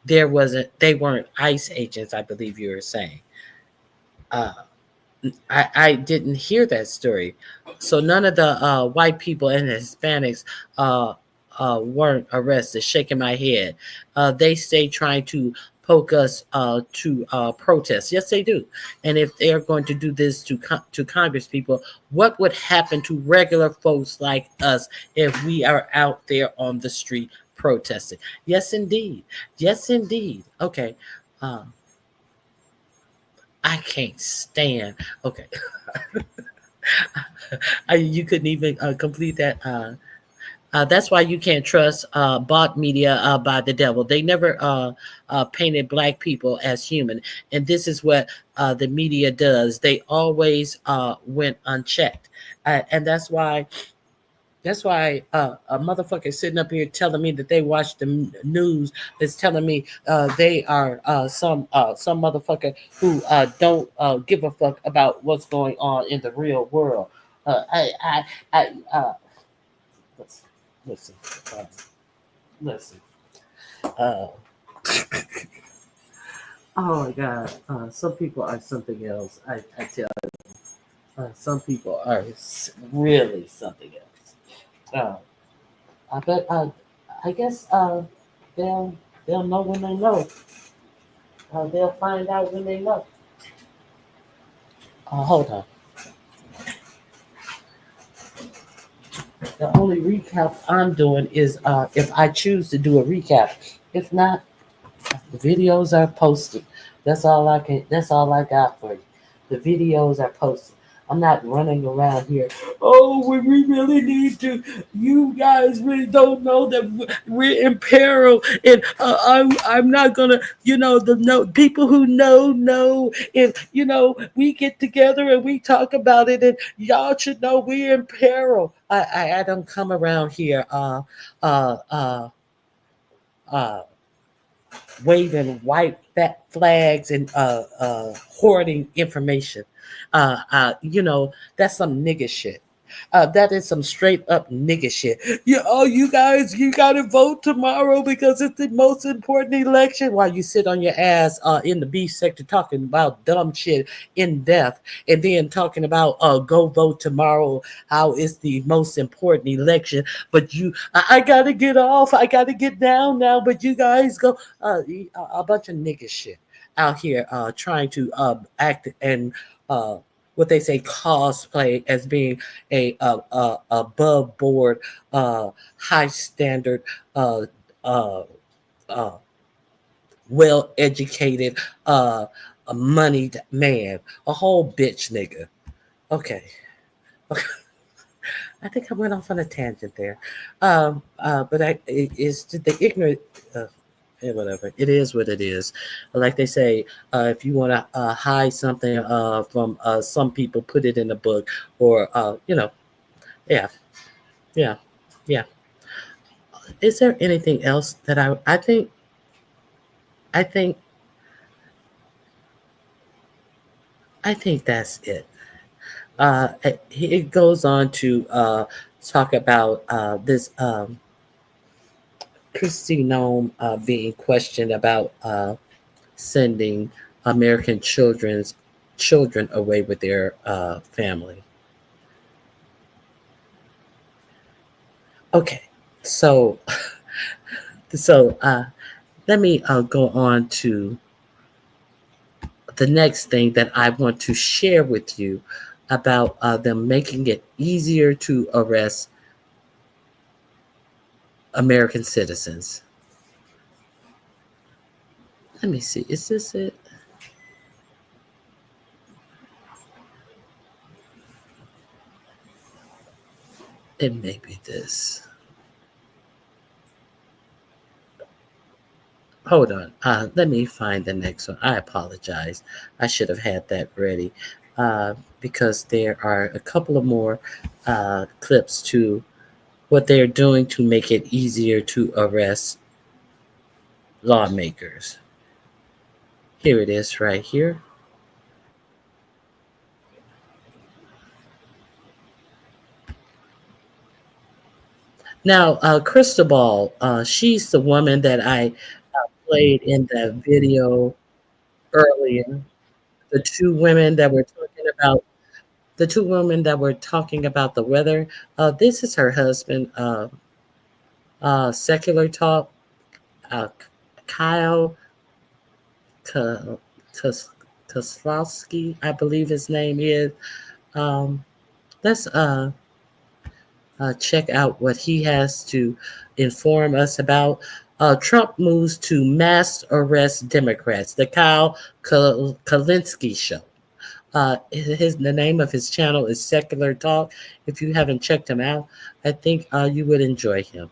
they weren't ICE agents, I believe you were saying. I didn't hear that story. So none of the white people and the Hispanics weren't arrested. Shaking my head. They stay trying to poke us to protest. Yes, they do. And if they are going to do this to Congress people, what would happen to regular folks like us if we are out there on the street protesting? Yes, indeed. Yes, indeed. Okay. I can't stand. Okay. You couldn't even complete that. That's why you can't trust bought media by the devil. They never painted black people as human. And this is what the media does. They always went unchecked. And that's why a motherfucker sitting up here telling me that they watch the news is telling me they are some motherfucker who don't give a fuck about what's going on in the real world. Listen. Oh my God. Some people are something else. I tell you. Some people are really something else. I guess they'll know when they know. They'll find out when they know. Hold on. The only recap I'm doing is if I choose to do a recap. If not, The videos are posted. That's all I got for you. The videos are posted. I'm not running around here. Oh, we really need to. You guys really don't know that we're in peril, and I'm not gonna. The people who know, and we get together and we talk about it, and y'all should know we're in peril. I don't come around here. Uh waving white fat flags and hoarding information. That's some nigga shit. That is some straight up nigga shit. You guys, you gotta vote tomorrow because it's the most important election. While you sit on your ass in the B sector talking about dumb shit in depth, and then talking about go vote tomorrow, how it's the most important election. But I gotta get off. I gotta get down now. But you guys go. A bunch of nigga shit out here trying to act and what they say cosplay as being a above board high standard well educated a moneyed man, a whole bitch nigga. Okay. I think I went off on a tangent there. But it's the ignorant whatever. It is what it is. Like they say, if you want to hide something from some people, put it in a book, or yeah, yeah, yeah. Is there anything else that I think that's it. It goes on to talk about this Kristi Noem being questioned about sending American children away with their family. Okay, so let me go on to the next thing that I want to share with you about them making it easier to arrest American citizens. Let me see. Is this it? It may be this. Hold on. Let me find the next one. I apologize. I should have had that ready because there are a couple of more clips to what they're doing to make it easier to arrest lawmakers. Here it is right here. Now, Cristobal, she's the woman that I played in that video earlier. The two women that were talking about the weather. This is her husband, Secular Talk, Kyle Koslowski, I believe his name is. Let's check out what he has to inform us about. Trump moves to mass arrest Democrats. The Kyle Kalinske Show. The name of his channel is Secular Talk. If you haven't checked him out, I think you would enjoy him.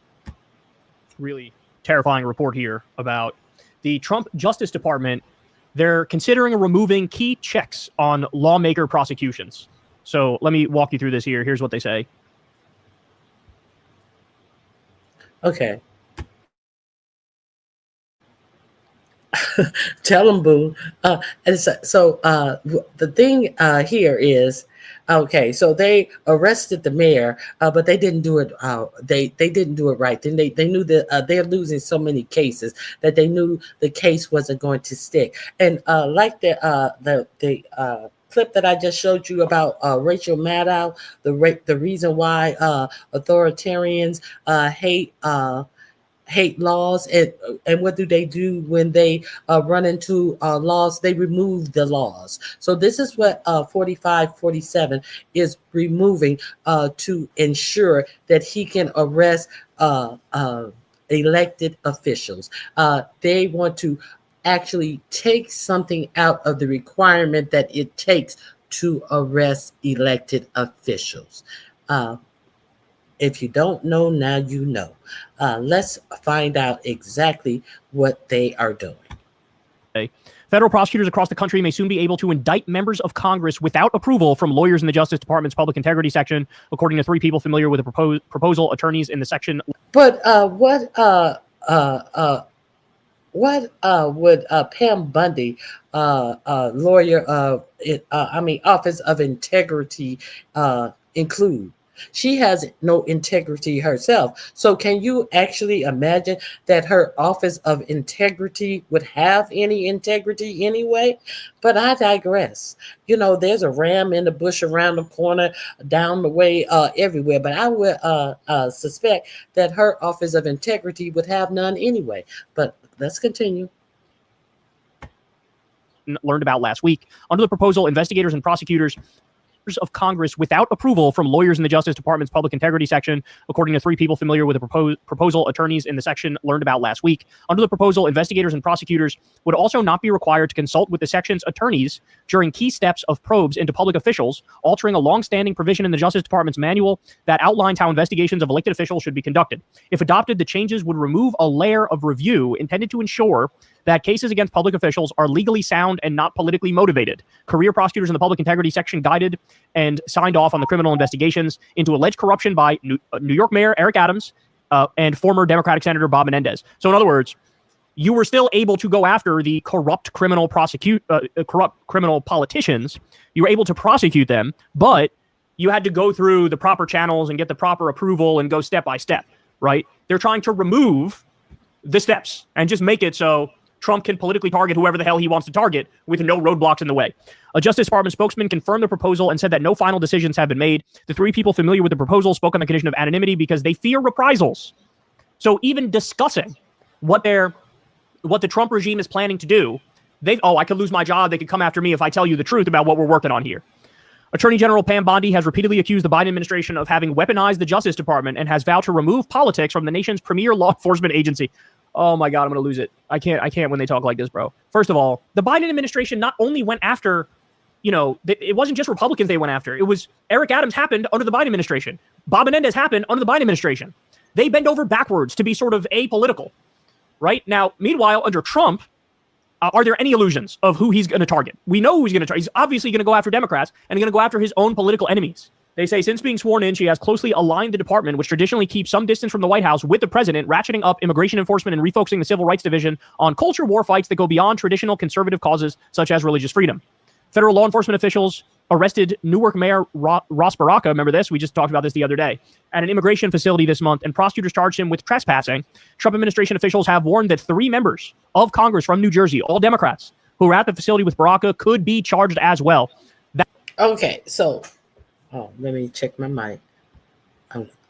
Really terrifying report here about the Trump Justice Department. They're considering removing key checks on lawmaker prosecutions. So let me walk you through this here. Here's what they say. Okay. Tell them, boo. The thing here is, okay, so they arrested the mayor, but they didn't do it. They didn't do it right. Then they knew that they're losing so many cases that they knew the case wasn't going to stick. And like the clip that I just showed you about Rachel Maddow, the reason why authoritarians hate laws, and what do they do when they run into laws? They remove the laws. So this is what 4547 is removing to ensure that he can arrest elected officials. They want to actually take something out of the requirement that it takes to arrest elected officials. If you don't know, now you know. Let's find out exactly what they are doing. Federal prosecutors across the country may soon be able to indict members of Congress without approval from lawyers in the Justice Department's Public Integrity Section, according to 3 people familiar with the proposal, attorneys in the section. But what would Pam Bundy, lawyer, Office of Integrity, include? She has no integrity herself. So can you actually imagine that her Office of Integrity would have any integrity anyway? But I digress. You know, there's a ram in the bush around the corner, down the way, everywhere. But I would suspect that her Office of Integrity would have none anyway. But let's continue. Learned about last week. Under the proposal, investigators and prosecutors of Congress without approval from lawyers in the Justice Department's Public Integrity Section, according to 3 people familiar with the proposal, attorneys in the section learned about last week. Under the proposal, investigators and prosecutors would also not be required to consult with the section's attorneys during key steps of probes into public officials, altering a long-standing provision in the Justice Department's manual that outlines how investigations of elected officials should be conducted. If adopted, the changes would remove a layer of review intended to ensure that cases against public officials are legally sound and not politically motivated. Career prosecutors in the Public Integrity Section guided and signed off on the criminal investigations into alleged corruption by New York Mayor Eric Adams and former Democratic Senator Bob Menendez. So in other words, you were still able to go after the corrupt criminal politicians. You were able to prosecute them, but you had to go through the proper channels and get the proper approval and go step by step, right? They're trying to remove the steps and just make it so Trump can politically target whoever the hell he wants to target with no roadblocks in the way. A Justice Department spokesman confirmed the proposal and said that no final decisions have been made. The 3 people familiar with the proposal spoke on the condition of anonymity because they fear reprisals. So even discussing what the Trump regime is planning to do, I could lose my job. They could come after me if I tell you the truth about what we're working on here. Attorney General Pam Bondi has repeatedly accused the Biden administration of having weaponized the Justice Department and has vowed to remove politics from the nation's premier law enforcement agency. Oh my God, I'm going to lose it. I can't when they talk like this, bro. First of all, the Biden administration not only went after, it wasn't just Republicans they went after. It was Eric Adams happened under the Biden administration. Bob Menendez happened under the Biden administration. They bend over backwards to be sort of apolitical, right? Now, meanwhile, under Trump, are there any illusions of who he's going to target? We know who he's going to target. He's obviously going to go after Democrats and going to go after his own political enemies. They say since being sworn in, she has closely aligned the department, which traditionally keeps some distance from the White House, with the president, ratcheting up immigration enforcement and refocusing the Civil Rights Division on culture war fights that go beyond traditional conservative causes such as religious freedom. Federal law enforcement officials arrested Newark Mayor Ross Baraka, remember this? We just talked about this the other day, at an immigration facility this month, and prosecutors charged him with trespassing. Trump administration officials have warned that 3 members of Congress from New Jersey, all Democrats, who were at the facility with Baraka, could be charged as well. Okay, so... let me check my mic.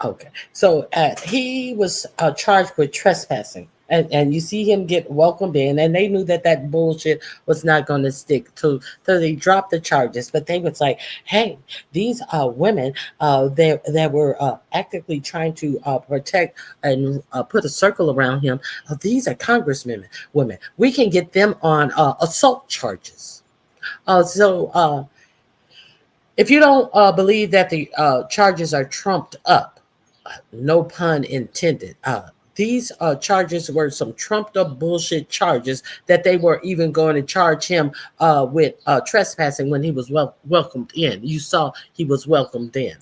Okay. So he was charged with trespassing. And you see him get welcomed in. And they knew that bullshit was not going to stick. So they dropped the charges. But they was like, hey, these women that were actively trying to protect and put a circle around him, these are congresswomen. We can get them on assault charges. If you don't believe that the charges are trumped up, no pun intended, these charges were some trumped up bullshit charges that they were even going to charge him with trespassing when he was welcomed in. You saw he was welcomed in.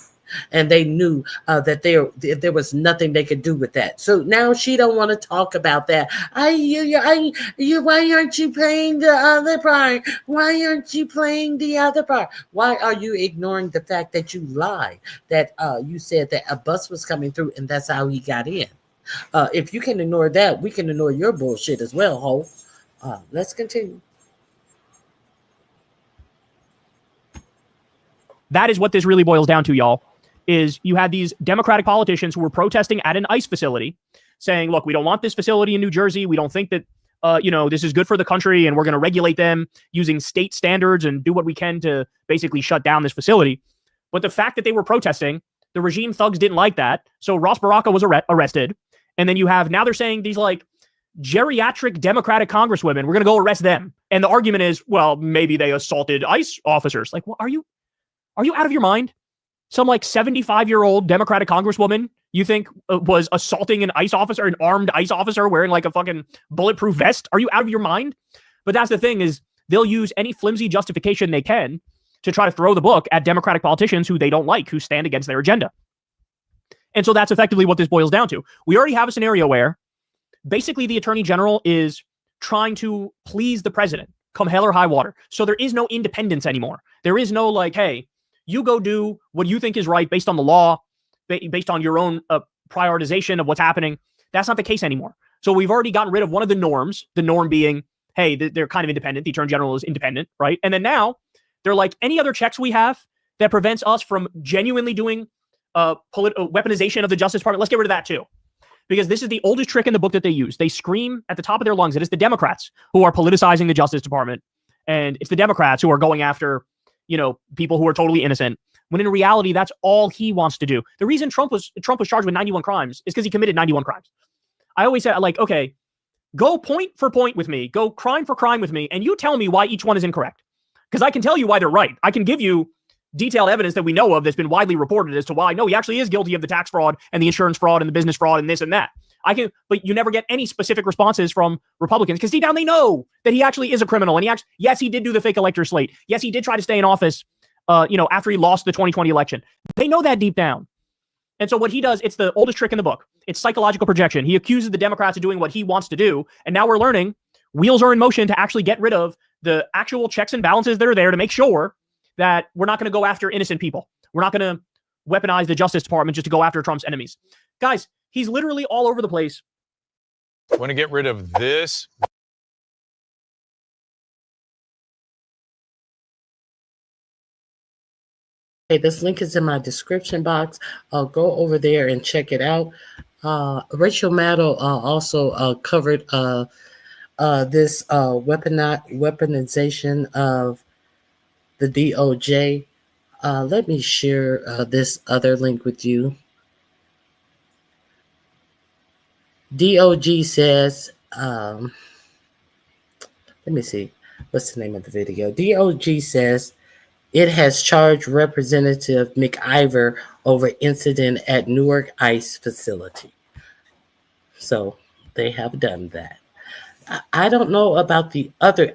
And they knew that there was nothing they could do with that. So now she don't want to talk about that. Why aren't you playing the other part? Why aren't you playing the other part? Why are you ignoring the fact that you lied? That you said that a bus was coming through and that's how he got in. If you can ignore that, we can ignore your bullshit as well, ho. Let's continue. That is what this really boils down to, y'all. Is you had these Democratic politicians who were protesting at an ICE facility saying, look, we don't want this facility in New Jersey. We don't think that, this is good for the country and we're going to regulate them using state standards and do what we can to basically shut down this facility. But the fact that they were protesting, the regime thugs didn't like that. So Ross Baraka was arrested And then you have, now they're saying these like geriatric Democratic congresswomen, we're going to go arrest them. And the argument is, well, maybe they assaulted ICE officers. Like, well, are you out of your mind? Some like 75-year-old Democratic congresswoman you think was assaulting an ICE officer, an armed ICE officer wearing like a fucking bulletproof vest? Are you out of your mind? But that's the thing, is they'll use any flimsy justification they can to try to throw the book at Democratic politicians who they don't like, who stand against their agenda. And so that's effectively what this boils down to. We already have a scenario where basically the attorney general is trying to please the president, come hell or high water. So there is no independence anymore. There is no like, hey, you go do what you think is right based on the law, based on your own prioritization of what's happening. That's not the case anymore. So we've already gotten rid of one of the norms, the norm being, hey, they're kind of independent. The attorney general is independent, right? And then now they're like, any other checks we have that prevents us from genuinely doing weaponization of the Justice Department, let's get rid of that too. Because this is the oldest trick in the book that they use. They scream at the top of their lungs that it's the Democrats who are politicizing the Justice Department. And it's the Democrats who are going after, people who are totally innocent. When in reality, that's all he wants to do. The reason Trump was charged with 91 crimes is because he committed 91 crimes. I always say, like, okay, go point for point with me, go crime for crime with me, and you tell me why each one is incorrect. Because I can tell you why they're right. I can give you detailed evidence that we know of that's been widely reported as to why, no, he actually is guilty of the tax fraud and the insurance fraud and the business fraud and this and that. But you never get any specific responses from Republicans because deep down they know that he actually is a criminal. And yes, he did do the fake elector slate. Yes, he did try to stay in office, after he lost the 2020 election. They know that deep down. And so what he does, it's the oldest trick in the book. It's psychological projection. He accuses the Democrats of doing what he wants to do. And now we're learning wheels are in motion to actually get rid of the actual checks and balances that are there to make sure that we're not going to go after innocent people. We're not going to weaponize the Justice Department just to go after Trump's enemies. Guys, he's literally all over the place. Want to get rid of this? Hey, this link is in my description box. Go over there and check it out. Rachel Maddow also covered this weaponization of the DOJ. Let me share this other link with you. DOJ says, let me see, what's the name of the video? DOJ says it has charged Representative McIver over incident at Newark ICE facility. So they have done that. I don't know about the other.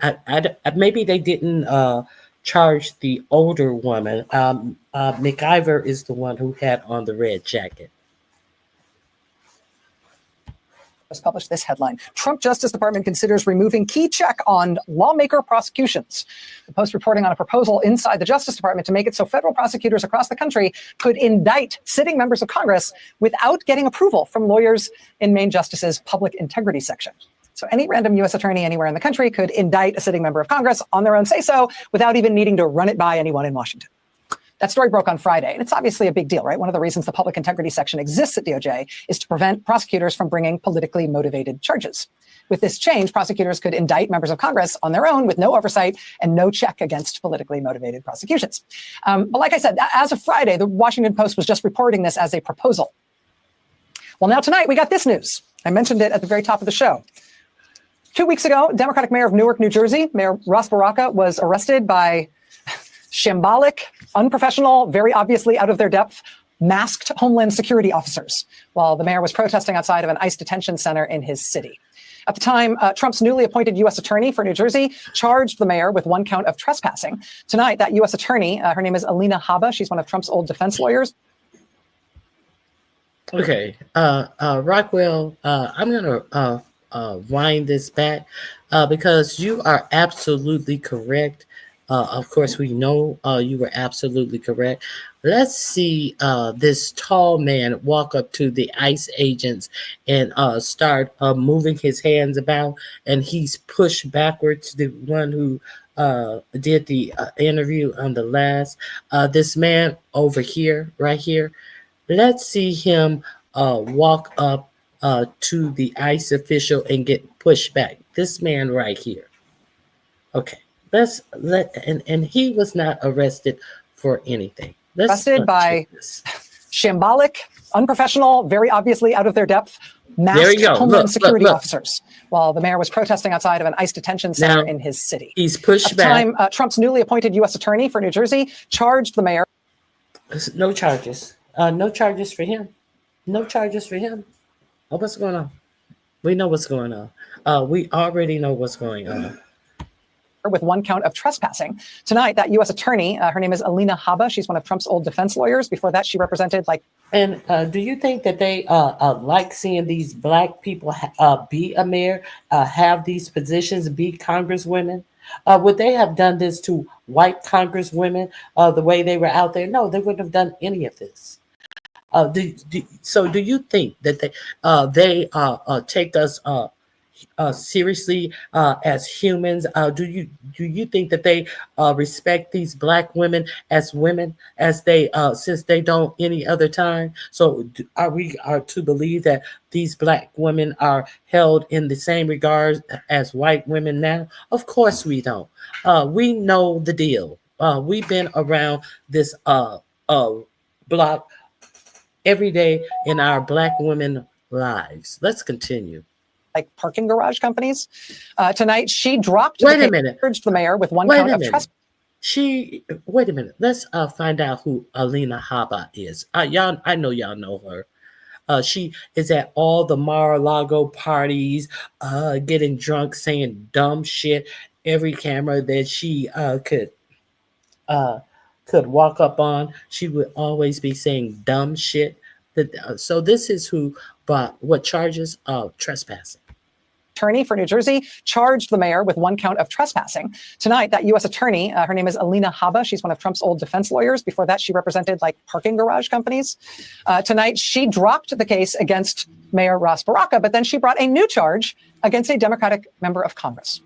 Maybe they didn't charge the older woman. McIver is the one who had on the red jacket. Just published this headline. Trump Justice Department considers removing key check on lawmaker prosecutions. The Post reporting on a proposal inside the Justice Department to make it so federal prosecutors across the country could indict sitting members of Congress without getting approval from lawyers in Maine Justice's public integrity section. So any random U.S. attorney anywhere in the country could indict a sitting member of Congress on their own say-so without even needing to run it by anyone in Washington. That story broke on Friday, and it's obviously a big deal, right? One of the reasons the public integrity section exists at DOJ is to prevent prosecutors from bringing politically motivated charges. With this change, prosecutors could indict members of Congress on their own with no oversight and no check against politically motivated prosecutions. But like I said, as of Friday, the Washington Post was just reporting this as a proposal. Well, now tonight we got this news. I mentioned it at the very top of the show. 2 weeks ago, Democratic Mayor of Newark, New Jersey, Mayor Ross Baraka, was arrested by shambolic, unprofessional, very obviously out of their depth, masked Homeland Security officers while the mayor was protesting outside of an ICE detention center in his city. At the time, Trump's newly appointed U.S. attorney for New Jersey charged the mayor with one count of trespassing. Tonight, that U.S. attorney, her name is Alina Habba. She's one of Trump's old defense lawyers. Okay, Rockwell, I'm going to wind this back because you are absolutely correct. Of course, we know you were absolutely correct. Let's see this tall man walk up to the ICE agents and start moving his hands about, and he's pushed backwards. The one who did the interview on the last, this man over here, right here. Let's see him walk up to the ICE official and get pushed back. This man right here. Okay. And he was not arrested for anything. Arrested by shambolic, unprofessional, very obviously out of their depth, There masked you go. Homeland Security Look. officers while the mayor was protesting outside of an ICE detention center in his city. He's pushed At the back. time, Trump's newly appointed U.S. attorney for New Jersey charged the mayor. No charges. No charges for him. No charges for him. Oh, what's going on? We know what's going on. We already know what's going on. With one count of trespassing. Tonight, that U.S. attorney, her name is Alina Habba. She's one of Trump's old defense lawyers. Before that, she represented And do you think that they like seeing these black people be a mayor, have these positions, be congresswomen? Would they have done this to white congresswomen the way they were out there? No, they wouldn't have done any of this. So do you think that they take us seriously as humans? Do you think that they respect these black women as women as they since they don't any other time? So are we to believe that these black women are held in the same regard as white women now? Of course we don't. We know the deal. We've been around this block every day in our black women lives. Let's continue. Parking garage companies. Tonight, she dropped Wait a minute. Charged the mayor with one count of trespassing. Wait a minute. Let's find out who Alina Habba is. Y'all, I know y'all know her. She is at all the Mar-a-Lago parties, getting drunk, saying dumb shit. Every camera that she could walk up on, she would always be saying dumb shit. So this is who brought what charges of trespassing. Attorney for New Jersey charged the mayor with one count of trespassing. Tonight, that U.S. attorney, her name is Alina Habba. She's one of Trump's old defense lawyers. Before that, she represented parking garage companies. Tonight, she dropped the case against Mayor Ras Baraka, but then she brought a new charge against a Democratic member of Congress.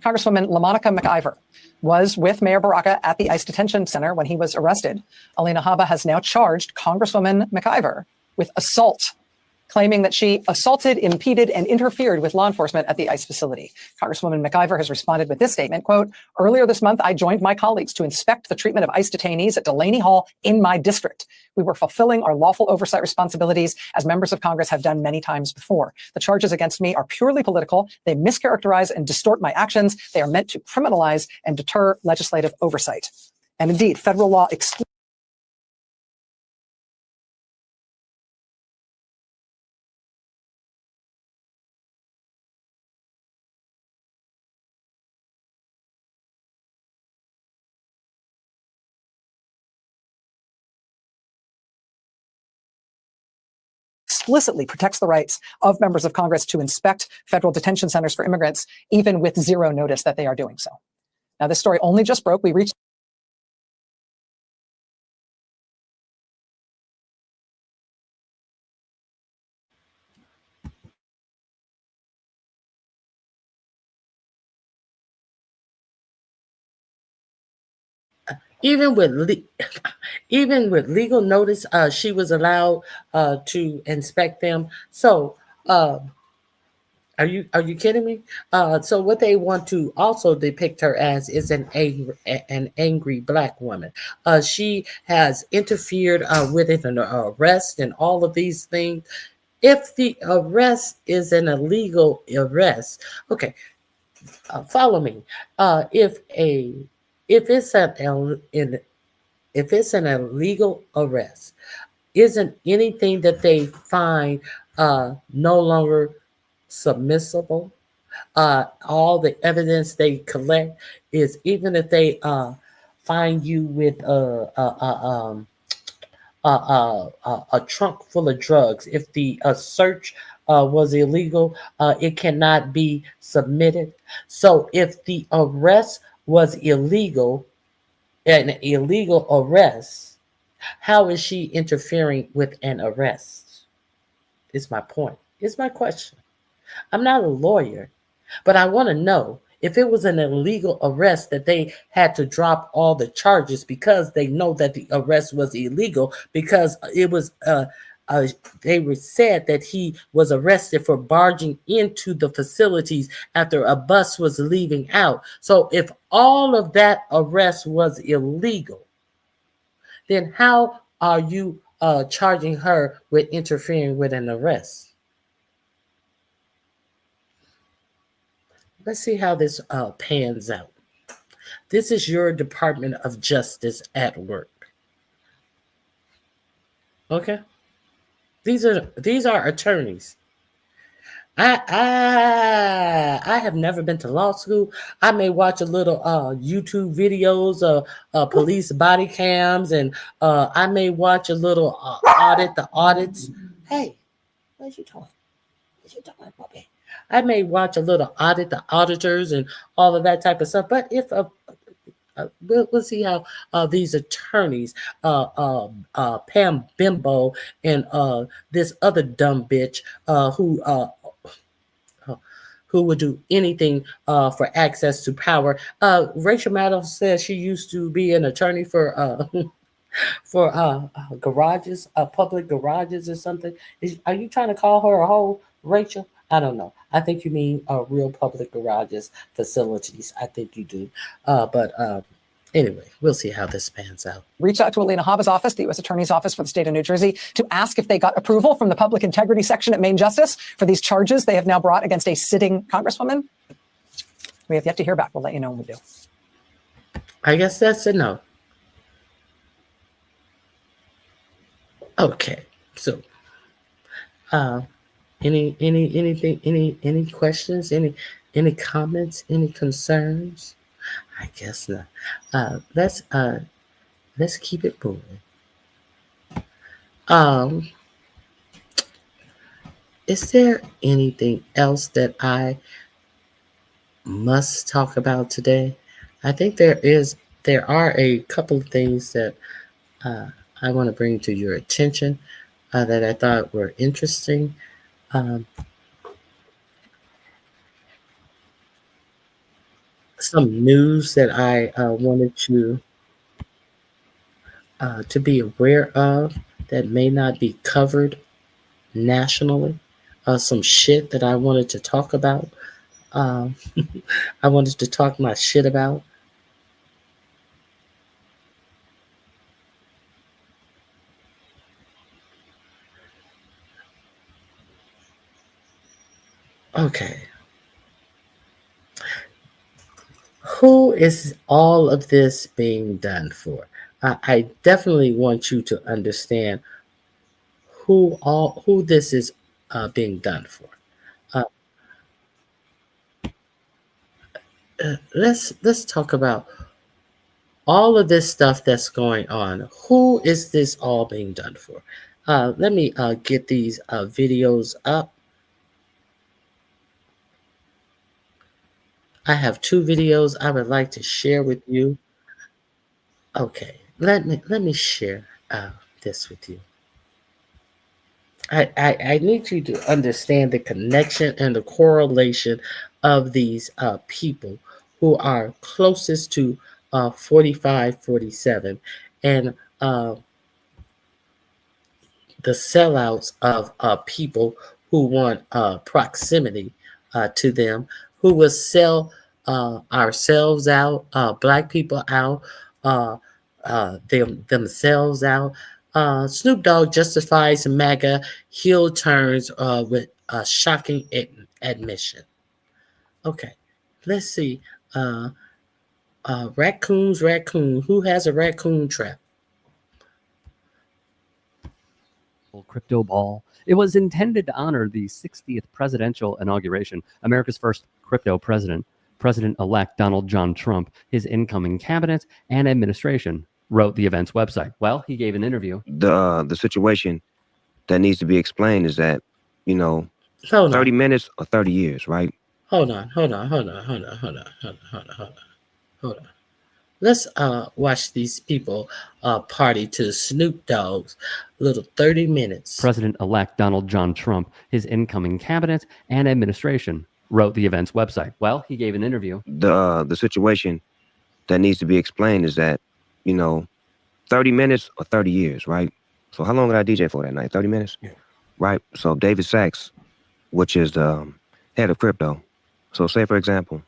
Congresswoman LaMonica McIver was with Mayor Baraka at the ICE detention center when he was arrested. Alina Habba has now charged Congresswoman McIver with assault, claiming that she assaulted, impeded, and interfered with law enforcement at the ICE facility. Congresswoman McIver has responded with this statement, quote, "Earlier this month, I joined my colleagues to inspect the treatment of ICE detainees at Delaney Hall in my district. We were fulfilling our lawful oversight responsibilities as members of Congress have done many times before. The charges against me are purely political. They mischaracterize and distort my actions. They are meant to criminalize and deter legislative oversight." And indeed, federal law explicitly protects the rights of members of Congress to inspect federal detention centers for immigrants, even with zero notice that they are doing so. Now, this story only just broke. We reached Even with legal notice, she was allowed to inspect them. So, are you kidding me? So what they want to also depict her as is an angry black woman. She has interfered with an arrest and all of these things. If the arrest is an illegal arrest, okay, follow me. If it's an illegal arrest, isn't anything that they find no longer submissible? All the evidence they collect is, even if they find you with a trunk full of drugs, if the search was illegal, it cannot be submitted. So if the arrest was illegal, an illegal arrest, how is she interfering with an arrest? Is my point. Is my question. I'm not a lawyer, but I want to know if it was an illegal arrest that they had to drop all the charges because they know that the arrest was illegal, because it was they were said that he was arrested for barging into the facilities after a bus was leaving out. So if all of that arrest was illegal, then how are you charging her with interfering with an arrest. Let's see how this pans out. This is your Department of Justice at work. Okay? These are attorneys. I have never been to law school. I may watch a little YouTube videos of police body cams, and I may watch a little the audits. Hey, what you doing? What you doing, Bobby? I may watch a little the auditors and all of that type of stuff. But if we'll see how these attorneys, Pam Bimbo and this other dumb bitch who would do anything for access to power. Rachel Maddow says she used to be an attorney for garages, public garages or something. Are you trying to call her a hoe, Rachel? I don't know. I think you mean real public garages, facilities. I think you do. But anyway, we'll see how this pans out. Reached out to Alina Habba's office, the U.S. Attorney's Office for the state of New Jersey, to ask if they got approval from the Public Integrity Section at Maine Justice for these charges they have now brought against a sitting congresswoman. We have yet to hear back. We'll let you know when we do. I guess that's a no. Okay, so any questions, any comments, any concerns? I guess not. Let's keep it moving. Is there anything else that I must talk about today? I think there are a couple of things that I want to bring to your attention that I thought were interesting. Some news that I wanted you to be aware of that may not be covered nationally. Some shit that I wanted to talk about. I wanted to talk my shit about. Okay. Who is all of this being done for? I definitely want you to understand who this is being done for. Let's talk about all of this stuff that's going on. Who is this all being done for? Let me get these videos up. I have 2 videos I would like to share with you. Okay, let me share this with you. I need you to understand the connection and the correlation of these people who are closest to 45, 47, and the sellouts of people who want proximity to them, who will sell ourselves out, Black people out, themselves out. Snoop Dogg justifies MAGA heel turns with a shocking admission. Okay, let's see. Raccoon. Who has a raccoon trap? Crypto ball. It was intended to honor the 60th presidential inauguration. America's first crypto president, President-elect Donald John Trump, his incoming cabinet and administration, wrote the event's website. Well, he gave an interview. The situation that needs to be explained is that, 30 minutes or 30 years, right? Hold on. Let's watch these people party to Snoop Dogg's little 30 minutes. President-elect Donald John Trump, his incoming cabinet and administration, wrote the event's website. Well, he gave an interview. The situation that needs to be explained is that, 30 minutes or 30 years, right? So how long did I DJ for that night? 30 minutes? Yeah. Right? So David Sachs, which is the head of crypto. So say, for example,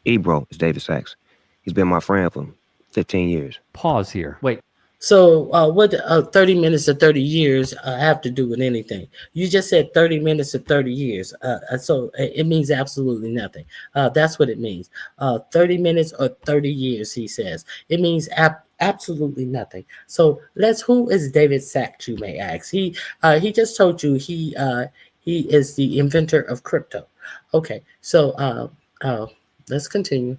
Ebro is David Sachs. He's been my friend for 15 years. Pause here. Wait, So what 30 minutes to 30 years have to do with anything? You just said 30 minutes to 30 years. So it means absolutely nothing. That's what it means. 30 minutes or 30 years, he says. It means absolutely nothing. So who is David Sachs, you may ask? He just told you he is the inventor of crypto. Okay, so let's continue.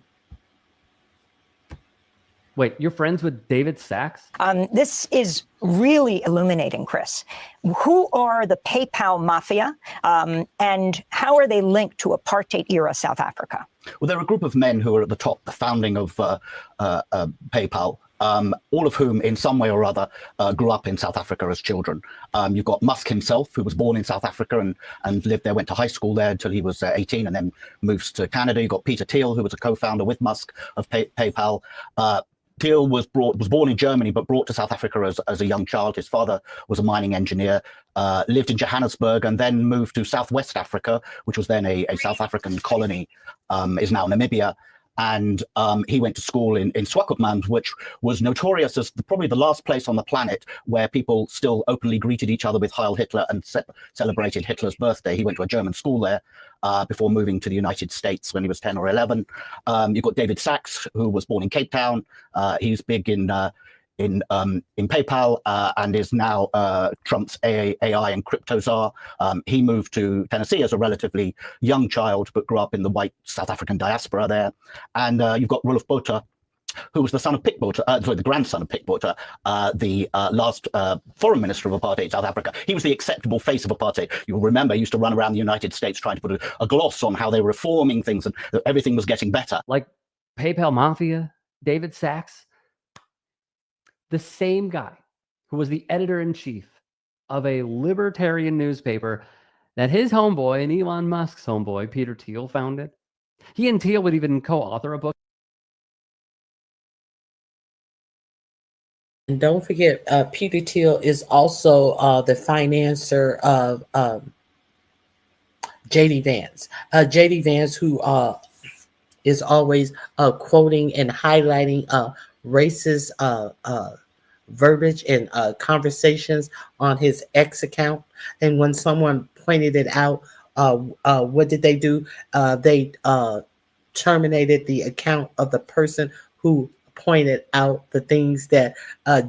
Wait, you're friends with David Sachs? This is really illuminating, Chris. Who are the PayPal mafia, and how are they linked to apartheid-era South Africa? Well, they're a group of men who are at the top, the founding of PayPal, all of whom, in some way or other, grew up in South Africa as children. You've got Musk himself, who was born in South Africa and lived there, went to high school there until he was 18 and then moves to Canada. You've got Peter Thiel, who was a co-founder with Musk of PayPal. Thiel was born in Germany, but brought to South Africa as a young child. His father was a mining engineer, lived in Johannesburg, and then moved to Southwest Africa, which was then a South African colony, is now Namibia. And he went to school in Swakopmund, which was notorious as probably the last place on the planet where people still openly greeted each other with Heil Hitler and celebrated Hitler's birthday. He went to a German school there before moving to the United States when he was 10 or 11. You've got David Sachs, who was born in Cape Town. He's big in PayPal and is now Trump's AI and crypto czar. He moved to Tennessee as a relatively young child, but grew up in the white South African diaspora there. And you've got Roelof Botha, who was the son of Pik Botha, the grandson of Pik Botha, the last foreign minister of apartheid South Africa. He was the acceptable face of apartheid. You'll remember he used to run around the United States trying to put a gloss on how they were reforming things and that everything was getting better. Like PayPal Mafia, David Sachs, the same guy who was the editor-in-chief of a libertarian newspaper that his homeboy and Elon Musk's homeboy, Peter Thiel, founded. He and Thiel would even co-author a book. And don't forget, Peter Thiel is also the financier of J.D. Vance. J.D. Vance, who is always quoting and highlighting racist verbiage and conversations on his X account. And when someone pointed it out, what did they do? They terminated the account of the person who pointed out the things that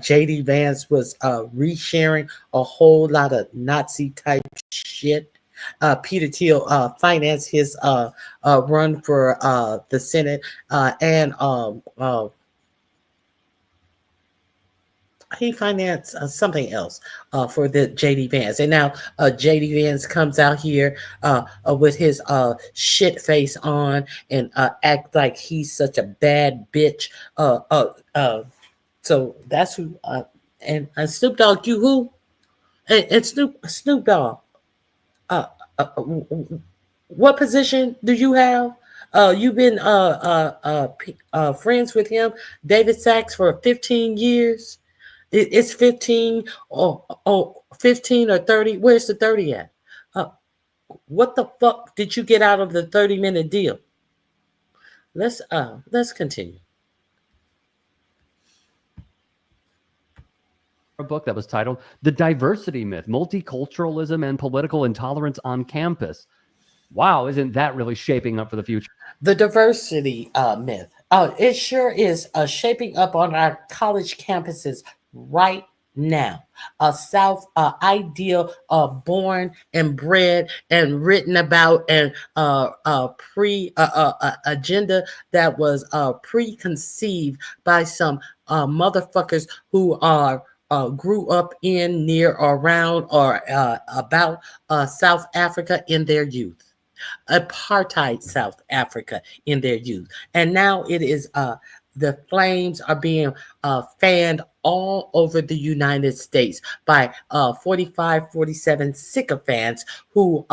J.D. Vance was resharing, a whole lot of Nazi type shit. Peter Thiel financed his run for the Senate and he financed something else for the J.D. Vance. And now J.D. Vance comes out here with his shit face on and act like he's such a bad bitch. So that's who. And Snoop Dogg, you who? And Snoop Dogg. What position do you have? You've been friends with him, David Sachs, for 15 years. It's 15 or 15 or 30. Where's the 30 at? What the fuck did you get out of the 30-minute deal? Let's continue. A book that was titled The Diversity Myth, Multiculturalism and Political Intolerance on Campus. Wow, isn't that really shaping up for the future? The diversity myth. It sure is shaping up on our college campuses right now. A South ideal born and bred and written about and agenda that was preconceived by some motherfuckers who are grew up in, near, or around, or about South Africa in their youth. Apartheid South Africa in their youth. And now it is the flames are being fanned all over the United States by 45, 47 sycophants who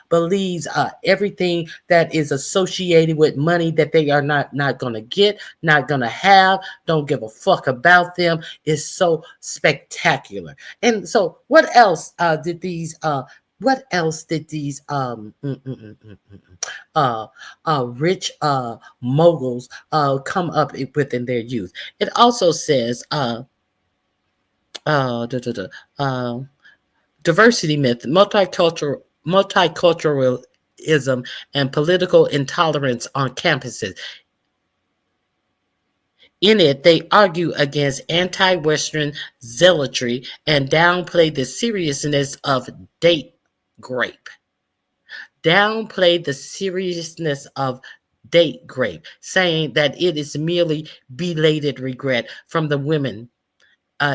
believes everything that is associated with money that they are not going to get, not going to have, don't give a fuck about them is so spectacular. And so what else did these rich moguls come up with in their youth? It also says diversity myth, multiculturalism, and political intolerance on campuses. In it, they argue against anti-Western zealotry and downplay the seriousness of date grape. Downplay the seriousness of date grape, saying that it is merely belated regret from the women.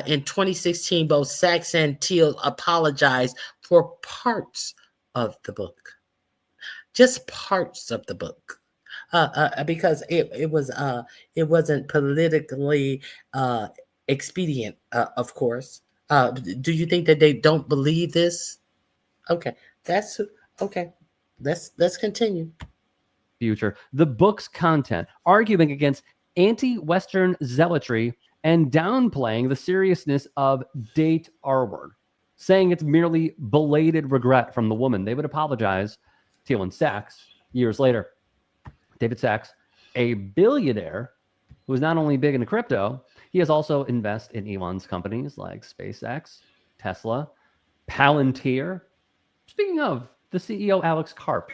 In 2016, both Sachs and Teal apologized for parts of the book, just parts of the book, because it wasn't politically expedient, of course. Do you think that they don't believe this? Okay, that's okay. Let's continue. Future. The book's content, arguing against anti-Western zealotry and downplaying the seriousness of date R-word, saying it's merely belated regret from the woman. They would apologize, Teal and Sachs, years later. David Sachs, a billionaire who is not only big into crypto, he has also invested in Elon's companies like SpaceX, Tesla, Palantir. Speaking of, the CEO, Alex Karp.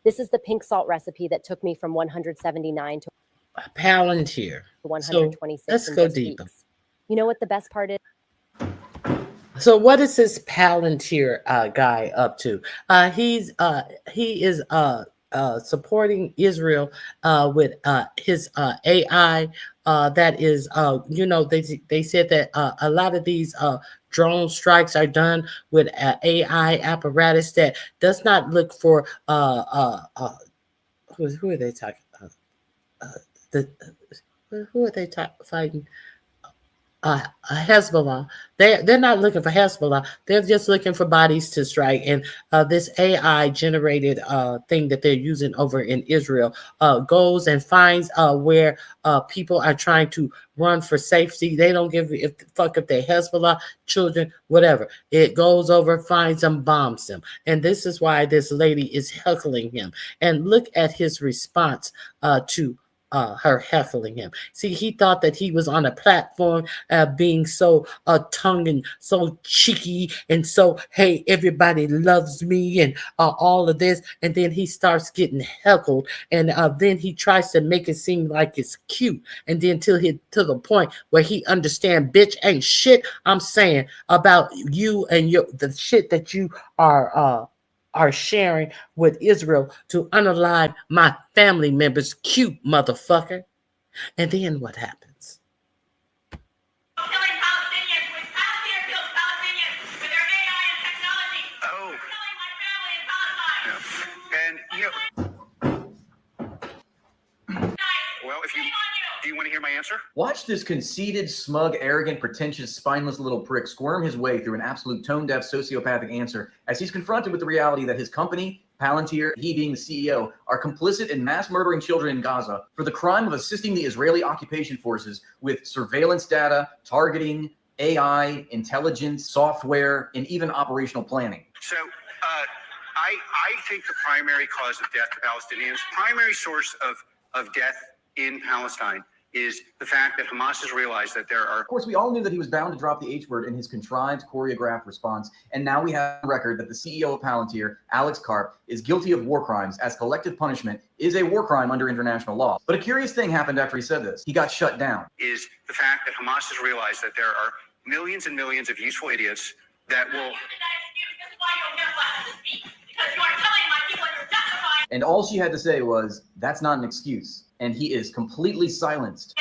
This is the pink salt recipe that took me from 179 to Palantir. 126 So let's in go just deeper. weeks. You know what the best part is? So what is this Palantir guy up to? He is supporting Israel with his AI. That is, they said that a lot of these drone strikes are done with AI apparatus that does not look for who are they talking? Who are they fighting? Hezbollah. They're not looking for Hezbollah. They're just looking for bodies to strike. And this AI generated thing that they're using over in Israel goes and finds where people are trying to run for safety. They don't give a fuck if they're Hezbollah, children, whatever. It goes over, finds them, bombs them. And this is why this lady is heckling him. And look at his response to her heckling him. See, he thought that he was on a platform being so tongue and so cheeky and so, hey, everybody loves me and all of this. And then he starts getting heckled. And then he tries to make it seem like it's cute. And then till the point where he understands, bitch, ain't shit I'm saying about you and the shit that you are sharing with Israel to unalive my family members. Cute motherfucker. And then what happens? Well, do you want to hear my answer? Watch this conceited, smug, arrogant, pretentious, spineless little prick squirm his way through an absolute tone-deaf, sociopathic answer as he's confronted with the reality that his company, Palantir, he being the CEO, are complicit in mass murdering children in Gaza for the crime of assisting the Israeli occupation forces with surveillance data, targeting, AI, intelligence, software, and even operational planning. So, I think the primary cause of death to Palestinians, primary source of death in Palestine, is the fact that Hamas has realized that there are... Of course, we all knew that he was bound to drop the H word in his contrived, choreographed response, and now we have a record that the CEO of Palantir, Alex Karp, is guilty of war crimes, as collective punishment is a war crime under international law. But a curious thing happened after he said this. He got shut down. Is the fact that Hamas has realized that there are millions and millions of useful idiots that will... And all she had to say was, that's not an excuse. And he is completely silenced.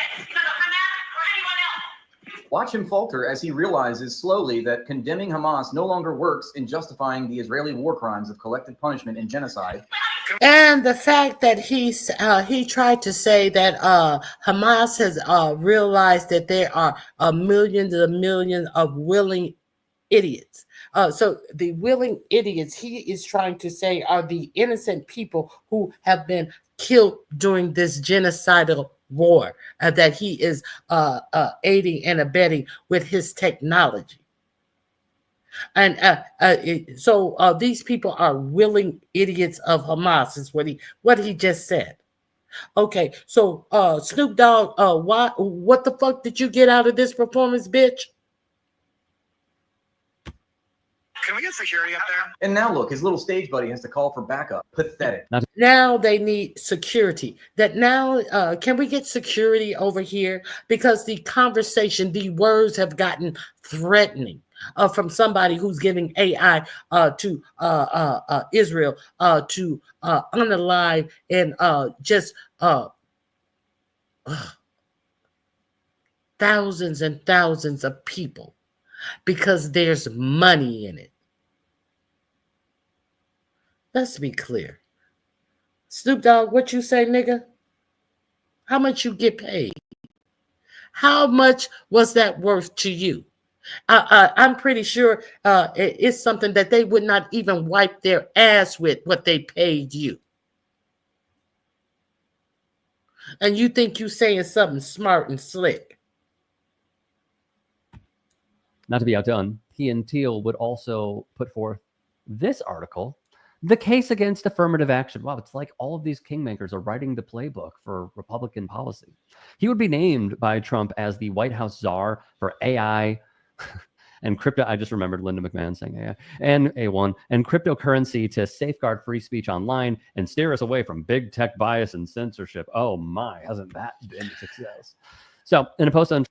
Watch him falter as he realizes slowly that condemning Hamas no longer works in justifying the Israeli war crimes of collective punishment and genocide. And the fact that he tried to say that Hamas has realized that there are millions and millions of willing idiots. So the willing idiots he is trying to say are the innocent people who have been killed during this genocidal war that he is aiding and abetting with his technology. And so these people are willing idiots of Hamas, is what he just said. Okay, so Snoop Dogg, what the fuck did you get out of this performance, bitch? Can we get security up there? And now look, his little stage buddy has to call for backup. Pathetic. Now they need security. That now, can we get security over here? Because the conversation, the words have gotten threatening from somebody who's giving AI to Israel to unalive and just thousands and thousands of people because there's money in it. Let's be clear. Snoop Dogg, what you say, nigga? How much you get paid? How much was that worth to you? I'm pretty sure it's something that they would not even wipe their ass with what they paid you. And you think you saying something smart and slick. Not to be outdone, he and Thiel would also put forth this article, The Case Against Affirmative Action. Wow, it's like all of these kingmakers are writing the playbook for Republican policy. He would be named by Trump as the White House czar for AI and crypto. I just remembered Linda McMahon saying AI and A1 and cryptocurrency to safeguard free speech online and steer us away from big tech bias and censorship. Oh my, hasn't that been a success? So in a post on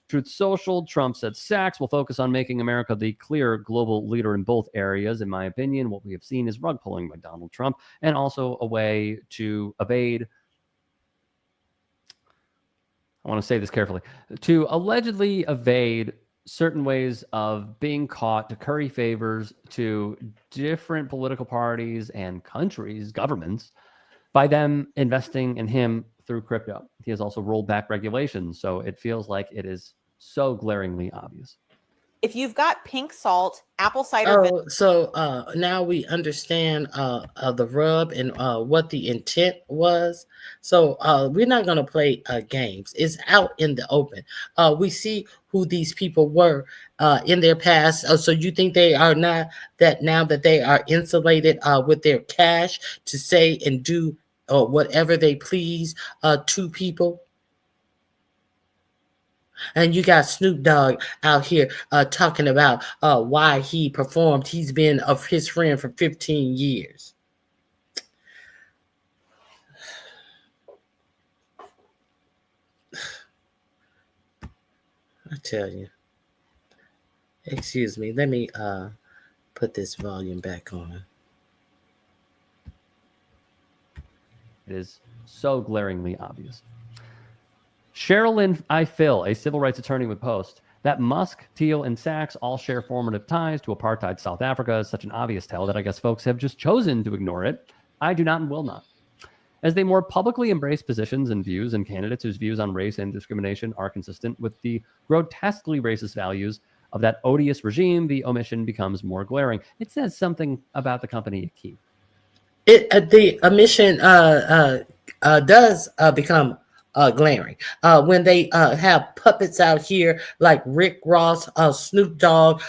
Truth Social, Trump said Sachs will focus on making America the clear global leader in both areas. In my opinion, what we have seen is rug pulling by Donald Trump and also a way to evade, I want to say this carefully, to allegedly evade certain ways of being caught to curry favors to different political parties and countries, governments, by them investing in him through crypto. He has also rolled back regulations, so it feels like it is so glaringly obvious. If you've got pink salt, apple cider vinegar. So now we understand the rub and what the intent was. So we're not going to play games. It's out in the open. We see who these people were in their past. So you think they are not that now that they are insulated with their cash to say and do whatever they please to people? And you got Snoop Dogg out here talking about why he performed. He's been his friend for 15 years. I tell you. Excuse me. Let me put this volume back on. It is so glaringly obvious. Sherilyn Ifill, a civil rights attorney with Post, that Musk, Thiel, and Sachs all share formative ties to apartheid South Africa is such an obvious tell that I guess folks have just chosen to ignore it. I do not and will not. As they more publicly embrace positions and views and candidates whose views on race and discrimination are consistent with the grotesquely racist values of that odious regime, the omission becomes more glaring. It says something about the company you keep. The omission does become glaring when they have puppets out here like Rick Ross, Snoop Dogg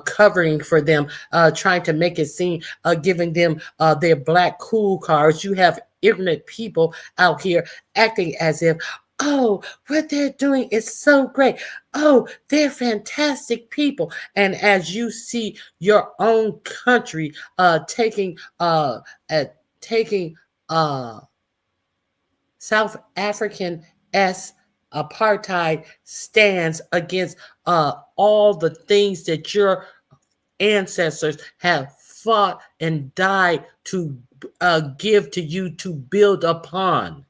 covering for them, trying to make it seem, giving them their black cool cards. You have ignorant people out here acting as if, oh, what they're doing is so great. Oh, they're fantastic people. And as you see your own country taking South African apartheid stands against all the things that your ancestors have fought and died to give to you to build upon.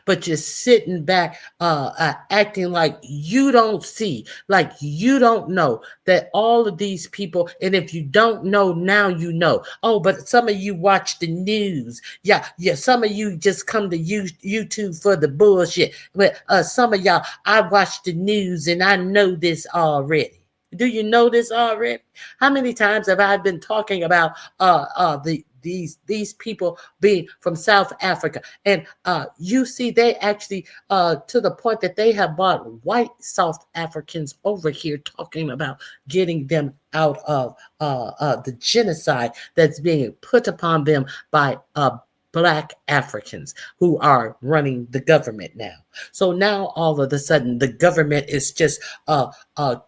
But you're sitting back acting like you don't see, like you don't know that all of these people, and if you don't know now, you know. Oh, but some of you watch the news. Yeah, some of you just come to YouTube for the bullshit. But some of y'all, I watch the news and I know this already. Do you know this already? How many times have I been talking about these people being from South Africa. And you see, they actually to the point that they have brought white South Africans over here talking about getting them out of the genocide that's being put upon them by Black Africans who are running the government now. So now all of a sudden the government is just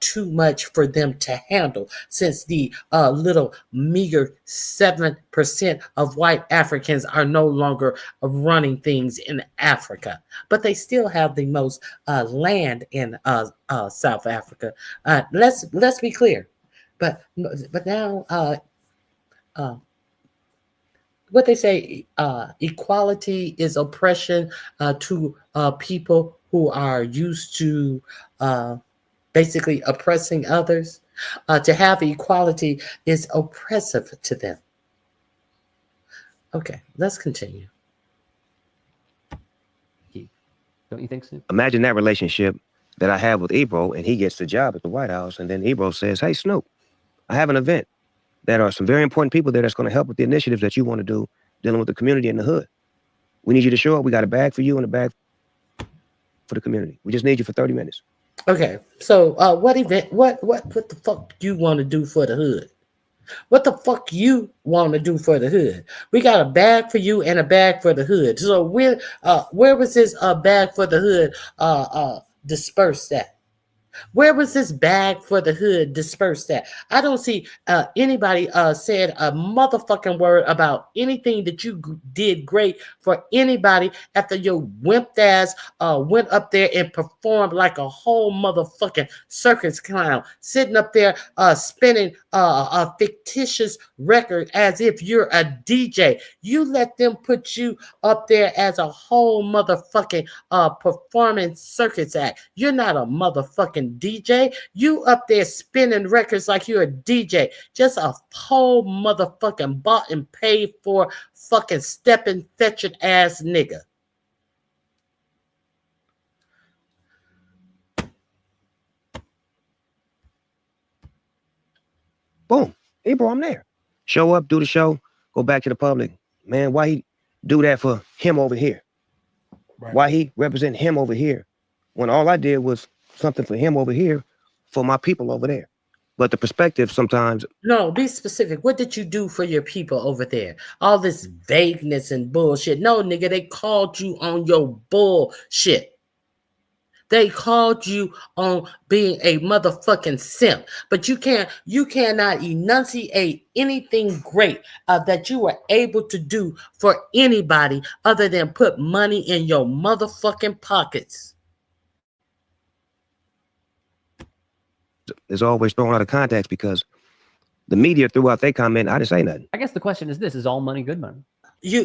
too much for them to handle, since the little meager 7% of white Africans are no longer running things in Africa. But they still have the most land in South Africa. Let's be clear. But now what they say, equality is oppression to people who are used to basically oppressing others. To have equality is oppressive to them. Okay, let's continue. Don't you think so? Imagine that relationship that I have with Ebro, and he gets the job at the White House, and then Ebro says, hey, Snoop, I have an event. There are some very important people there that's going to help with the initiatives that you want to do dealing with the community in the hood. We need you to show up. We got a bag for you and a bag for the community. We just need you for 30 minutes. Okay, so what event? What the fuck do you want to do for the hood? What the fuck you want to do for the hood? We got a bag for you and a bag for the hood. So where was this bag for the hood dispersed at? Where was this bag for the hood dispersed at? I don't see anybody said a motherfucking word about anything that you did great for anybody after your wimp ass went up there and performed like a whole motherfucking circus clown, sitting up there spinning a fictitious record as if you're a DJ. You let them put you up there as a whole motherfucking performing circus act. You're not a motherfucking DJ. You up there spinning records like you're a DJ. Just a whole motherfucking bought and paid for fucking stepping fetching ass nigga. Boom. Ebro, I'm there. Show up, do the show, go back to the public. Man, why he do that for him over here? Right. Why he represent him over here when all I did was something for him over here for my people over there? But the perspective sometimes... No, be specific. What did you do for your people over there? All this vagueness and bullshit. No, nigga, they called you on your bullshit. They called you on being a motherfucking simp. But you cannot enunciate anything great that you were able to do for anybody other than put money in your motherfucking pockets. Is always thrown out of context because the media threw out their comment. I didn't say nothing. I guess the question is this: is all money good money? You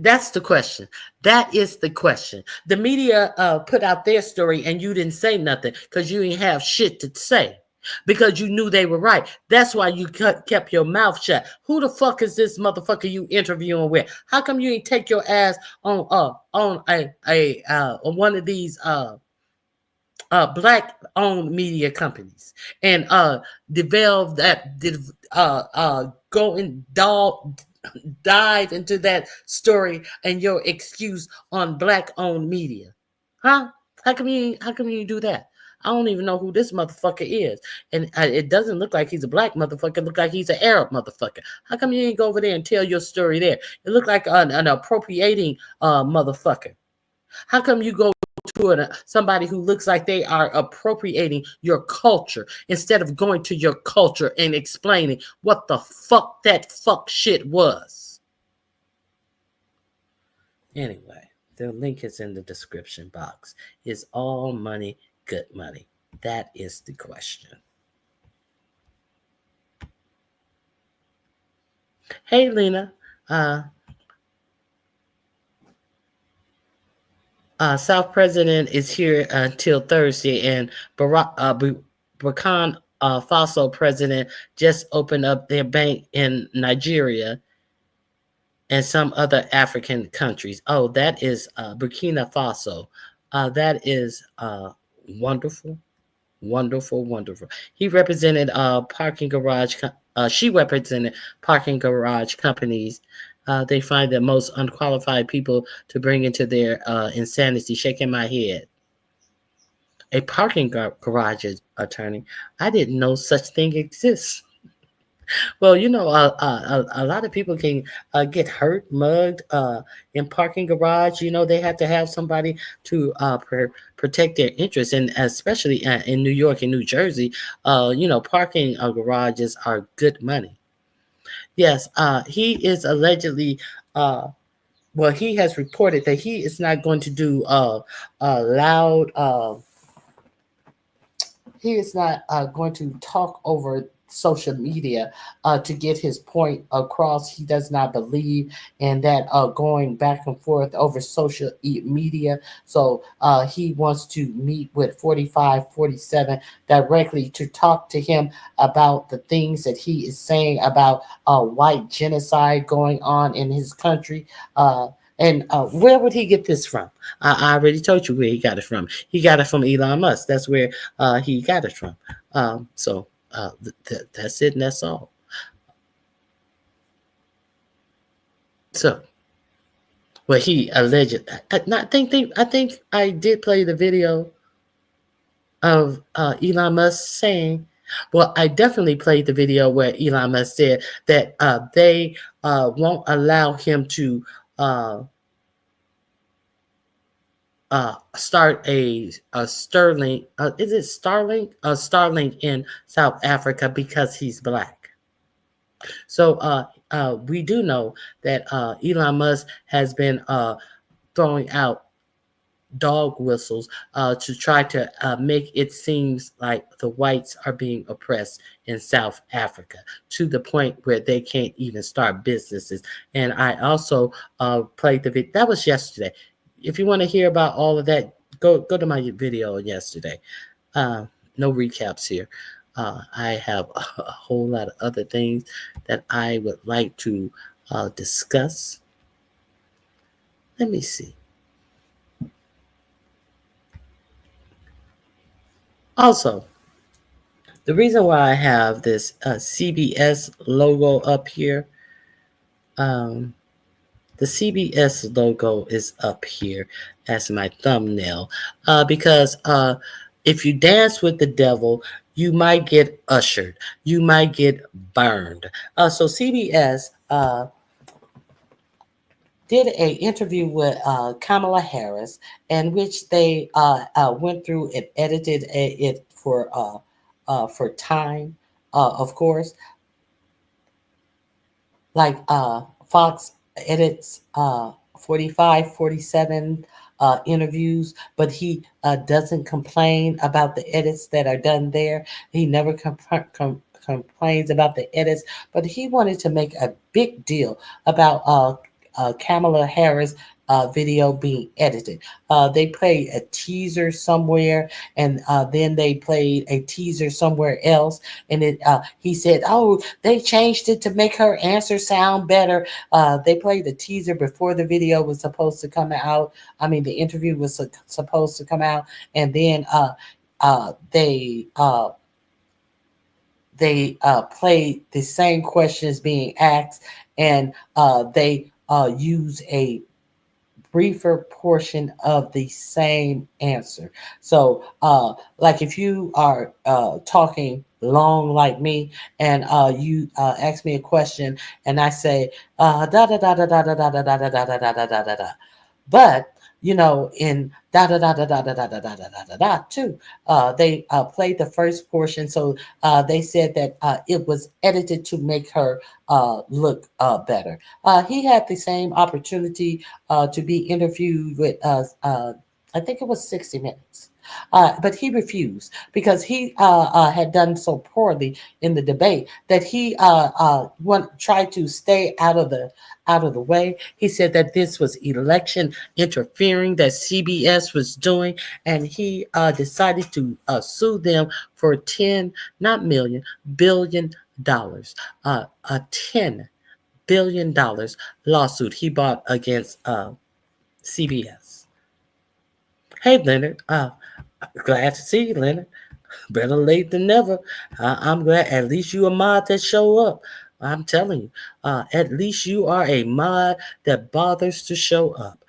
that's the question. That is the question. The media put out their story and you didn't say nothing because you didn't have shit to say because you knew they were right. That's why you kept your mouth shut. Who the fuck is this motherfucker you interviewing with? How come you ain't take your ass on one of these black owned media companies and develop that go and dive into that story and your excuse on black owned media? How come you do that? I don't even know who this motherfucker is, and it doesn't look like he's a black motherfucker. It look like he's an Arab motherfucker. How come you ain't go over there and tell your story there? It looked like an appropriating motherfucker. How come you go to somebody who looks like they are appropriating your culture instead of going to your culture and explaining what the fuck that fuck shit was? Anyway, the link is in the description box. Is all money good money? That is the question. Hey, Lena. South President is here until Thursday, and Burkina Faso president just opened up their bank in Nigeria and some other African countries. Oh, that is Burkina Faso. That is wonderful, wonderful, wonderful. He represented parking garage she represented parking garage companies. They find the most unqualified people to bring into their insanity. Shaking my head. A parking garage attorney. I didn't know such thing exists. Well, you know, a lot of people can get hurt, mugged in parking garage. You know, they have to have somebody to protect their interests, and especially in New York and New Jersey, you know, parking garages are good money. Yes, he is allegedly. Well, he has reported that he is not going to do loud. He is not going to talk over social media to get his point across. He does not believe in that going back and forth over social media. So he wants to meet with 45, 47 directly to talk to him about the things that he is saying about white genocide going on in his country. And where would he get this from? I already told you where he got it from. He got it from Elon Musk. That's where he got it from. So that's it, and that's all. So, well, he alleged. I think I did play the video of Elon Musk saying. Well, I definitely played the video where Elon Musk said that they won't allow him to start a Starlink. Is it Starlink? Starlink in South Africa because he's black. So we do know that Elon Musk has been throwing out dog whistles to try to make it seem like the whites are being oppressed in South Africa to the point where they can't even start businesses. And I also played the video. That was yesterday. If you want to hear about all of that, go to my video yesterday. No recaps here. I have a whole lot of other things that I would like to discuss. Let me see. Also, the reason why I have this CBS logo up here, the CBS logo is up here as my thumbnail because if you dance with the devil, you might get ushered. You might get burned. So CBS did an interview with Kamala Harris, in which they went through and edited it for time, of course. Like Fox edits 45, 47 interviews, but he doesn't complain about the edits that are done there. He never complains about the edits, but he wanted to make a big deal about Kamala Harris video being edited. They played a teaser somewhere, and then they played a teaser somewhere else, and he said, "Oh, they changed it to make her answer sound better." They played the teaser before the video was supposed to come out. I mean, the interview was supposed to come out, and then they played the same questions being asked, and they use a briefer portion of the same answer. So like if you are talking long like me, and you ask me a question and I say da da da da da da da da da da da da da da da, but you know, in da da da da da da da da da da da da too. They played the first portion, so they said that it was edited to make her look better. He had the same opportunity to be interviewed with I think it was 60 Minutes. But he refused because he had done so poorly in the debate that he tried to stay out of the way. He said that this was election interfering that CBS was doing, and he decided to sue them for $10 billion. A $10 billion lawsuit he brought against CBS. Hey, Leonard. Glad to see you, Leonard. Better late than never. I'm glad at least you a mod that show up. I'm telling you, at least you are a mod that bothers to show up.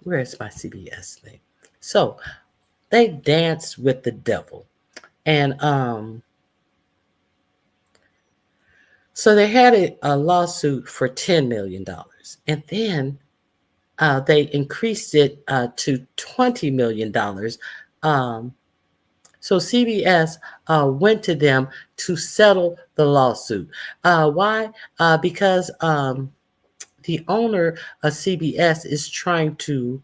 Where's my CBS thing? So they danced with the devil. And so they had a lawsuit for $10 million. And then they increased it to $20 million. So CBS went to them to settle the lawsuit. Why? Because the owner of CBS is trying to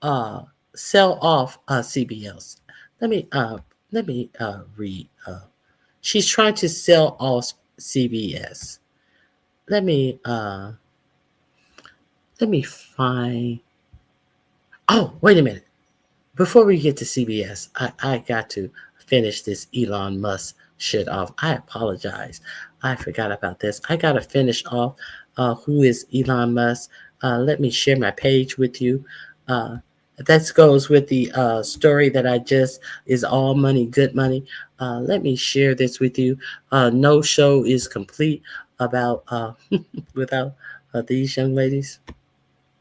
sell off CBS. Let me read. She's trying to sell off CBS. Let me find. Oh, wait a minute. Before we get to CBS, I got to finish this Elon Musk shit off. I apologize. I forgot about this. I got to finish off who is Elon Musk. Let me share my page with you. That goes with the story that I just is all money, good money. Let me share this with you. No show is complete about without these young ladies.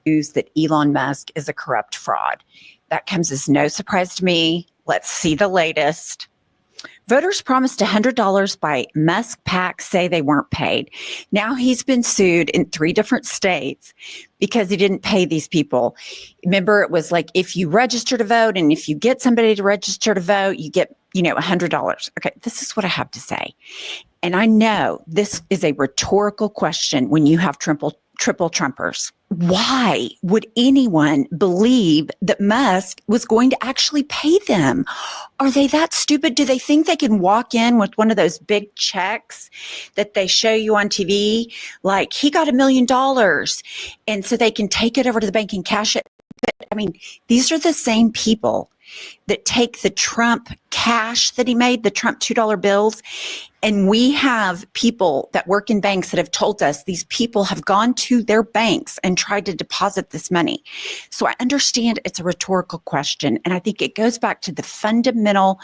News that Elon Musk is a corrupt fraud. That comes as no surprise to me. Let's see the latest. Voters promised $100 by Musk PAC say they weren't paid. Now he's been sued in 3 different states because he didn't pay these people. Remember, it was like if you register to vote and if you get somebody to register to vote, you get, $100. Okay, this is what I have to say. And I know this is a rhetorical question when you have triple Trumpers. Why would anyone believe that Musk was going to actually pay them? Are they that stupid? Do they think they can walk in with one of those big checks that they show you on TV? Like, he got $1 million, and so they can take it over to the bank and cash it. But, these are the same people that take the Trump cash that he made, the Trump $2 bills. And we have people that work in banks that have told us these people have gone to their banks and tried to deposit this money. So I understand it's a rhetorical question. And I think it goes back to the fundamental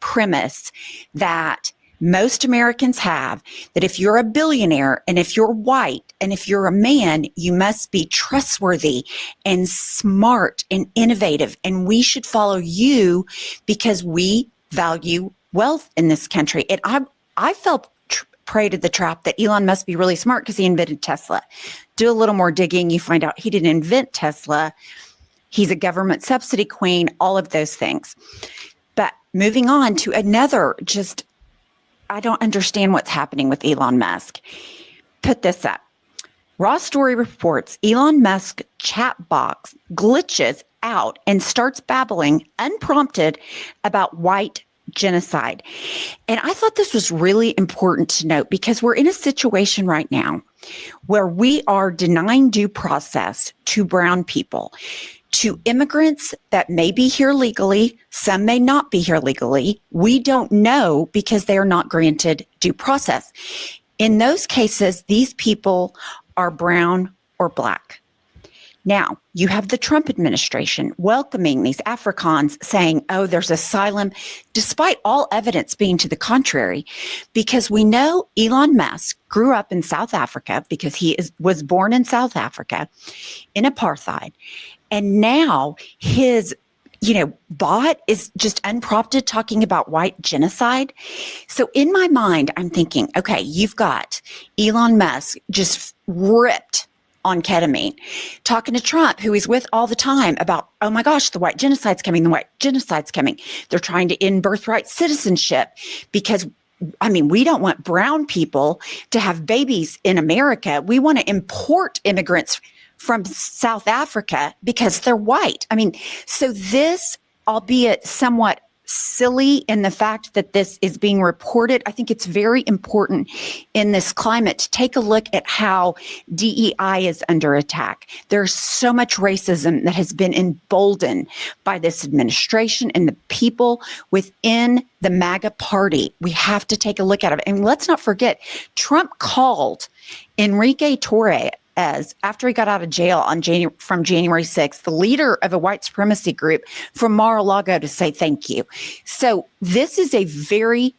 premise that most Americans have, that if you're a billionaire and if you're white and if you're a man, you must be trustworthy and smart and innovative. And we should follow you because we value wealth in this country. And I fell prey to the trap that Elon must be really smart because he invented Tesla. Do a little more digging, you find out he didn't invent Tesla. He's a government subsidy queen, all of those things. But moving on to another, I don't understand what's happening with Elon Musk. Put this up. Raw Story reports Elon Musk chat box glitches out and starts babbling unprompted about white genocide. And I thought this was really important to note because we're in a situation right now where we are denying due process to brown people, to immigrants that may be here legally, some may not be here legally. We don't know because they are not granted due process. In those cases, these people are brown or black. Now, you have the Trump administration welcoming these Afrikaans, saying, oh, there's asylum, despite all evidence being to the contrary, because we know Elon Musk grew up in South Africa because he was born in South Africa in apartheid. And now his, bot is just unprompted talking about white genocide. So in my mind, I'm thinking, okay, you've got Elon Musk just ripped on ketamine, talking to Trump, who he's with all the time about, oh my gosh, the white genocide's coming, the white genocide's coming. They're trying to end birthright citizenship because, we don't want brown people to have babies in America. We want to import immigrants from South Africa because they're white. So this, albeit somewhat silly in the fact that this is being reported, I think it's very important in this climate to take a look at how DEI is under attack. There's so much racism that has been emboldened by this administration and the people within the MAGA party. We have to take a look at it. And let's not forget, Trump called Enrique Torres as after he got out of jail on from January 6th, the leader of a white supremacy group from Mar-a-Lago to say thank you. So this is a very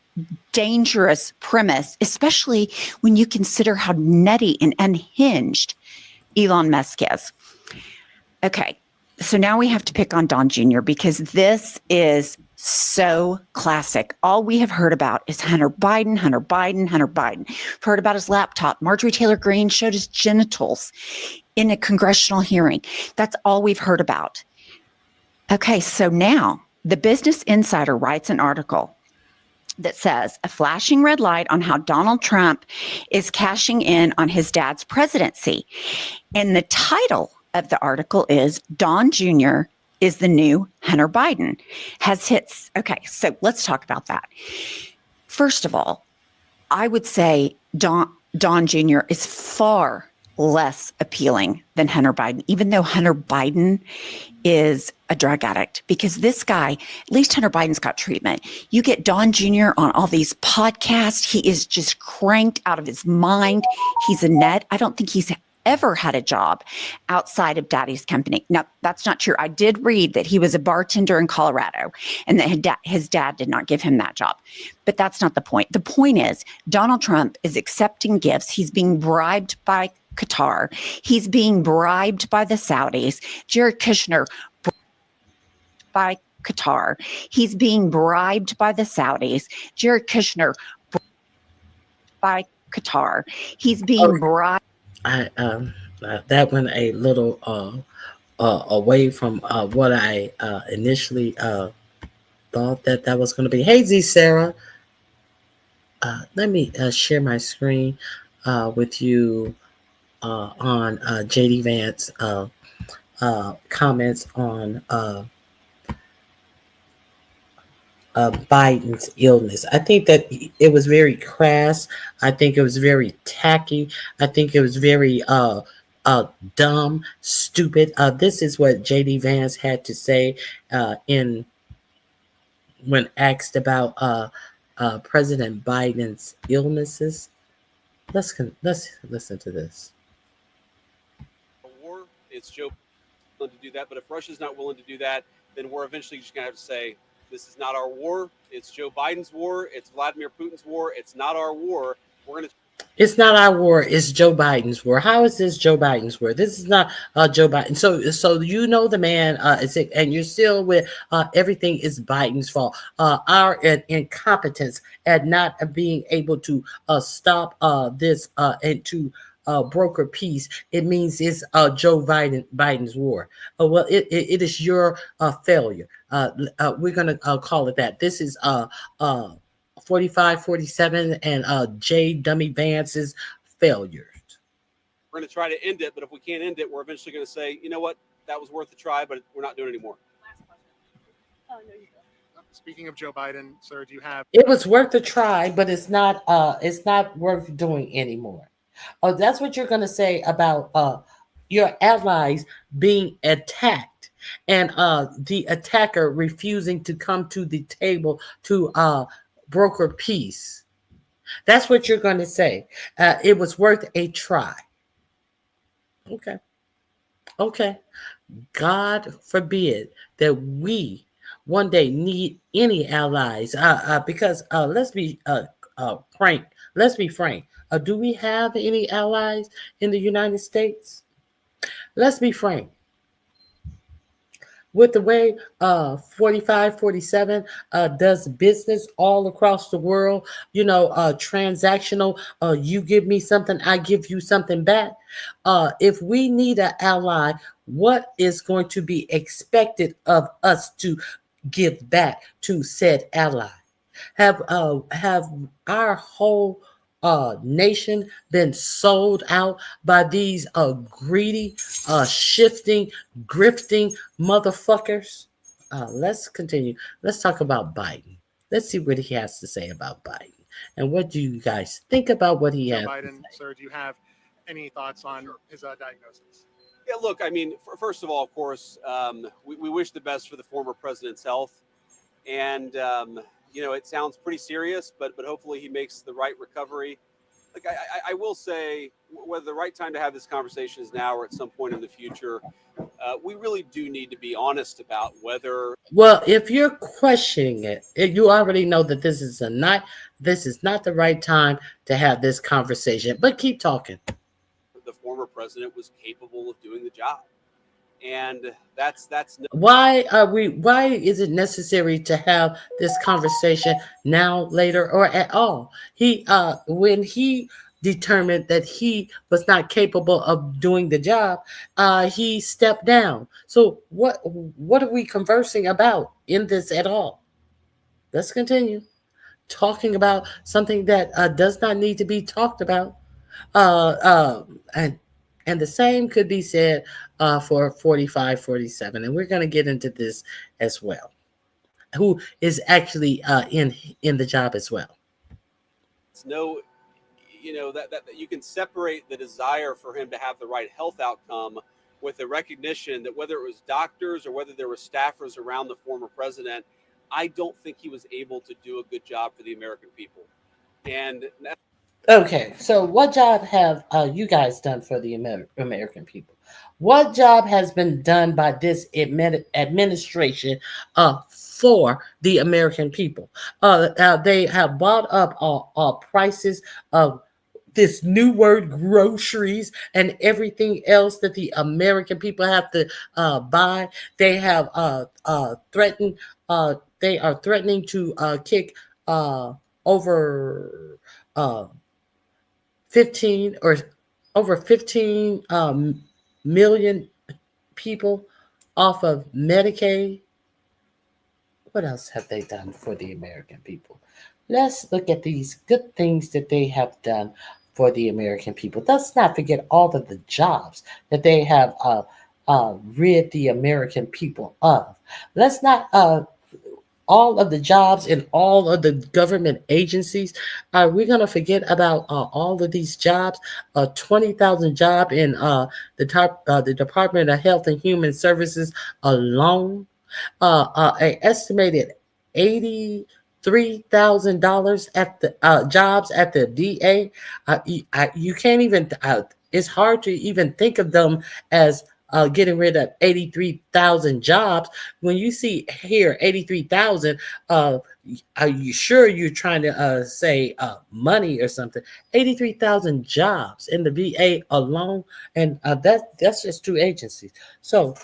dangerous premise, especially when you consider how nutty and unhinged Elon Musk is. Okay, so now we have to pick on Don Jr. because this is so classic. All we have heard about is Hunter Biden, Hunter Biden, Hunter Biden. We've heard about his laptop. Marjorie Taylor Greene showed his genitals in a congressional hearing. That's all we've heard about. Okay, so now the Business Insider writes an article that says a flashing red light on how Donald Trump is cashing in on his dad's presidency. And the title of the article is Don Jr. is the new Hunter Biden. Has hits. Okay, so let's talk about that. First of all, I would say Don Jr. is far less appealing than Hunter Biden, even though Hunter Biden is a drug addict, because this guy, at least Hunter Biden's got treatment. You get Don Jr. on all these podcasts. He is just cranked out of his mind. He's a nut. I don't think he's ever had a job outside of daddy's company. Now, that's not true. I did read that he was a bartender in Colorado and that his dad did not give him that job. But that's not the point. The point is Donald Trump is accepting gifts. He's being bribed by Qatar. He's being bribed by the Saudis. Jared Kushner by Qatar. He's being bribed by the Saudis. Jared Kushner by Qatar. He's being bribed. That went a little away from what I initially thought that was going to be. Hey, Z Sarah, let me share my screen with you on JD Vance comments on Biden's illness. I think that it was very crass. I think it was very tacky. I think it was very dumb, stupid. This is what JD Vance had to say when asked about President Biden's illnesses. Let's listen to this. War, it's Joe willing to do that, but if Russia's not willing to do that, then we're eventually just going to have to say, this is not our war. It's Joe Biden's war. It's Vladimir Putin's war. It's not our war. It's not our war. It's Joe Biden's war. How is this Joe Biden's war? This is not Joe Biden. So you know the man is sick, and you're still with everything is Biden's fault. Our incompetence at not being able to stop this and to broker peace. It means it's Joe Biden's war. Well, it is your failure. We're gonna call it that. This is 45, 47, and J. Dummy Vance's failure. We're going to try to end it, but if we can't end it, we're eventually going to say, you know what, that was worth a try, but we're not doing it anymore. Speaking of Joe Biden, sir, do you have? It was worth a try, but it's not worth doing anymore. That's what you're going to say about your allies being attacked and the attacker refusing to come to the table to broker peace. That's what you're going to say. It was worth a try. Okay. God forbid that we one day need any allies because let's be frank. Let's be frank. Do we have any allies in the United States? Let's be frank. With the way 45, 47 does business all across the world, transactional, you give me something, I give you something back. If we need an ally, what is going to be expected of us to give back to said ally? Have our whole nation been sold out by these greedy, shifting, grifting motherfuckers? Let's continue. Let's talk about Biden. Let's see what he has to say about Biden. And what do you guys think about what he has Biden, sir, do you have any thoughts on his diagnosis? Yeah, look, I mean, first of all, of course, we wish the best for the former president's health. And, it sounds pretty serious, but hopefully he makes the right recovery. like I will say, whether the right time to have this conversation is now or at some point in the future, we really do need to be honest about whether. Well, if you're questioning it, you already know that this is not the right time to have this conversation. But keep talking. The former president was capable of doing the job, and that's no. Why is it necessary to have this conversation now, later, or at all? When he determined that he was not capable of doing the job, he stepped down. So what are we conversing about in this at all? Let's continue talking about something that does not need to be talked about. And the same could be said for 45, 47. And we're going to get into this as well. Who is actually in the job as well. It's no, that you can separate the desire for him to have the right health outcome with the recognition that whether it was doctors or whether there were staffers around the former president, I don't think he was able to do a good job for the American people. And okay, so what job have you guys done for the American people? What job has been done by this administration for the American people? They have bought up all prices of this new word, groceries, and everything else that the American people have to buy. They have threatened. They are threatening to kick over 15 or over 15 million people off of Medicaid. What else have they done for the American people? Let's look at these good things that they have done for the American people. Let's not forget all of the jobs that they have rid the American people of. Let's not all of the jobs in all of the government agencies. Are we going to forget about all of these jobs? 20,000 jobs in the Department of Health and Human Services alone. An estimated $83,000 at the jobs at the VA. You can't even. It's hard to even think of them as getting rid of 83,000 jobs. When you see here 83,000, are you sure you're trying to say money or something? 83,000 jobs in the VA alone, and that's just two agencies. So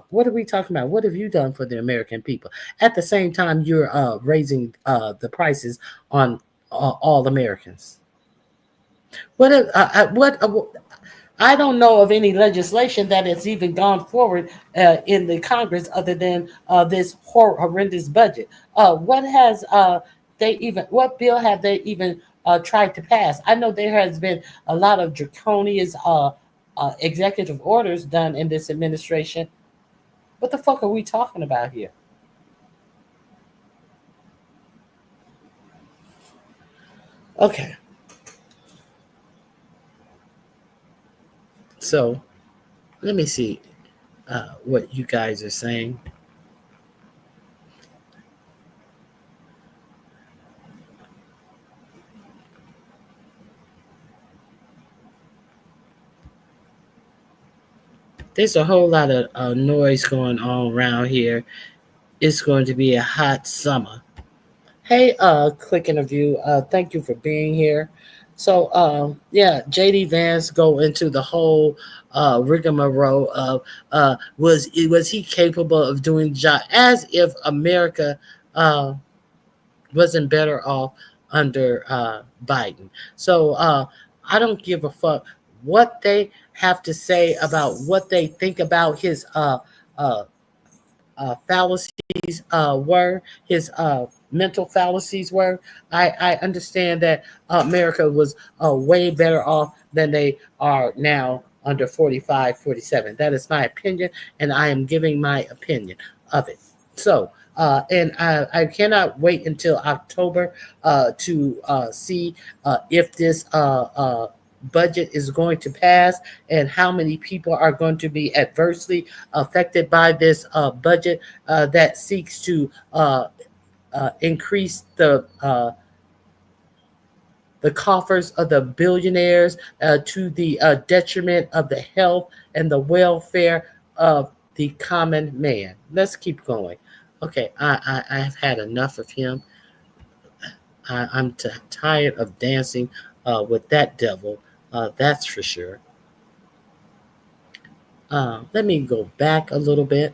what are we talking about? What have you done for the American people? At the same time, you're raising the prices on all Americans. I don't know of any legislation that has even gone forward in the Congress other than this horrendous budget. What bill have they even tried to pass? I know there has been a lot of draconian executive orders done in this administration. What the fuck are we talking about here? Okay. So, let me see what you guys are saying. There's a whole lot of noise going on around here. It's going to be a hot summer. Hey, Click Interview, thank you for being here. So, JD Vance go into the whole rigmarole of was he capable of doing the job, as if America wasn't better off under Biden. So I don't give a fuck what they have to say about what they think about his fallacies were, his mental fallacies were. I understand that America was way better off than they are now under 45, 47. That is my opinion, and I am giving my opinion of it. So, and I cannot wait until October to see if this budget is going to pass and how many people are going to be adversely affected by this budget that seeks to increase the the coffers of the billionaires to the detriment of the health and the welfare of the common man. Let's keep going. Okay, I've had enough of him. I'm tired of dancing with that devil. That's for sure. Let me go back a little bit.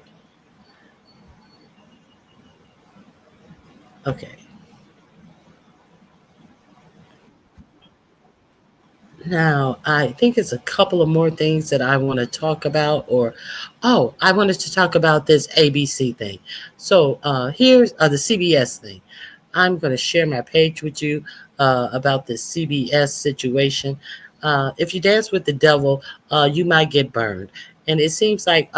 Okay. Now, I think it's a couple of more things that I want to talk about, I wanted to talk about this ABC thing. So here's the CBS thing. I'm going to share my page with you about this CBS situation. If you dance with the devil, you might get burned. And it seems like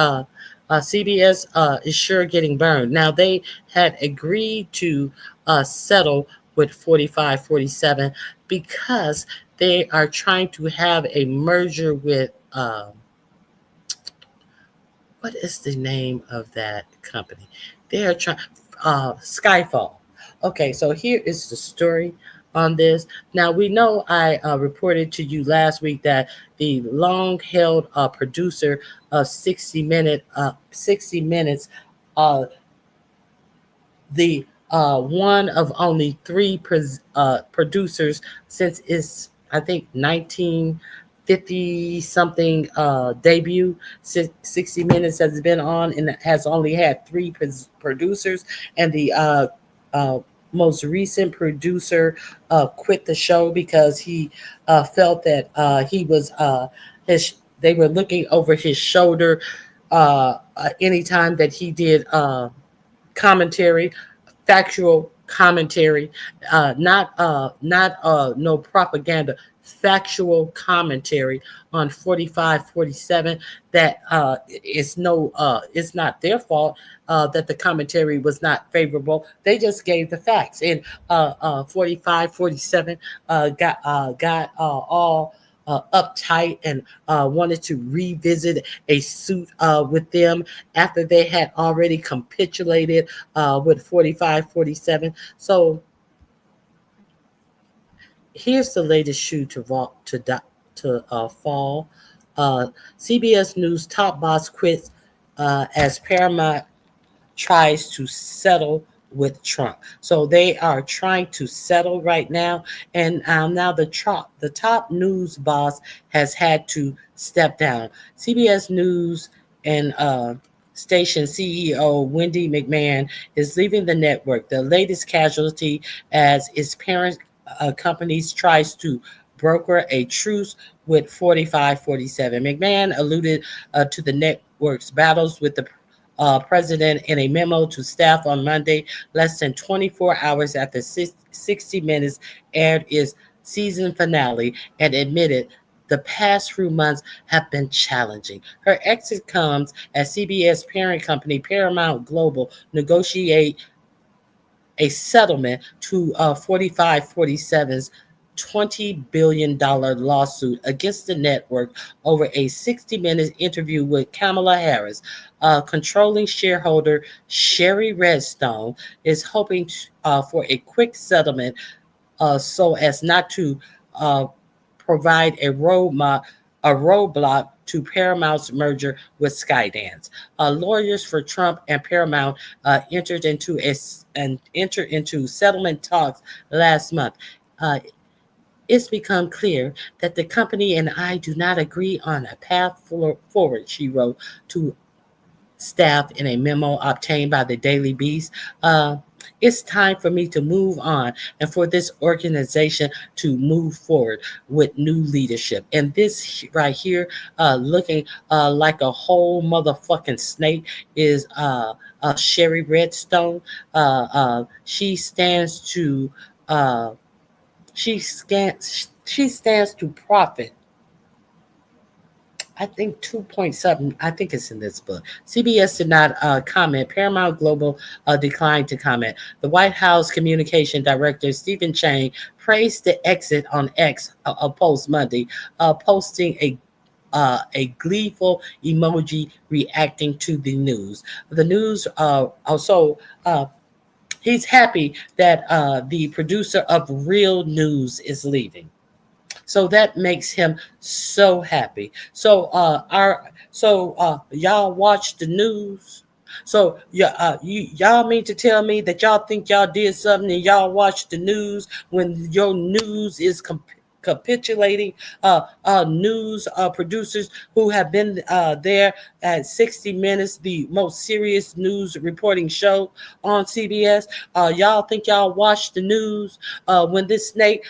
CBS is sure getting burned. Now, they had agreed to settle with 4547 because they are trying to have a merger with what is the name of that company? They are trying Skyfall. Okay, so here is the story on this. Now we know I reported to you last week that the long-held producer of 60 Minutes, the one of only three producers since its, I think, 1950 something debut. 60 Minutes has been on and has only had three producers, and the most recent producer quit the show because he felt that he was they were looking over his shoulder anytime that he did commentary, factual commentary, not no propaganda, factual commentary on 4547. That it's not their fault that the commentary was not favorable. They just gave the facts. And 4547 got all uptight and wanted to revisit a suit with them after they had already capitulated with 4547. So here's the latest shoe to fall. CBS News top boss quits as Paramount tries to settle with Trump. So they are trying to settle right now, and now the top news boss has had to step down. CBS News and station CEO Wendy McMahon is leaving the network, the latest casualty as its parent companies tries to broker a truce with 4547. McMahon alluded to the network's battles with the president in a memo to staff on Monday, less than 24 hours after 60 Minutes aired its season finale, and admitted the past few months have been challenging. Her exit comes as CBS parent company Paramount Global negotiate a settlement to 4547's $20 billion lawsuit against the network over a 60-minute interview with Kamala Harris. Controlling shareholder Sherry Redstone is hoping for a quick settlement so as not to provide a roadblock to Paramount's merger with Skydance. Lawyers for Trump and Paramount entered into settlement talks last month. It's become clear that the company and I do not agree on a path forward, she wrote to staff in a memo obtained by the Daily Beast. It's time for me to move on and for this organization to move forward with new leadership. And this right here, looking like a whole motherfucking snake, is Sherry Redstone. She stands to profit. I think 2.7. I think it's in this book. CBS did not comment. Paramount Global declined to comment. The White House Communication Director Stephen Chang praised the exit on X a post Monday, posting a gleeful emoji reacting to the news. The news also He's happy that the producer of Real News is leaving. So that makes him so happy. So y'all watch the news. So y'all mean to tell me that y'all think y'all did something and y'all watch the news when your news is capitulating news producers who have been there at 60 Minutes, the most serious news reporting show on CBS. Y'all think y'all watch the news when this snake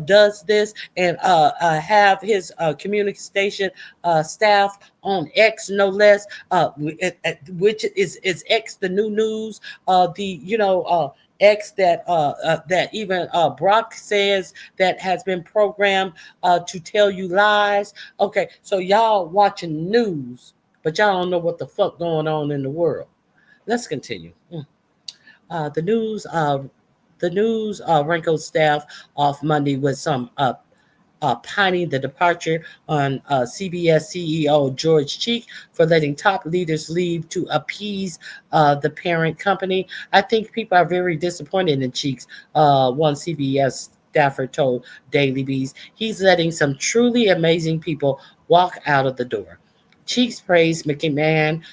does this and have his communication staff on X, no less, which is X the new news, X that even Brock says that has been programmed to tell you lies. Okay, so y'all watching news, but y'all don't know what the fuck going on in the world. Let's continue. The news wrinkled staff off Monday with some pining the departure on CBS CEO George Cheek for letting top leaders leave to appease the parent company. I think people are very disappointed in Cheeks, one CBS staffer told Daily Beast. He's letting some truly amazing people walk out of the door. Cheeks praised McMahon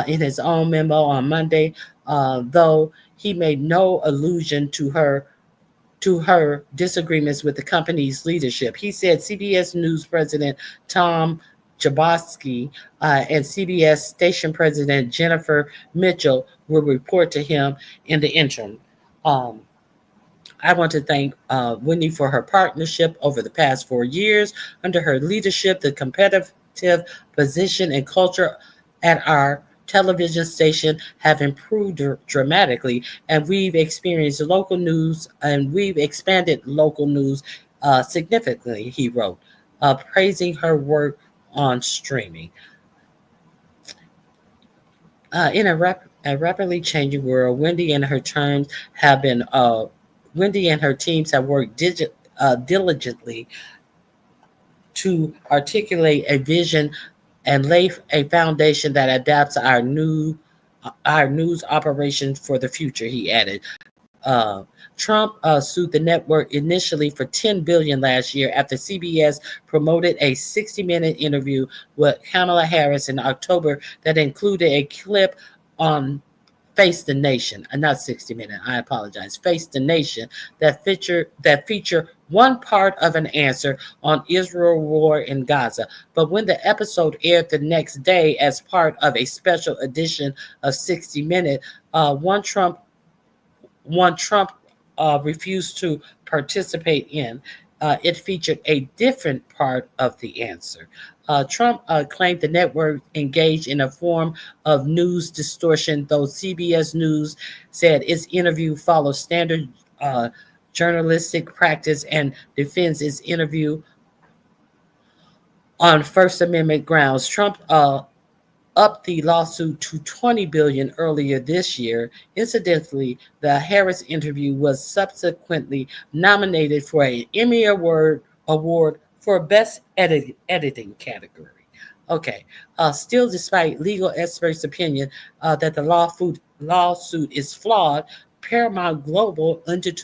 in his own memo on Monday, though he made no allusion to her disagreements with the company's leadership. He said CBS News President Tom Jaboski and CBS station president Jennifer Mitchell will report to him in the interim. I want to thank Wendy for her partnership over the past 4 years. Under her leadership, the competitive position and culture at our television station have improved dramatically, and we've experienced local news and we've expanded local news significantly, he wrote, praising her work on streaming. In a rapidly changing world, Wendy and her teams have worked diligently to articulate a vision and lay a foundation that adapts our news operations for the future, he added. Trump sued the network initially for $10 billion last year after CBS promoted a 60-minute interview with Kamala Harris in October that included a clip on Face the Nation, not 60 Minutes, I apologize, Face the Nation, that feature one part of an answer on Israel war in Gaza. But when the episode aired the next day as part of a special edition of 60 Minutes, one Trump refused to participate in. It featured a different part of the answer. Trump claimed the network engaged in a form of news distortion, though CBS News said its interview follows standard journalistic practice and defends its interview on First Amendment grounds. Trump upped the lawsuit to $20 billion earlier this year. Incidentally, the Harris interview was subsequently nominated for an Emmy Award for Best Editing category. Okay. Still, despite legal experts' opinion that the lawsuit is flawed, Paramount Global entered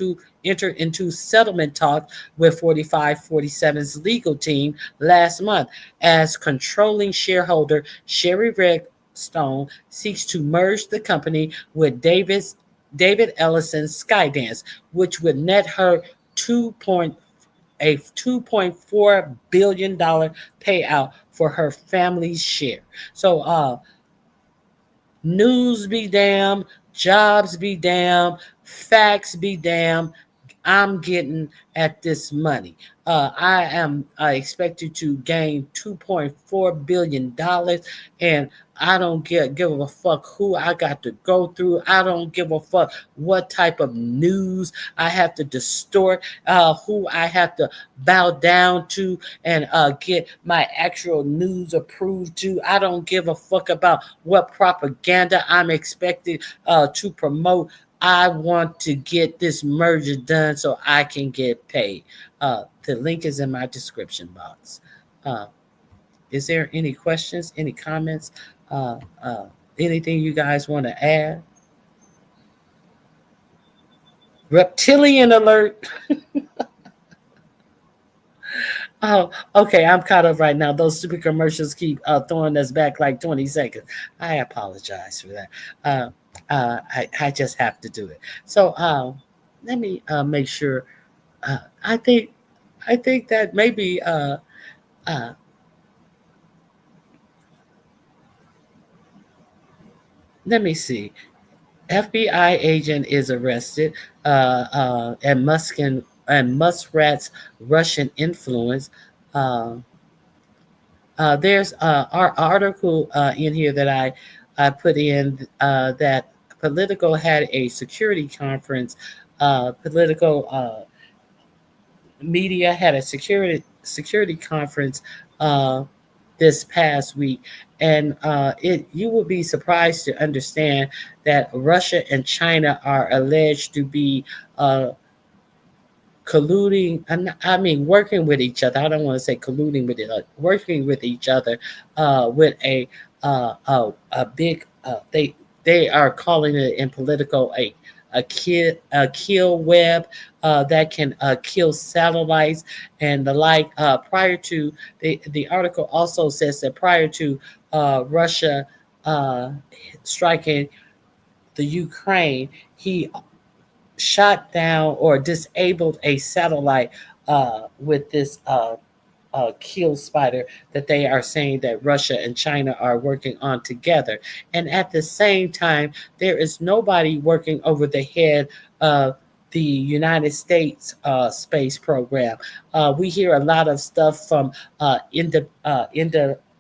into settlement talks with 4547's legal team last month as controlling shareholder Sherry Redstone seeks to merge the company with David Ellison's Skydance, which would net her $2.4 billion payout for her family's share. So news be damned, jobs be damned, facts be damned. I'm getting at this money. I am expected to gain $2.4 billion, and I don't give a fuck who I got to go through. I don't give a fuck what type of news I have to distort, who I have to bow down to and get my actual news approved to. I don't give a fuck about what propaganda I'm expected to promote. I want to get this merger done so I can get paid. The link is in my description box. Is there any questions, any comments, anything you guys want to add? Reptilian alert. Oh, okay. I'm caught up right now. Those stupid commercials keep throwing us back like 20 seconds. I apologize for that. I just have to do it. So let me make sure. I think that maybe let me see. FBI agent is arrested, and Muskrat's Russian influence. Uh, there's our article in here that I put in that Politico had a security conference. Political media had a security conference this past week, and you will be surprised to understand that Russia and China are alleged to be colluding. I mean, working with each other. I don't want to say colluding with it. Working with each other with a big. They are calling it in Politico a kill web that can kill satellites and the like. Prior to the article also says that prior to Russia striking the Ukraine, he shot down or disabled a satellite with this kill spider that they are saying that Russia and China are working on together. And at the same time, there is nobody working over the head of the United States space program. We hear a lot of stuff from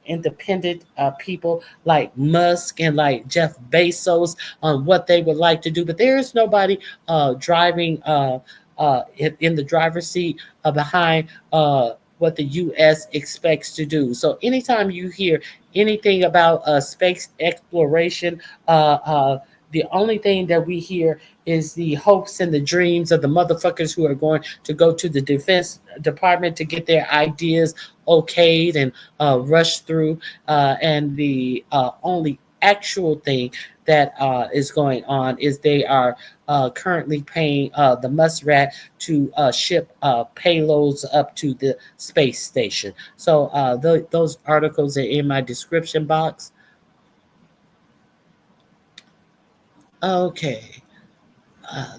independent people like Musk and like Jeff Bezos on what they would like to do, but there is nobody driving in the driver's seat behind what the U.S. expects to do. So anytime you hear anything about space exploration, the only thing that we hear is the hopes and the dreams of the motherfuckers who are going to go to the Defense Department to get their ideas okayed and rushed through. And the only actual thing that is going on is they are currently paying the Muskrat to ship payloads up to the space station. So those articles are in my description box. Okay.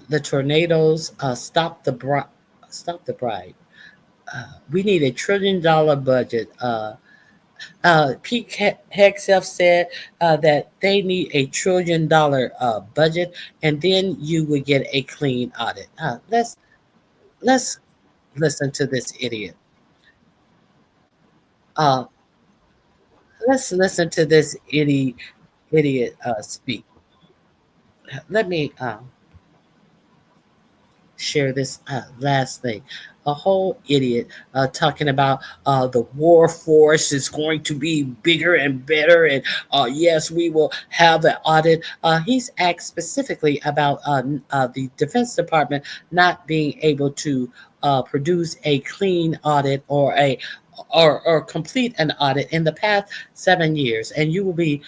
The tornadoes stop the bride. We need $1 trillion budget. Pete Hegseth said that they need $1 trillion budget, and then you would get a clean audit. Let's listen to this idiot. Let's listen to this idiot speak. Let me share this last thing. A whole idiot talking about the war force is going to be bigger and better, and yes, we will have an audit. He's asked specifically about the Defense Department not being able to produce a clean audit or complete an audit in the past 7 years, and you will be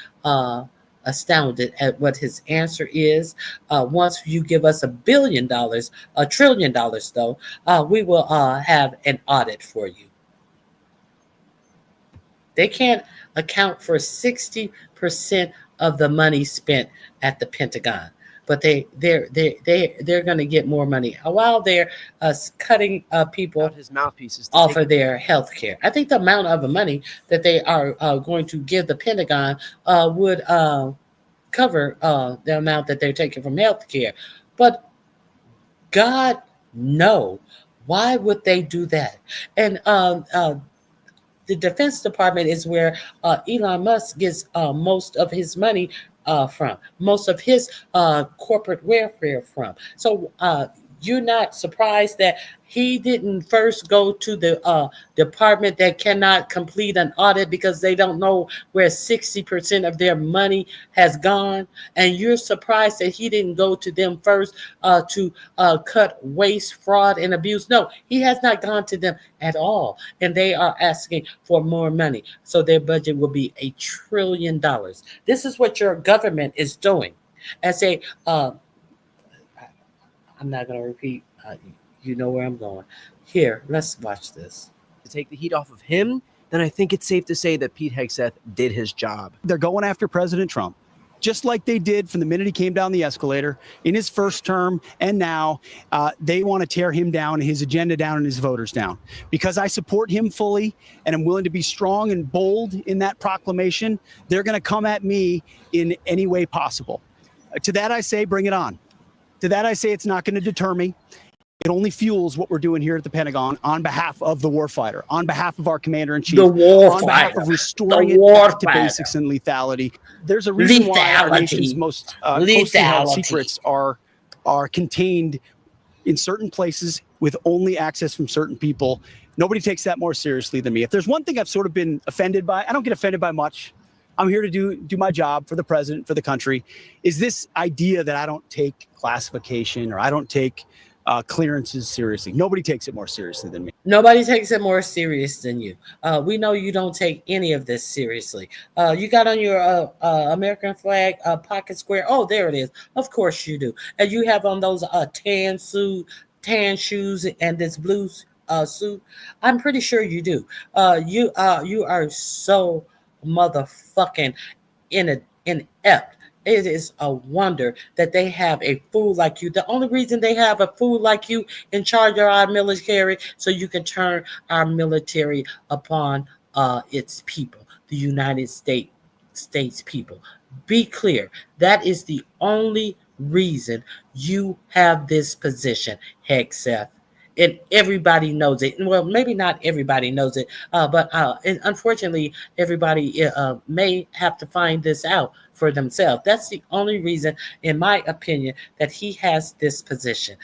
astounded at what his answer is. Once you give us $1 billion, $1 trillion, though, we will have an audit for you. They can't account for 60% of the money spent at the Pentagon, but they're going to get more money while they're cutting people off of their health care. I think the amount of the money that they are going to give the Pentagon would cover the amount that they're taking from health care. But God, no. Why would they do that? And the Defense Department is where Elon Musk gets most of his money from, most of his corporate welfare from. So you're not surprised that he didn't first go to the department that cannot complete an audit because they don't know where 60% of their money has gone. And you're surprised that he didn't go to them first to cut waste, fraud, and abuse. No, he has not gone to them at all. And they are asking for more money. So their budget will be $1 trillion. This is what your government is doing. As a I'm not going to repeat. You know where I'm going. Here, let's watch this. To take the heat off of him, then I think it's safe to say that Pete Hegseth did his job. They're going after President Trump, just like they did from the minute he came down the escalator in his first term. And now they want to tear him down, his agenda down, and his voters down. Because I support him fully and I'm willing to be strong and bold in that proclamation, they're going to come at me in any way possible. To that I say, bring it on. To that I say, it's not going to deter me. It only fuels what we're doing here at the Pentagon on behalf of the warfighter, on behalf of our commander-in-chief, on behalf of restoring it back to basics and lethality. There's a reason why our nation's most closely held secrets are contained in certain places with only access from certain people. Nobody takes that more seriously than me. If there's one thing I've sort of been offended by, I don't get offended by much. I'm here to do my job for the president, for the country, is this idea that I don't take classification or I don't take clearances seriously. Nobody takes it more seriously than me. Nobody takes it more serious than you. We know you don't take any of this seriously. You got on your American flag pocket square. Oh, there it is. Of course you do. And you have on those tan shoes and this blue suit. I'm pretty sure you do. You are so motherfucking inept. It is a wonder that they have a fool like you. The only reason they have a fool like you in charge of our military, so you can turn our military upon its people, the United States people. Be clear. That is the only reason you have this position, Hegseth. And everybody knows it. Well, maybe not everybody knows it, but unfortunately, everybody may have to find this out for themselves. That's the only reason, in my opinion, that he has this position.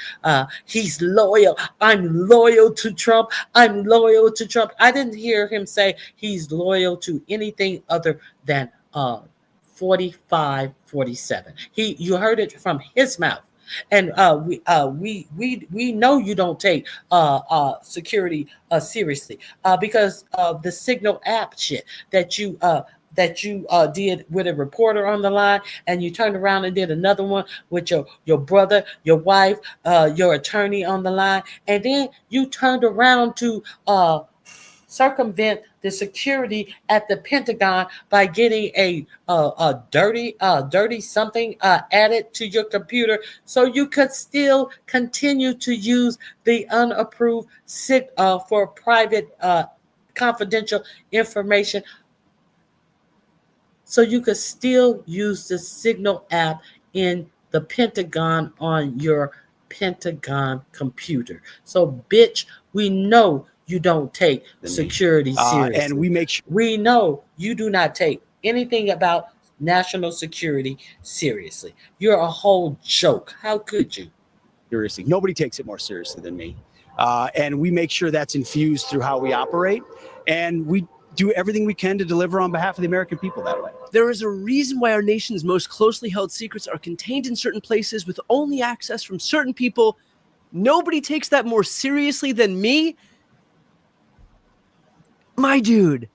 He's loyal. I'm loyal to Trump. I'm loyal to Trump. I didn't hear him say he's loyal to anything other than 45, 47. You heard it from his mouth. And we know you don't take security seriously because of the Signal app shit that you did with a reporter on the line, and you turned around and did another one with your brother, your wife, your attorney on the line, and then you turned around to circumvent the security at the Pentagon by getting a dirty something added to your computer, so you could still continue to use the unapproved for private confidential information. So you could still use the Signal app in the Pentagon on your Pentagon computer. So, bitch, we know you don't take security seriously. And we make sure we know you do not take anything about national security seriously. You're a whole joke. How could you? Seriously, nobody takes it more seriously than me. And we make sure that's infused through how we operate. And we do everything we can to deliver on behalf of the American people that way. There is a reason why our nation's most closely held secrets are contained in certain places with only access from certain people. Nobody takes that more seriously than me. My dude,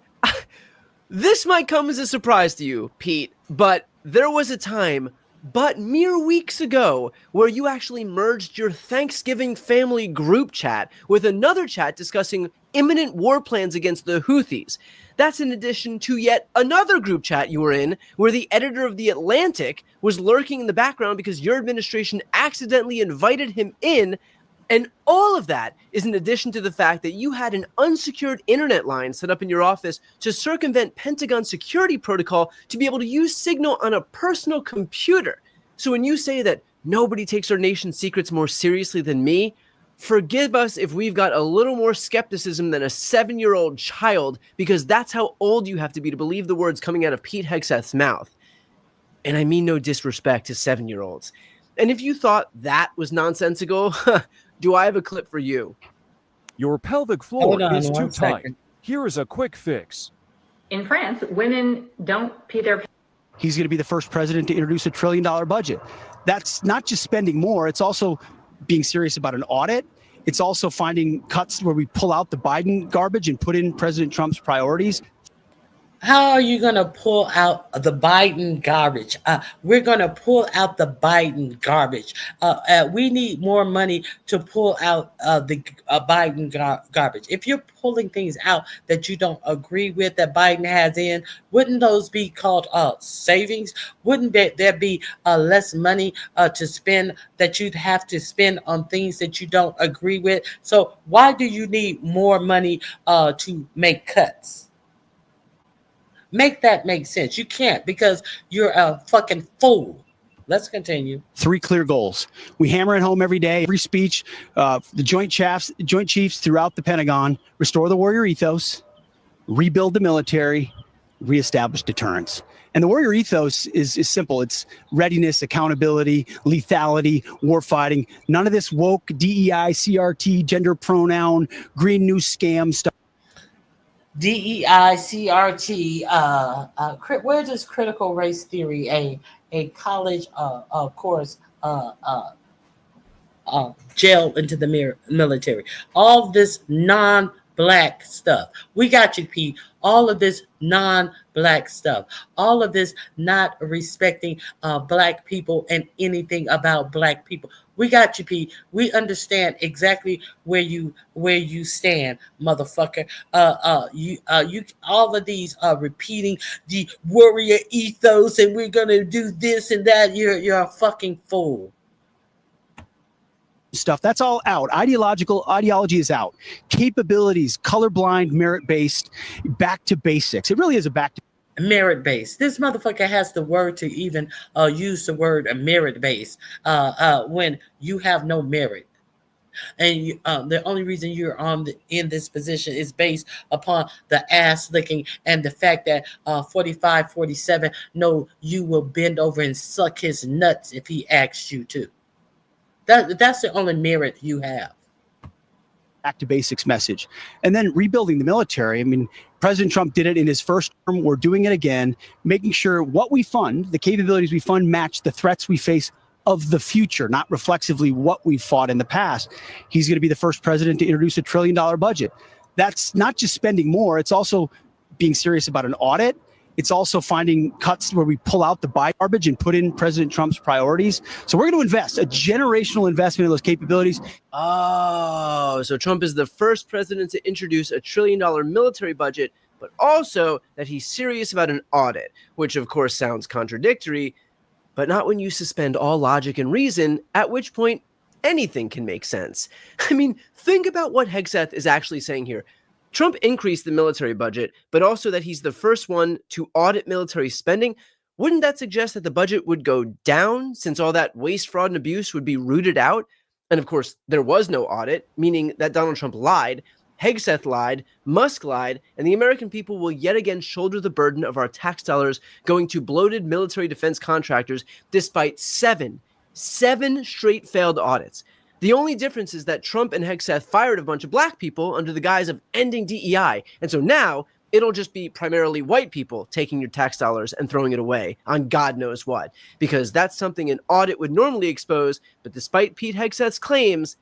this might come as a surprise to you, Pete, but there was a time, but mere weeks ago, where you actually merged your Thanksgiving family group chat with another chat discussing imminent war plans against the Houthis. That's in addition to yet another group chat you were in, where the editor of The Atlantic was lurking in the background because your administration accidentally invited him in. And all of that is in addition to the fact that you had an unsecured internet line set up in your office to circumvent Pentagon security protocol to be able to use Signal on a personal computer. So when you say that nobody takes our nation's secrets more seriously than me, forgive us if we've got a little more skepticism than a 7-year-old child, because that's how old you have to be to believe the words coming out of Pete Hegseth's mouth. And I mean no disrespect to 7-year-olds. And if you thought that was nonsensical, do I have a clip for you? Your pelvic floor is too tight. Here is a quick fix. In France, women don't pee their pants. He's going to be the first president to introduce $1 trillion budget. That's not just spending more. It's also being serious about an audit. It's also finding cuts where we pull out the Biden garbage and put in President Trump's priorities. How are you going to pull out the Biden garbage? We're going to pull out the Biden garbage. We need more money to pull out the Biden garbage. If you're pulling things out that you don't agree with that Biden has in, wouldn't those be called savings? Wouldn't there be less money to spend that you'd have to spend on things that you don't agree with? So why do you need more money to make cuts? Make that make sense. You can't because you're a fucking fool. Let's continue. 3 clear goals. We hammer it home every day, every speech, the Joint Chiefs throughout the Pentagon, restore the warrior ethos, rebuild the military, reestablish deterrence. And the warrior ethos is simple. It's readiness, accountability, lethality, warfighting. None of this woke DEI, CRT, gender pronoun, green news scam stuff. DEI, CRT, where does critical race theory, a college course, jail into the military? All this non-black stuff. We got you, Pete. All of this non-black stuff. All of this not respecting black people and anything about black people. We got you, Pete. We understand exactly where you stand, motherfucker. You all of these repeating the warrior ethos, and we're gonna do this and that. You're a fucking fool. Stuff that's all out. Ideology is out. Capabilities, colorblind, merit-based, back to basics. It really is a back to merit-based. This motherfucker has the word to even use the word merit-based when you have no merit. And the only reason you're in this position is based upon the ass licking and the fact that 45, 47 know you will bend over and suck his nuts if he asks you to. That's the only merit you have. Back to basics message. And then rebuilding the military. I mean, President Trump did it in his first term. We're doing it again, making sure what we fund, the capabilities we fund, match the threats we face of the future, not reflexively what we've fought in the past. He's going to be the first president to introduce $1 trillion budget. That's not just spending more. It's also being serious about an audit. It's also finding cuts where we pull out the buy garbage and put in President Trump's priorities. So we're going to invest a generational investment in those capabilities. Oh, so Trump is the first president to introduce $1 trillion military budget, but also that he's serious about an audit, which of course sounds contradictory, but not when you suspend all logic and reason, at which point anything can make sense. I mean, think about what Hegseth is actually saying here. Trump increased the military budget, but also that he's the first one to audit military spending. Wouldn't that suggest that the budget would go down since all that waste, fraud, and abuse would be rooted out? And of course, there was no audit, meaning that Donald Trump lied, Hegseth lied, Musk lied, and the American people will yet again shoulder the burden of our tax dollars going to bloated military defense contractors despite seven straight failed audits. The only difference is that Trump and Hegseth fired a bunch of black people under the guise of ending DEI. And so now it'll just be primarily white people taking your tax dollars and throwing it away on God knows what, because that's something an audit would normally expose. But despite Pete Hegseth's claims,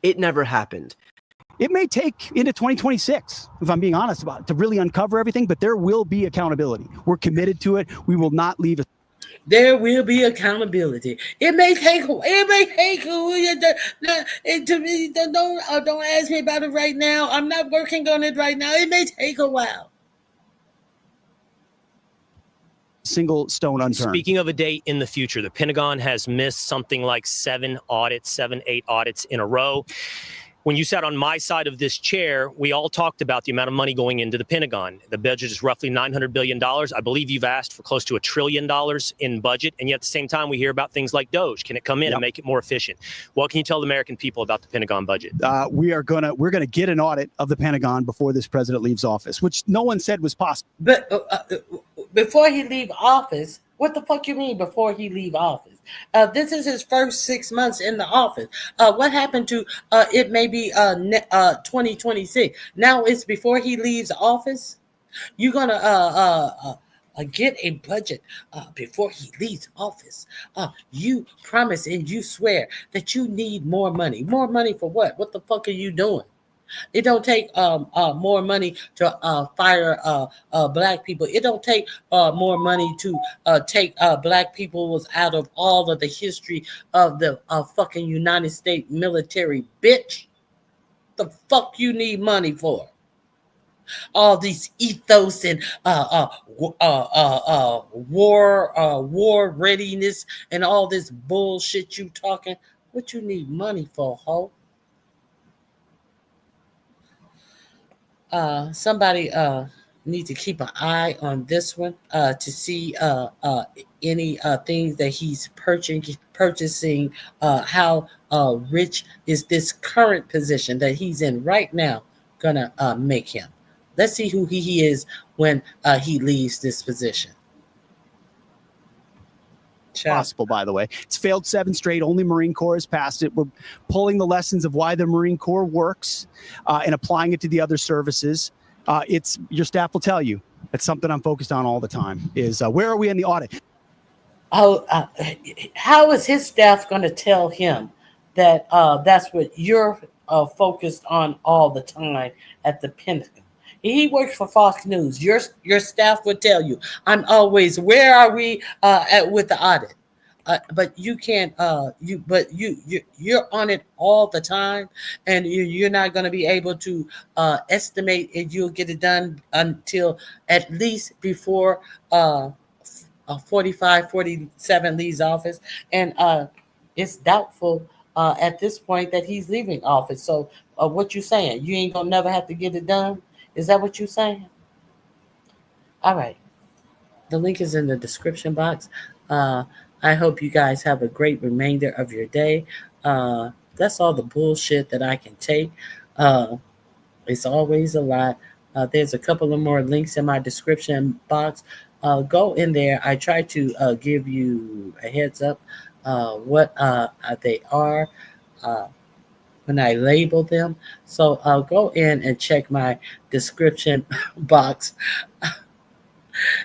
it never happened. It may take into 2026, if I'm being honest about it, to really uncover everything, but there will be accountability. We're committed to it. We will not leave it. There will be accountability. It may take don't ask me about it right now. I'm not working on it right now. It may take a while. Single stone unturned. Speaking of a date in the future, the Pentagon has missed something like 7, 8 audits in a row. When you sat on my side of this chair, we all talked about the amount of money going into the Pentagon. The budget is roughly $900 billion. I believe you've asked for close to $1 trillion in budget. And yet at the same time, we hear about things like DOGE. Can it come in and make it more efficient? What can you tell the American people about the Pentagon budget? We're gonna get an audit of the Pentagon before this president leaves office, which no one said was possible. But before he leave office, what the fuck you mean before he leave office? This is his first 6 months in the office. What happened to it may be 2026? Now it's before he leaves office. You're gonna get a budget before he leaves office. You promise and you swear that you need more money. More money for what? What the fuck are you doing? It don't take more money to fire black people. It don't take more money to take black people out of all of the history of the fucking United States military, bitch. The fuck you need money for? All these ethos and war readiness and all this bullshit you talking. What you need money for, ho? Somebody need to keep an eye on this one to see any things that he's purchasing. How rich is this current position that he's in right now gonna make him? Let's see who he is when he leaves this position. Possible, by the way. It's failed 7 straight. Only Marine Corps has passed it. We're pulling the lessons of why the Marine Corps works and applying it to the other services. It's your staff will tell you. That's something I'm focused on all the time. Is where are we in the audit? Oh, how is his staff going to tell him that that's what you're focused on all the time at the Pentagon? He works for Fox News. Your staff would tell you. I'm always, where are we with the audit? But you can't. You're on it all the time, and you're not going to be able to estimate if you'll get it done until at least before 47 leaves office, and it's doubtful at this point that he's leaving office. So, what you saying? You ain't gonna never have to get it done? Is that what you're saying? All right. The link is in the description box. I hope you guys have a great remainder of your day. That's all the bullshit that I can take. It's always a lot. There's a couple of more links in my description box. Go in there. I try to give you a heads up what they are. When I label them. So I'll go in and check my description box.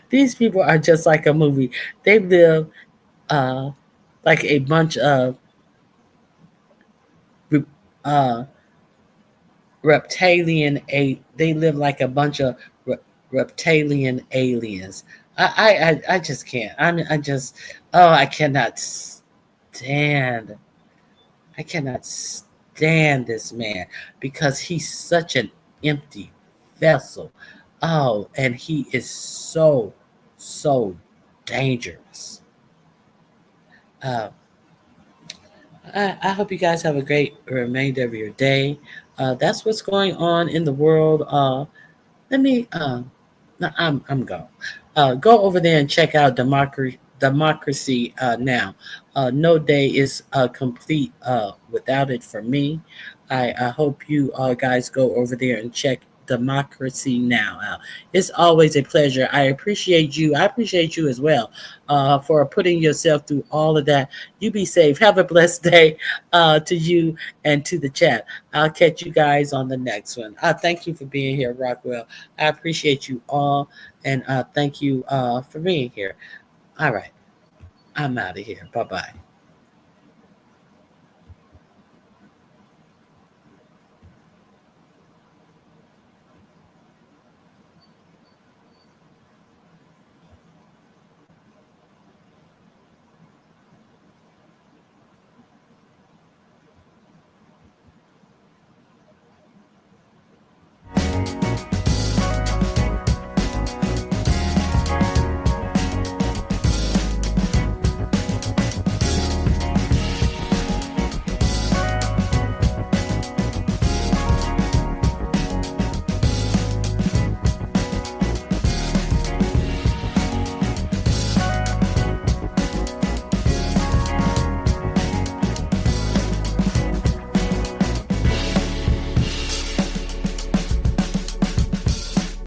These people are just like a movie. They live like a bunch of reptilian. They live like a bunch of reptilian aliens. I just can't. I cannot stand. I cannot stand this man because he's such an empty vessel. Oh, and he is so dangerous. I hope you guys have a great remainder of your day. That's what's going on in the world. Let me. I'm gone. Go over there and check out Democracy Now. No day is complete without it for me. I hope you guys go over there and check Democracy Now out. It's always a pleasure. I appreciate you. I appreciate you as well for putting yourself through all of that. You be safe. Have a blessed day to you and to the chat. I'll catch you guys on the next one. Thank you for being here, Rockwell. I appreciate you all, and thank you for being here. All right. I'm out of here. Bye-bye.